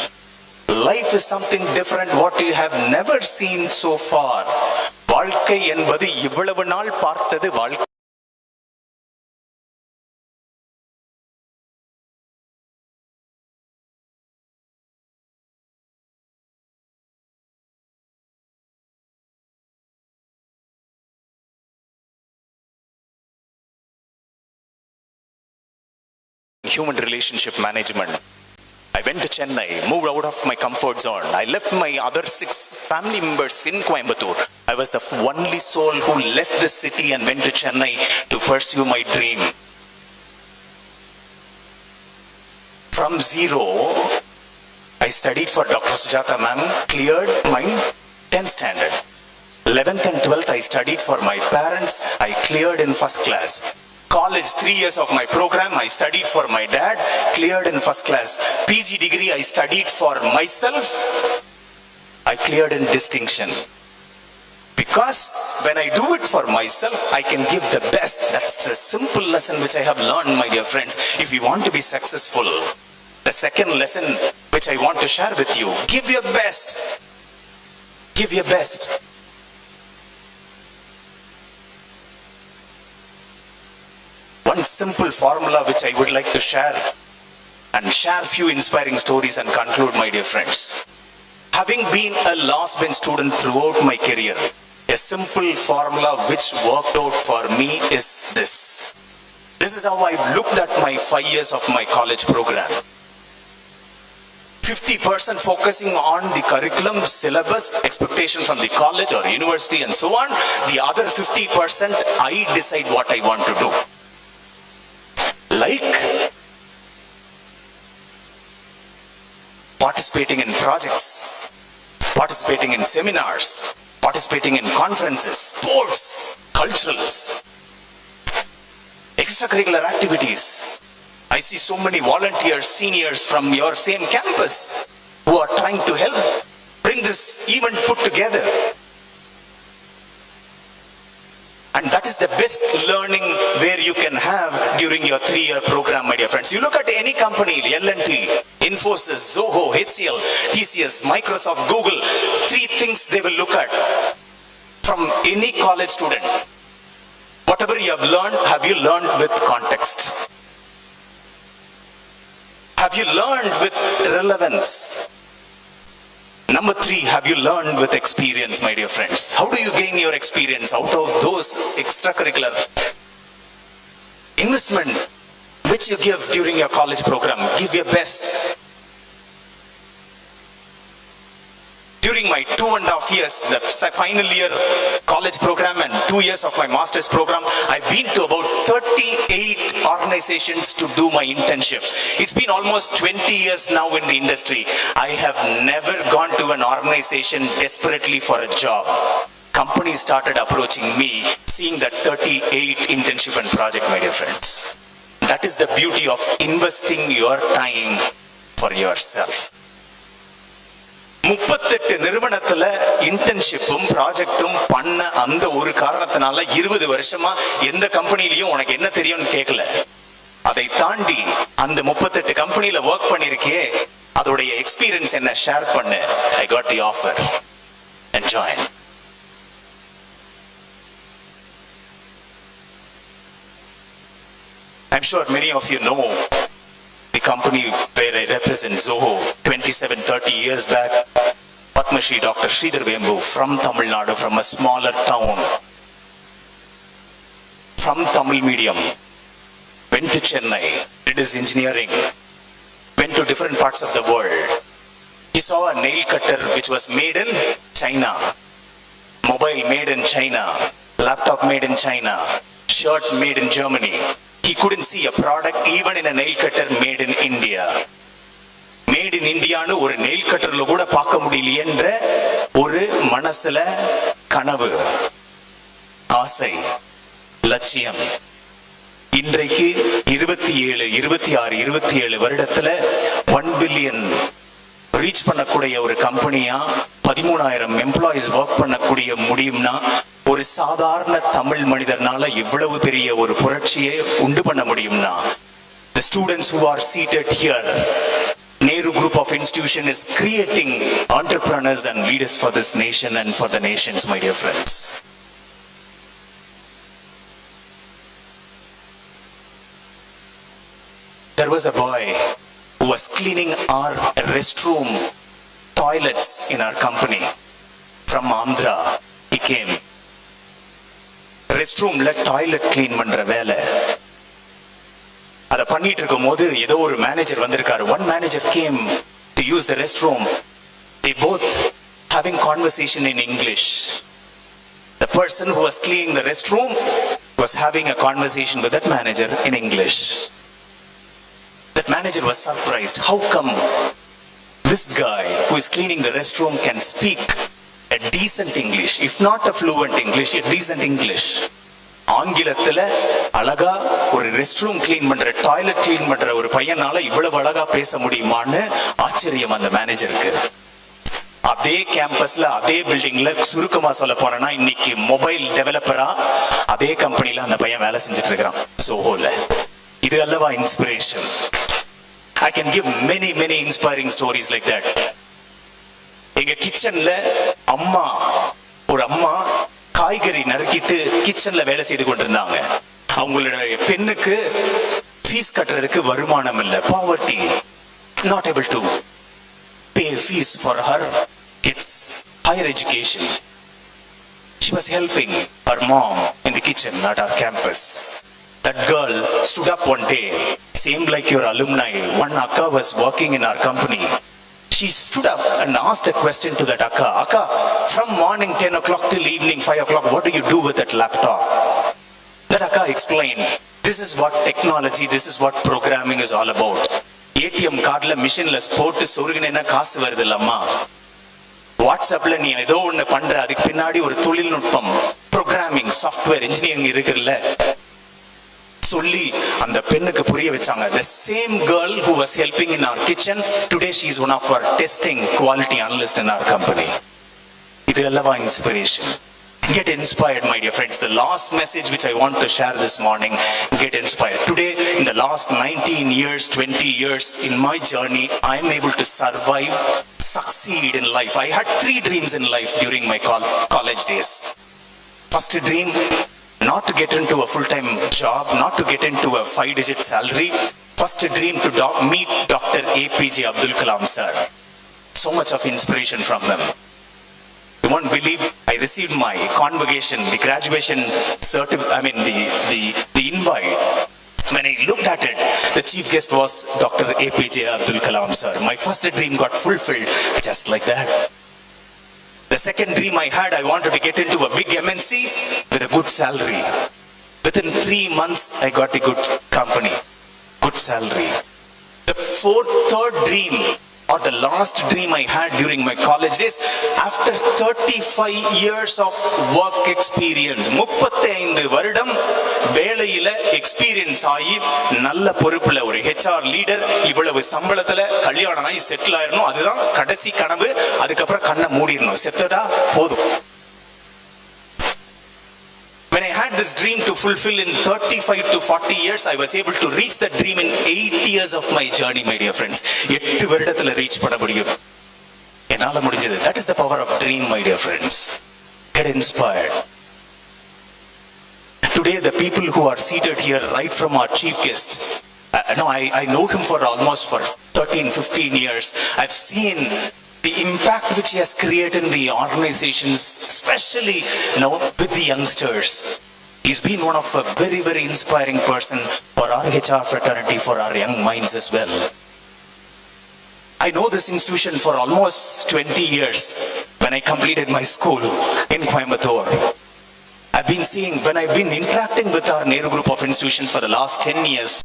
life is something different, what you have never seen so far. வாழ்க்கை என்பது இவ்வளவு நாள் பார்த்தது வாழ்க்கை. Human relationship management. I went to Chennai, moved out of my comfort zone. I left my other 6 family members in Coimbatore. I was the only soul who left the city and went to Chennai to pursue my dream. From zero, I studied for Dr. Sujata ma'am, cleared my 10th standard. 11th and 12th, I studied for my parents. I cleared in first class. College, 3 years of my program, I studied for my dad, cleared in first class. PG degree, I studied for myself. I cleared in distinction. Because when I do it for myself, I can give the best. That's the simple lesson which I have learned, my dear friends. If you want to be successful, the second lesson which I want to share with you, give your best. Give your best. One simple formula which I would like to share and share few inspiring stories and conclude, my dear friends. Having been a last bench student throughout my career, a simple formula which worked out for me is this. This is how I looked at my 5 years of my college program. 50% focusing on the curriculum, syllabus, expectation from the college or university and so on. The other 50% I decide what I want to do. Like participating in projects, participating in seminars, participating in conferences, sports, culturals, extracurricular activities. I see so many volunteers, seniors from your same campus who are trying to help bring this event put together. And that is the best learning where you can have during your 3-year program, my dear friends. You look at any company, L&T, Infosys, Zoho, HCL, TCS, Microsoft, Google, 3 things they will look at from any college student. Whatever you have you learned with context? Have you learned with relevance? Number 3, have you learned with experience, my dear friends? How do you gain your experience out of those extracurricular investment which you give during your college program? Give your best. During my 2.5 years, the final year college program and 2 years of my master's program, I've been to about 38 organizations to do my internship. It's been almost 20 years now in the industry. I have never gone to an organization desperately for a job. Companies started approaching me, seeing that 38 internship and project, my dear friends. That is the beauty of investing your time for yourself. 38 நிறுவனத்துல இன்டர்ன்ஷிப்பும் ப்ராஜெக்டும் பண்ண அந்த ஒரு காரணத்தினால 20 வருஷமா எந்த கம்பெனிலயும் உனக்கு என்ன தெரியும்னு கேட்கல. அதை தாண்டி அந்த 38 கம்பெனில ஒர்க் பண்ணிருக்கே, அதோடைய எக்ஸ்பீரியன்ஸ் என்ன ஷேர் பண்ணு. I got the offer and join. I'm sure many of you know the company where I represent, Zoho, 27-30 years back, Padma Shri Dr. Sridhar Vembu from Tamil Nadu, from a smaller town, from Tamil medium, went to Chennai, did his engineering, went to different parts of the world. He saw a nail cutter which was made in China, mobile made in China, laptop made in China, shirt made in Germany. He couldn't see a product even in a nail cutter made in India. Made in India னு ஒரு nail cutterல கூட பார்க்க முடியலையேன்ற ஒரு மனசுல கனவு, ஆசை, லட்சியம். இன்றைக்கு 27, 26, 27 வருடத்துல 1 பில்லியன் ரீச் பண்ணக்கூடிய ஒரு கம்பெனியா 13,000 எம்ப்ளாயிஸ் ஒர்க் பண்ணக்கூடிய முடியும்னா ஒரு சாதாரண தமிழ் மனிதனால இவ்வளவு பெரிய ஒரு புரட்சியை உண்டு பண்ண முடியும்னா, the students who are seated here, Nehru group of institution is creating entrepreneurs and leaders for this nation and for the nations, my dear friends. There was a boy who was cleaning our restroom toilets in our company. From Andhra, he came. Restroomல toilet clean பண்ற வேலை. அதை பண்ணிட்டு இருக்கும் போது ஏதோ ஒரு manager வந்திருக்காரு. One manager came to use the restroom. They both having conversation in English. The person who was cleaning the restroom was having a conversation with that manager in English. That manager was surprised. How come this guy who is cleaning the restroom can speak a decent English, if not a fluent English, a decent English? ஆங்கிலத்துல அழகா ஒரு rest room clean பண்ற, toilet clean பண்ற ஒரு பையனால இவ்வளவு அழகா பேச முடியுமான்னு ஆச்சரியம் அந்த மேனேஜருக்கு. அதே கேம்பஸ்ல, அதே பில்டிங்ல, சுருக்கமா சொல்ல போனா இன்னைக்கு மொபைல் டெவலப்பரா அதே கம்பெனில அந்த பையன் வேலை செஞ்சுட்டு இருக்கிறான், சோஹோல. இது அல்லவா inspiration? I can give many inspiring stories like that. எங்க கிச்சன்ல ஒரு அம்மா காய்கறி நறுக்கிட்டு கிச்சன்ல வேலை செய்து கொண்டிருந்தாங்க. அவங்களுடைய பெண்ணுக்கு ஃபீஸ் கட்டுறதுக்கு வருமானம் இல்ல, poverty, not able to pay fees for her kids higher education. She was helping her mom in the kitchen at our campus. That girl stood up one day, same like your alumni. One akka was working in our company. She stood up and asked a question to that akka. Akka, from morning 10 o'clock till evening 5 o'clock, what do you do with that laptop? That akka explained, this is what technology, this is what programming is all about. ATM cardல மிஷின்ல போட்டு சொருகினேன்னா காசு வருது இல்லம்மா. வாட்ஸ்அப்ல நீ ஏதோ ஒண்ணு பண்ற, அதுக்கு பின்னாடி ஒரு தொழில்நுட்பம், ப்ரோக்ராமிங், சாஃப்ட்வேர் இன்ஜினியரிங் இருக்குல்ல சொல்லி அந்த பெண்ணுக்கு புரிய வச்சாங்க. The same girl who was helping in our kitchen, today she is one of our testing quality analyst in our company. இது அல்லவா inspiration? Get inspired, my dear friends. The last message which I want to share this morning, get inspired. Today, in the last 19 years, 20 years in my journey, I am able to survive, succeed in life. I had 3 dreams in life during my college days. First dream, not to get into a full-time job, not to get into a 5-digit salary. First dream to meet Dr. APJ Abdul Kalam sir. So much of inspiration from them. You won't believe, I received my convocation, the graduation the invite. When I looked at it, the chief guest was Dr. APJ Abdul Kalam sir. My first dream got fulfilled just like that. The second dream I had, I wanted to get into a big MNC with a good salary. Within 3 months, I got a good company, good salary. The third dream, or the last dream I had during my college days, after 35 years of work experience, 35 வருடம் வேலையில experience ஆகி நல்ல பொறுப்புல ஒரு HR leader, இவ்வளவு சம்பளத்துல கல்யாணம் ஆகி செட்டில் ஆயிரணும், அதுதான் கடைசி கனவு. அதுக்கப்புறம் கண்ணை மூடிடணும், செத்ததா போதும். When I had this dream to fulfill in 35 to 40 years, I was able to reach that dream in 8 years of my journey, my dear friends. 8 வருடத்துல ரீச் பண்ண முடியும், என்னால முடிஞ்சது. That is the power of dream, my dear friends. Get inspired. Today, the people who are seated here, right from our chief guest, I know him for almost 13, 15 years. I've seen the impact which he has created in the organizations, especially with the youngsters. He's been one of a very, very inspiring person for our HR fraternity, for our young minds as well. I know this institution for almost 20 years when I completed my school in Coimbatore. I've been seeing, when I've been interacting with our Nehru group of institutions for the last 10 years,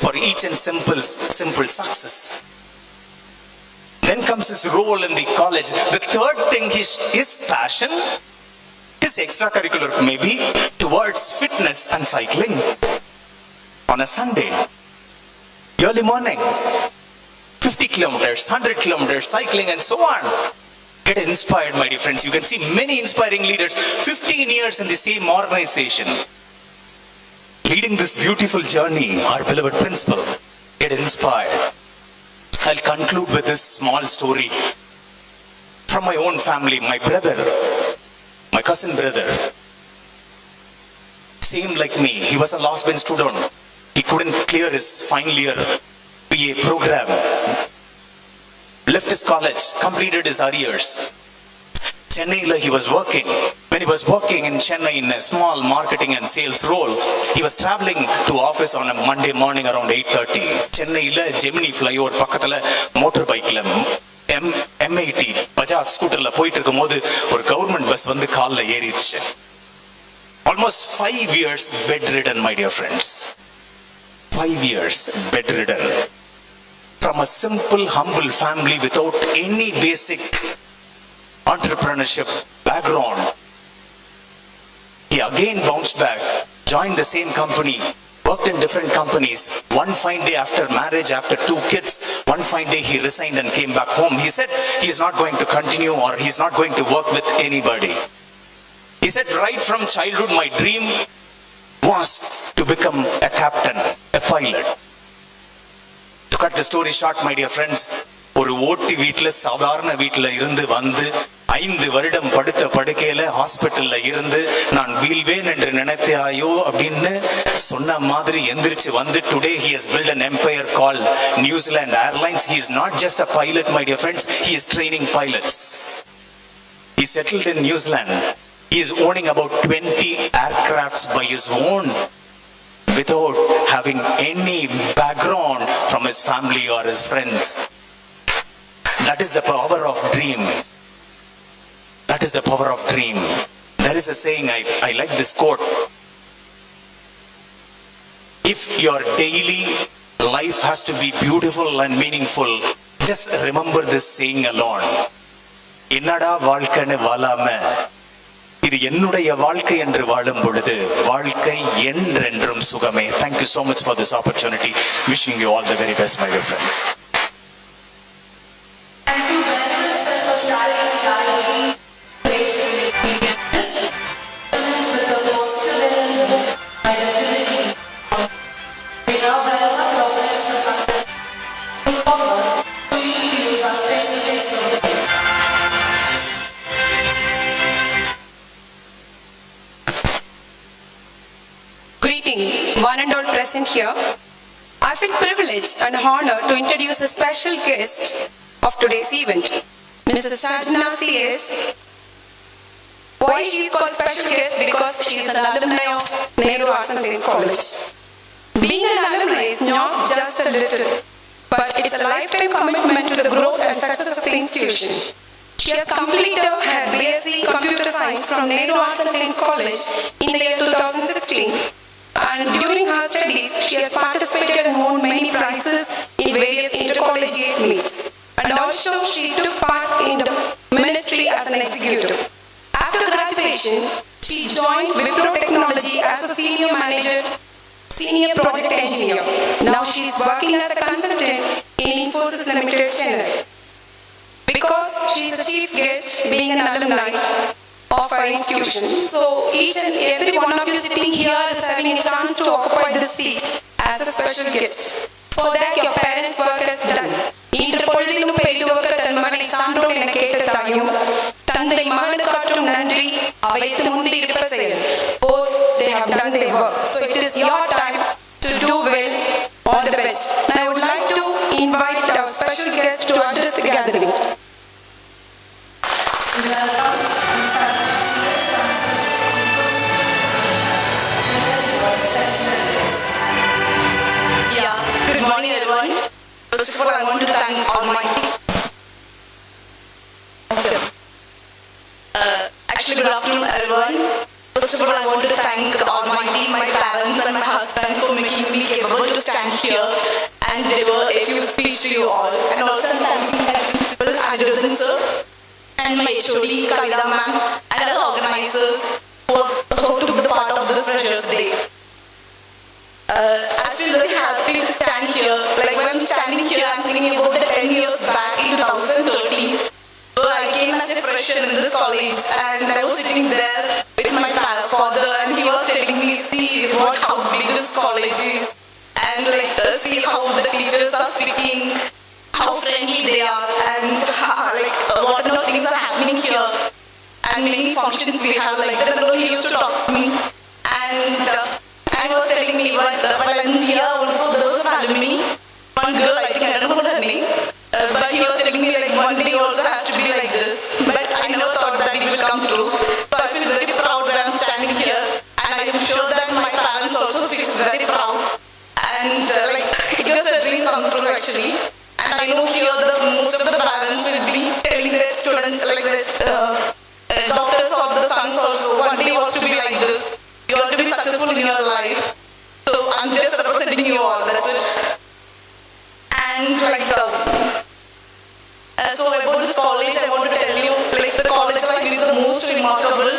for each and simple success. Then comes his role in the college. The third thing is his passion, his extracurricular maybe, towards fitness and cycling. On a Sunday, early morning, 50 kilometers, 100 kilometers, cycling and so on. Get inspired, my dear friends. You can see many inspiring leaders, 15 years in the same organization, leading this beautiful journey, our beloved principal. Get inspired. I'll conclude with this small story from my own family. My brother, my cousin brother, same like me. He was a last bench student. He couldn't clear his final year BA program. Left his college, completed his arrears. Chennai, he was working. When he was working in Chennai in a small marketing and sales role, he was traveling to office on a Monday morning around 8:30. Chennai, Gemini flyover பக்கத்துல motor bikeல M80 Bajaj scooterல போயிட்டு இருக்கும்போது ஒரு government bus வந்து கால்ல ஏறிடுச்சு. Almost 5 years bedridden, my dear friends. 5 years bedridden. From a simple, humble family without any basic entrepreneurship background, he again bounced back, joined the same company, worked in different companies. One fine day after marriage, after 2 kids, one fine day he resigned and came back home. He said he's not going to continue, or he's not going to work with anybody. He said, right from childhood, my dream was to become a captain, a pilot. To cut the story short, my dear friends, ஒரு ஓட்டி வீட்டுல சாதாரண வீட்டுல இருந்து வந்து 5 வருடம் படுத்த படுக்கையில ஹாஸ்பிட்டல்ல இருந்து நான் வீழ்வேன் என்று நினைத்தாயோ அப்படின்னு சொன்ன மாதிரி எந்திரிச்சு வந்து today he has built an empire called New Zealand Airlines. He is not just a pilot, my dear friends, he is training pilots. He settled in New Zealand. He is owning about 20 aircrafts by his own, without having any background from his family or his friends. That is the power of dream. That is the power of dream. There is a saying, I like this quote. If your daily life has to be beautiful and meaningful, just remember this saying alone. என்னடா வாழ்க்கைன்னு வாழாம இது என்னுடைய வாழ்க்கை என்று வாழும் பொழுது வாழ்க்கை என்றென்றும் சுகமே. Thank you so much for this opportunity. Wishing you all the very best, my dear friends. Thank you very much, sir, for sharing the gallery with the positive energy. I definitely we now welcome the operational contest to introduce our special guest of the day. Greeting one and all present here. I feel privileged and honored to introduce a special guest of today's event, Mrs. Sajna C.S. Why she is called special guest? Because she is an alumni of Nehru Arts and Science College. Being an alumni is not just a little, but it's a lifetime commitment to the growth and success of the institution. She has completed her BSc Computer Science from Nehru Arts and Science College in the year 2016. And during her studies, she has participated and won many prizes in various intercollegiate meets. And also, she took part in the ministry as an executive. After graduation, she She joined Wipro Technology as a senior manager, senior project engineer. Now she is working as a consultant in Infosys Limited, Chennai. Because she is a chief guest, being an alumni of our institution. So each and every one of you sitting here is having a chance to occupy this seat as a special guest. For that, your parents' work is done. இன்று பொழுதிலும் பெரிதுவக்க தன் மகனை சான்றோன் என கேட்ட தாயும் தந்தை மகனுக்காற்றும் நன்றி அவைத்து முந்தி இருப்ப செயல். Both they have done their work. So it is your time to do well. All the best. Now I would like to invite our special guest to address the gathering. Yeah, good morning everyone. First of all, I want to thank Almighty. Okay. Actually, good afternoon everyone. First of all, I want to thank Almighty, my parents and my husband for making me capable to stand here and deliver a few speech to you all. And also I'm thanking my principal, Anirudhan sir, and my HOD, Kavita ma'am, and other organizers who took the part of this Fresher'S Day. I feel very happy to stand here. Like when I'm standing here, I'm thinking about the 10 years back in 2013, where I came as a fresher in this college, and I was sitting there with my father, and he was telling me, see how big this college is, and see how the teachers are speaking, how friendly they are, and what not things are happening here, and many functions we have like that. And he used to talk to me, and he was telling me while I'm here also there was an alumni, one girl, I think I don't know her name, but he was telling me one day also has to be like this, but I never thought that it will come true. So I feel very proud when I'm standing here, and I am sure that my parents also feel very proud, and it was a dream come true actually. And I know here that most of the parents will be telling their students the doctors or the sons also one day wants to be like this. You want to be successful in your life. So I'm just representing you all, that's it. And so about this college, I want to tell you, the college life is the most remarkable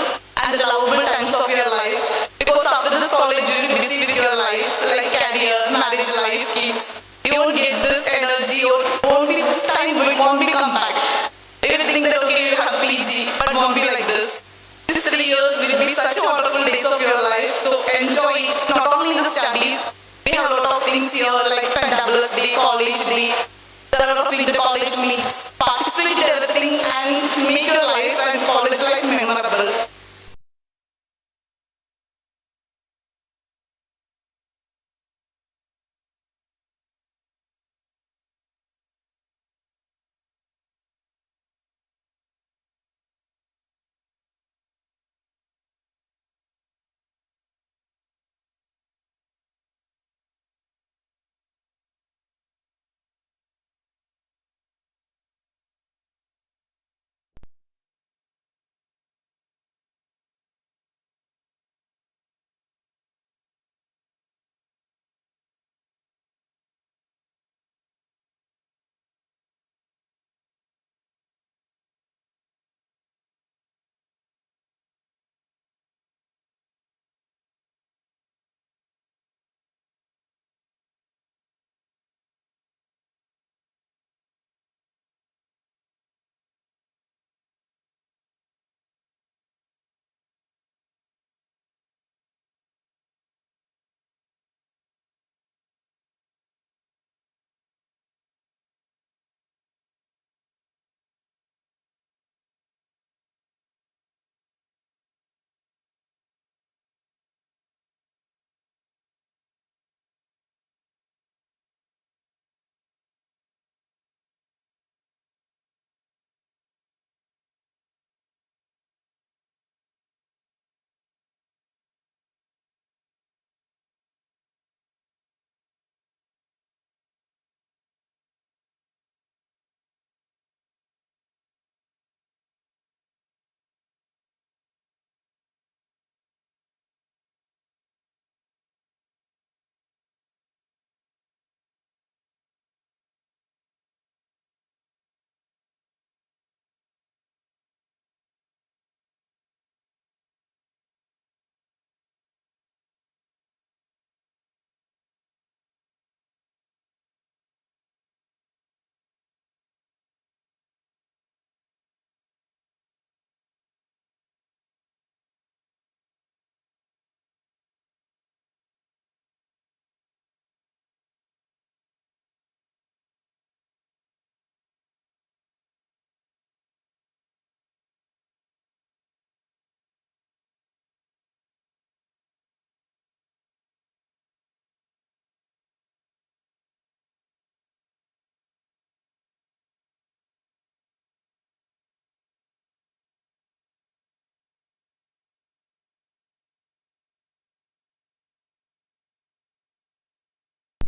and the lovable times of your life. Because after this college, you'll be busy with your life, like career, marriage life, kids. You won't get this energy, or won't be this time, it won't be come back. You will think that okay, you have PG, but it won't be like this. These 3 years will be such wonderful days of your life, so enjoy it, not only in the studies. We have a lot of things here like Fantabulous Day, College Day. There are a lot of inter-college meets. Participate in everything and make your life and college life memorable.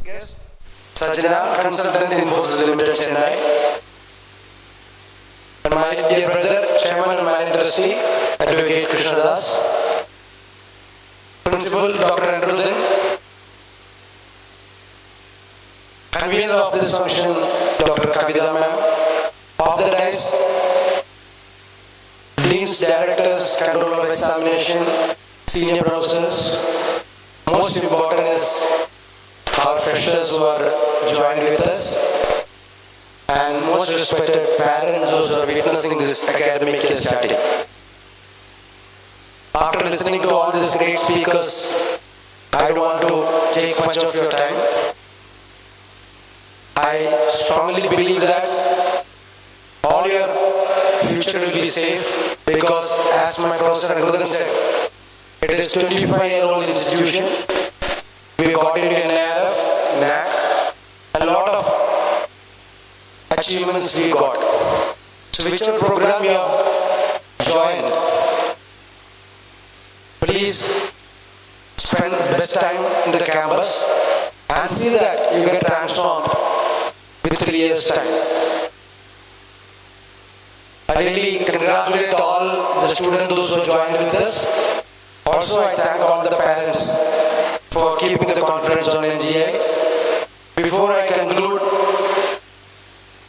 guest, Sajana, consultant in Infosys Limited, Chennai. And my dear brother, Chairman and Managing Trustee, Advocate Krishnadas. Principal, Dr. Andrudin. Convener of this function, Dr. Kavita ma'am. Of the dais, Deans, Directors, Controller of Examination, Senior Professors. Most important is our freshers who are joined with us, and most respected parents who are witnessing this academic case study. After listening to all these great speakers, I don't want to take much of your time. I strongly believe that all your future will be safe because, as my professor Andrudin said, it is a 25-year-old institution. We got into an ARF, NAC, a lot of achievements we got. So whichever program you have joined, please spend the best time in the campus and see that you get transformed with 3 years' time. I really congratulate all the students who joined with us. Also, I thank all the parents for keeping the conference on NGA. Before I conclude,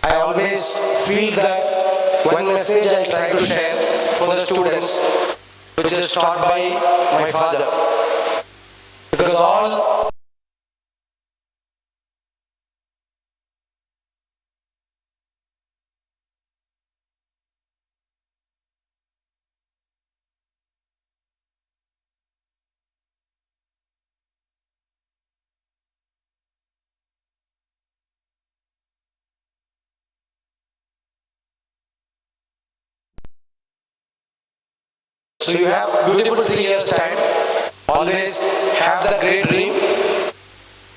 I always feel that one message I try to share for the students, which is taught by my father. Because all so you have beautiful 3 years time. Always have that great dream.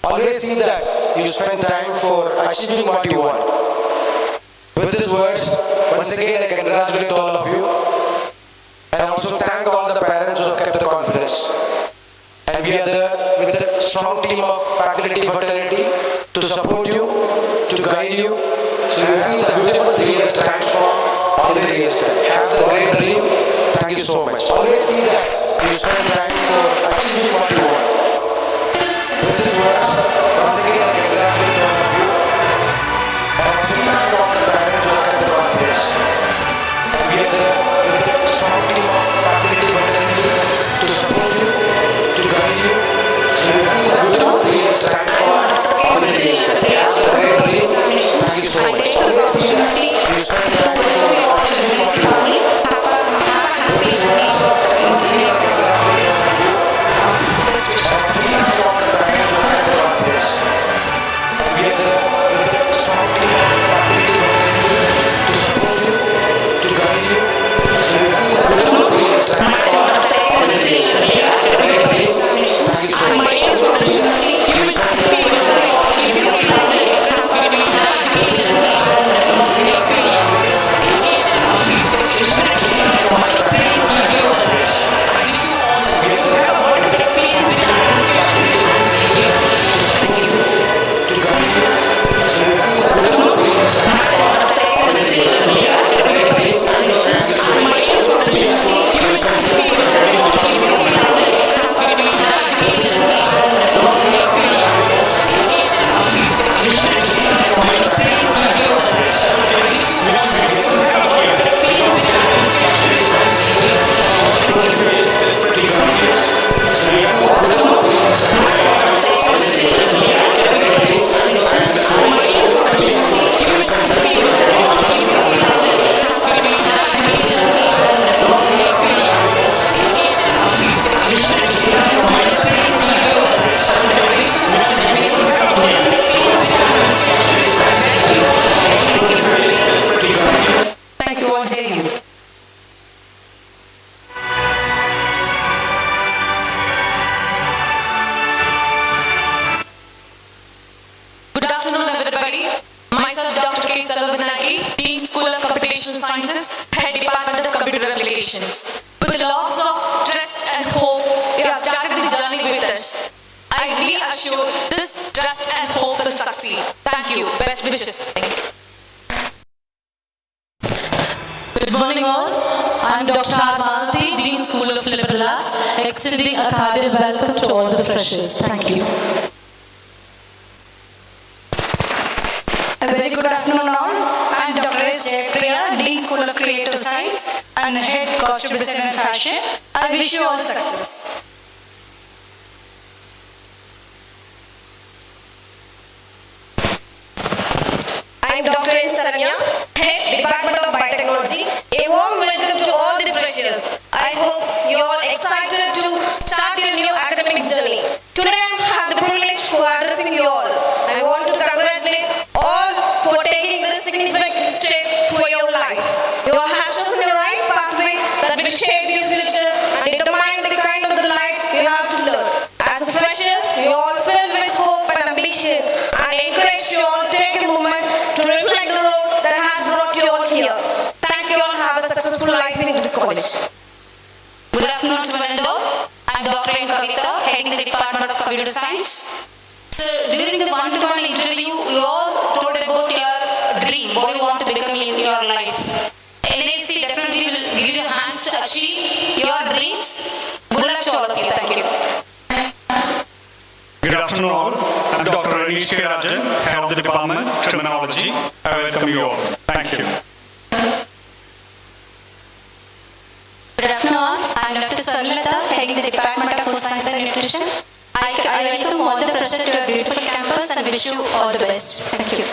Always see that you spend time for achieving what you want. With these words, once again I congratulate all of you and also thank all the parents who have kept the confidence. And we are there with a strong team of faculty fraternity to support you, to guide you. So you see the beautiful 3 years time for all the 3 years time. Have the great dream. Thank you so much. Always see that you spend time for achieving what you want. With these words, once again I congratulate all of you and also thank all the parents who have kept the confidence. And we are there with a strong team of faculty fraternity to support you, to guide you. So you see the beautiful 3 years time for all the 3 years. Have the great dream. Thank you so much. Always see that you spend time for achieving what you want. Sciences, Head Department of Computer Applications. With lots of trust and hope, you have started the journey with us. I reassure this trust and hope succeed. Thank you. Best wishes. Good morning all. I am Dr. R. Malati, Dean School of Liberal Arts, extending a cordial welcome to all the freshers. Thank you. A very good afternoon all. I am Dr. S. Jayapriya, Dean School of Creative Science and Head Costume Design and Fashion. I wish you all success. I am Dr. N. Saranya, Head Department of Biotechnology. A warm welcome to all the freshers. I hope you are all excited to start your new academic journey. Today I have the privilege for addressing you all. I want to congratulate all for taking this significant step for your life. You have chosen the right pathway that will shape your future and determine the kind of the life you have to learn. As a fresher, you are all filled with hope and ambition, and encourage you all to take a moment to reflect the road that has brought you all here. Thank you all. Have a successful life in this college. Good afternoon to one and all. I am Dr. N. Kavita, heading the Department of Computer Science. So during the one-to-one interview, you all told about your dream, what you want to become in your life. NAC definitely will give you hands to achieve your dreams. Good luck to all of you. Thank you. Good afternoon all. I'm Dr. Anish K. Rajan, Head of the Department, Criminology. I welcome you all. Thank you. Good afternoon all. I am Dr. Swarnalata, heading the Department of Food Science and Nutrition. I welcome all the freshers to your beautiful campus and wish you all the best. Thank you.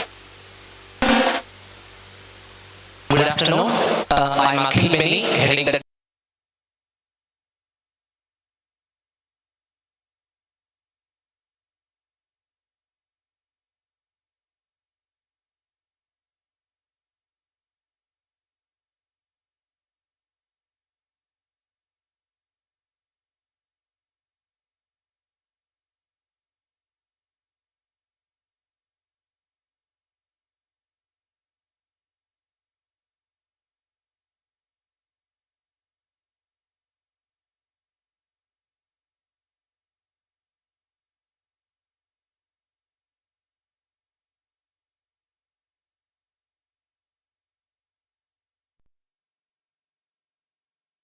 Good afternoon. I'm Akhil Beni, heading the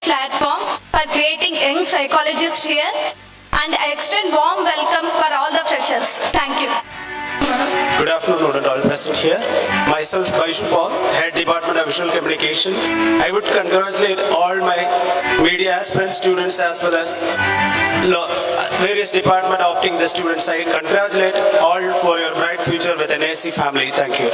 platform for creating young psychologists here, and I extend warm welcome for all the freshers. Thank you. Good afternoon to all present here. Myself, Baishu Paul, Head Department of Visual Communication. I would congratulate all my media aspirant students as well as various department opting the students. I congratulate all for your bright future with NAC family. Thank you.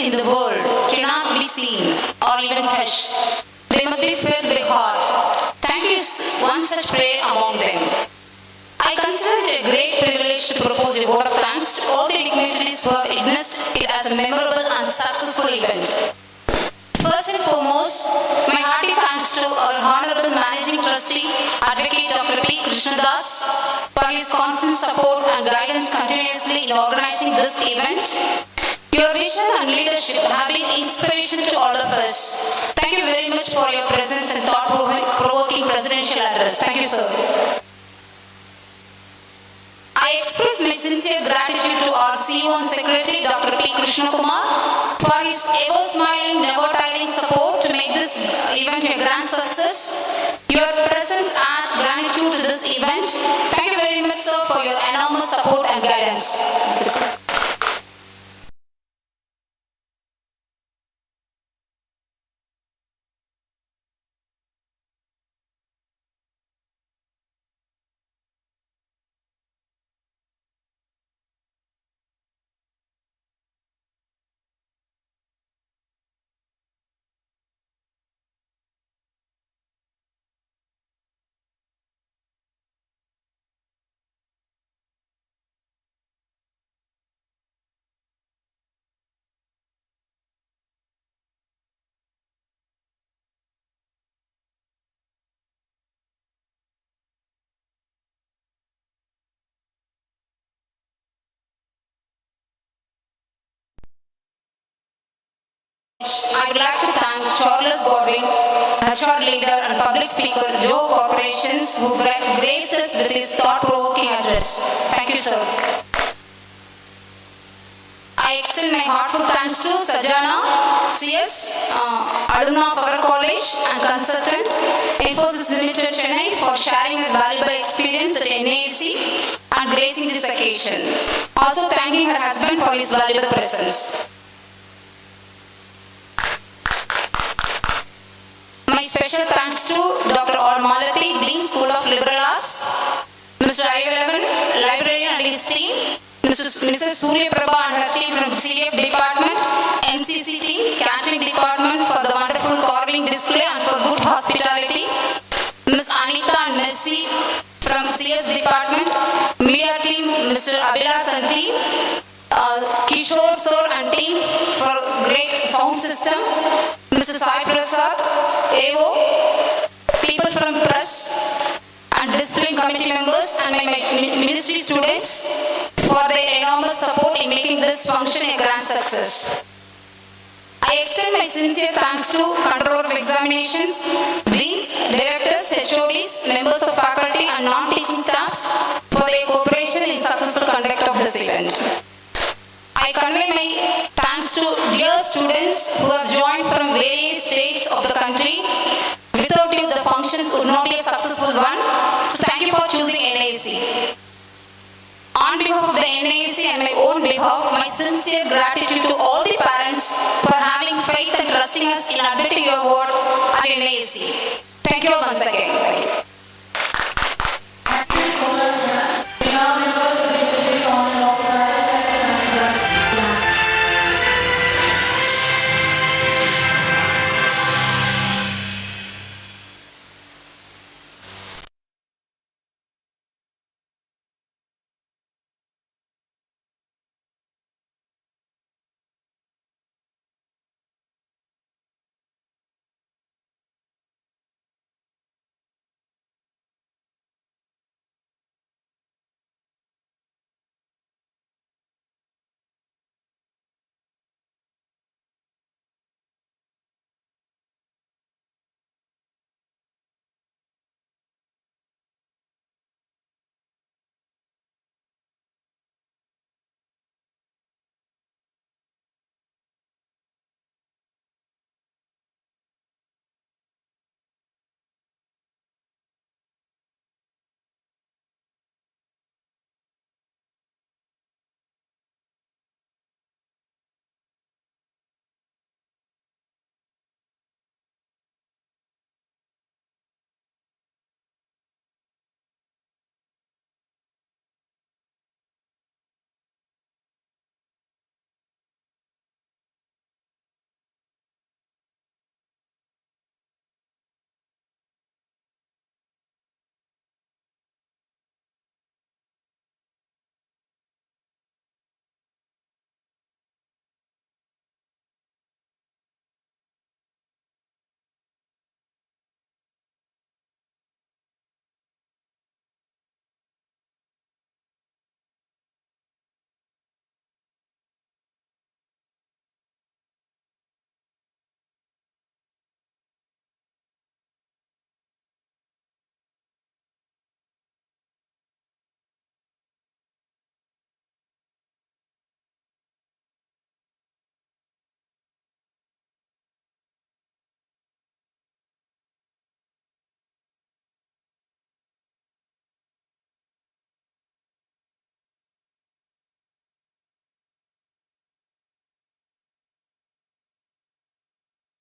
in the world cannot be seen or even touched. They must be filled by heart. Thank you is one such prayer among them. I consider it a great privilege to propose a vote of thanks to all the dignitaries who have witnessed it as a memorable and successful event. First and foremost, my hearty thanks to our Honorable Managing Trustee, Advocate Dr. P. Krishnadas, for his constant support and guidance continuously in organizing this event. Your vision and leadership have been inspiration to all of us. Thank you very much for your presence and thought-provoking presidential address. Thank you, sir. I express my sincere gratitude to our CEO and Secretary, Dr. P. Krishnakumar, for his ever-smiling, never-tiring support to make this event a grand success. Your presence adds gratitude to this event. Thank you very much, sir, for your enormous support and guidance. I would like to thank Charles Godwin, HR leader and public speaker, Joe Corporations, who graced us with his thought-provoking address. Thank you, sir. I extend my heartfelt thanks to Sajana, CS, alumna of our college and consultant, Infosys Limited Chennai, for sharing her valuable experience at NAC and gracing this occasion. Also thanking her husband for his valuable presence. My special thanks to Dr. R. Malati, Dean School of Liberal Arts, Mr. Ivelagan, librarian and his team, Mrs. Surya Prabha and her team from CDF department, NCC team, catering department for the wonderful carving display and for good hospitality, Ms. Anita and Messi from CS department, media team, Mr. Abhilas and team, Kishore sir and team for great sound system, Mr. Sai Prasad, AO, people from press and discipline committee members and my ministry students for their enormous support in making this function a grand success. I extend my sincere thanks to Controller of Examinations, Deans, Directors, HODs, members of faculty and non-teaching staffs for their cooperation in successful conduct of this event. I convey my thanks to dear students who have joined from various states of the country. Without you, the functions would not be a successful one. So thank you for choosing NAC. On behalf of the NAC and my own behalf, my sincere gratitude to all the parents for having faith and trusting us in admitting your word at NAC.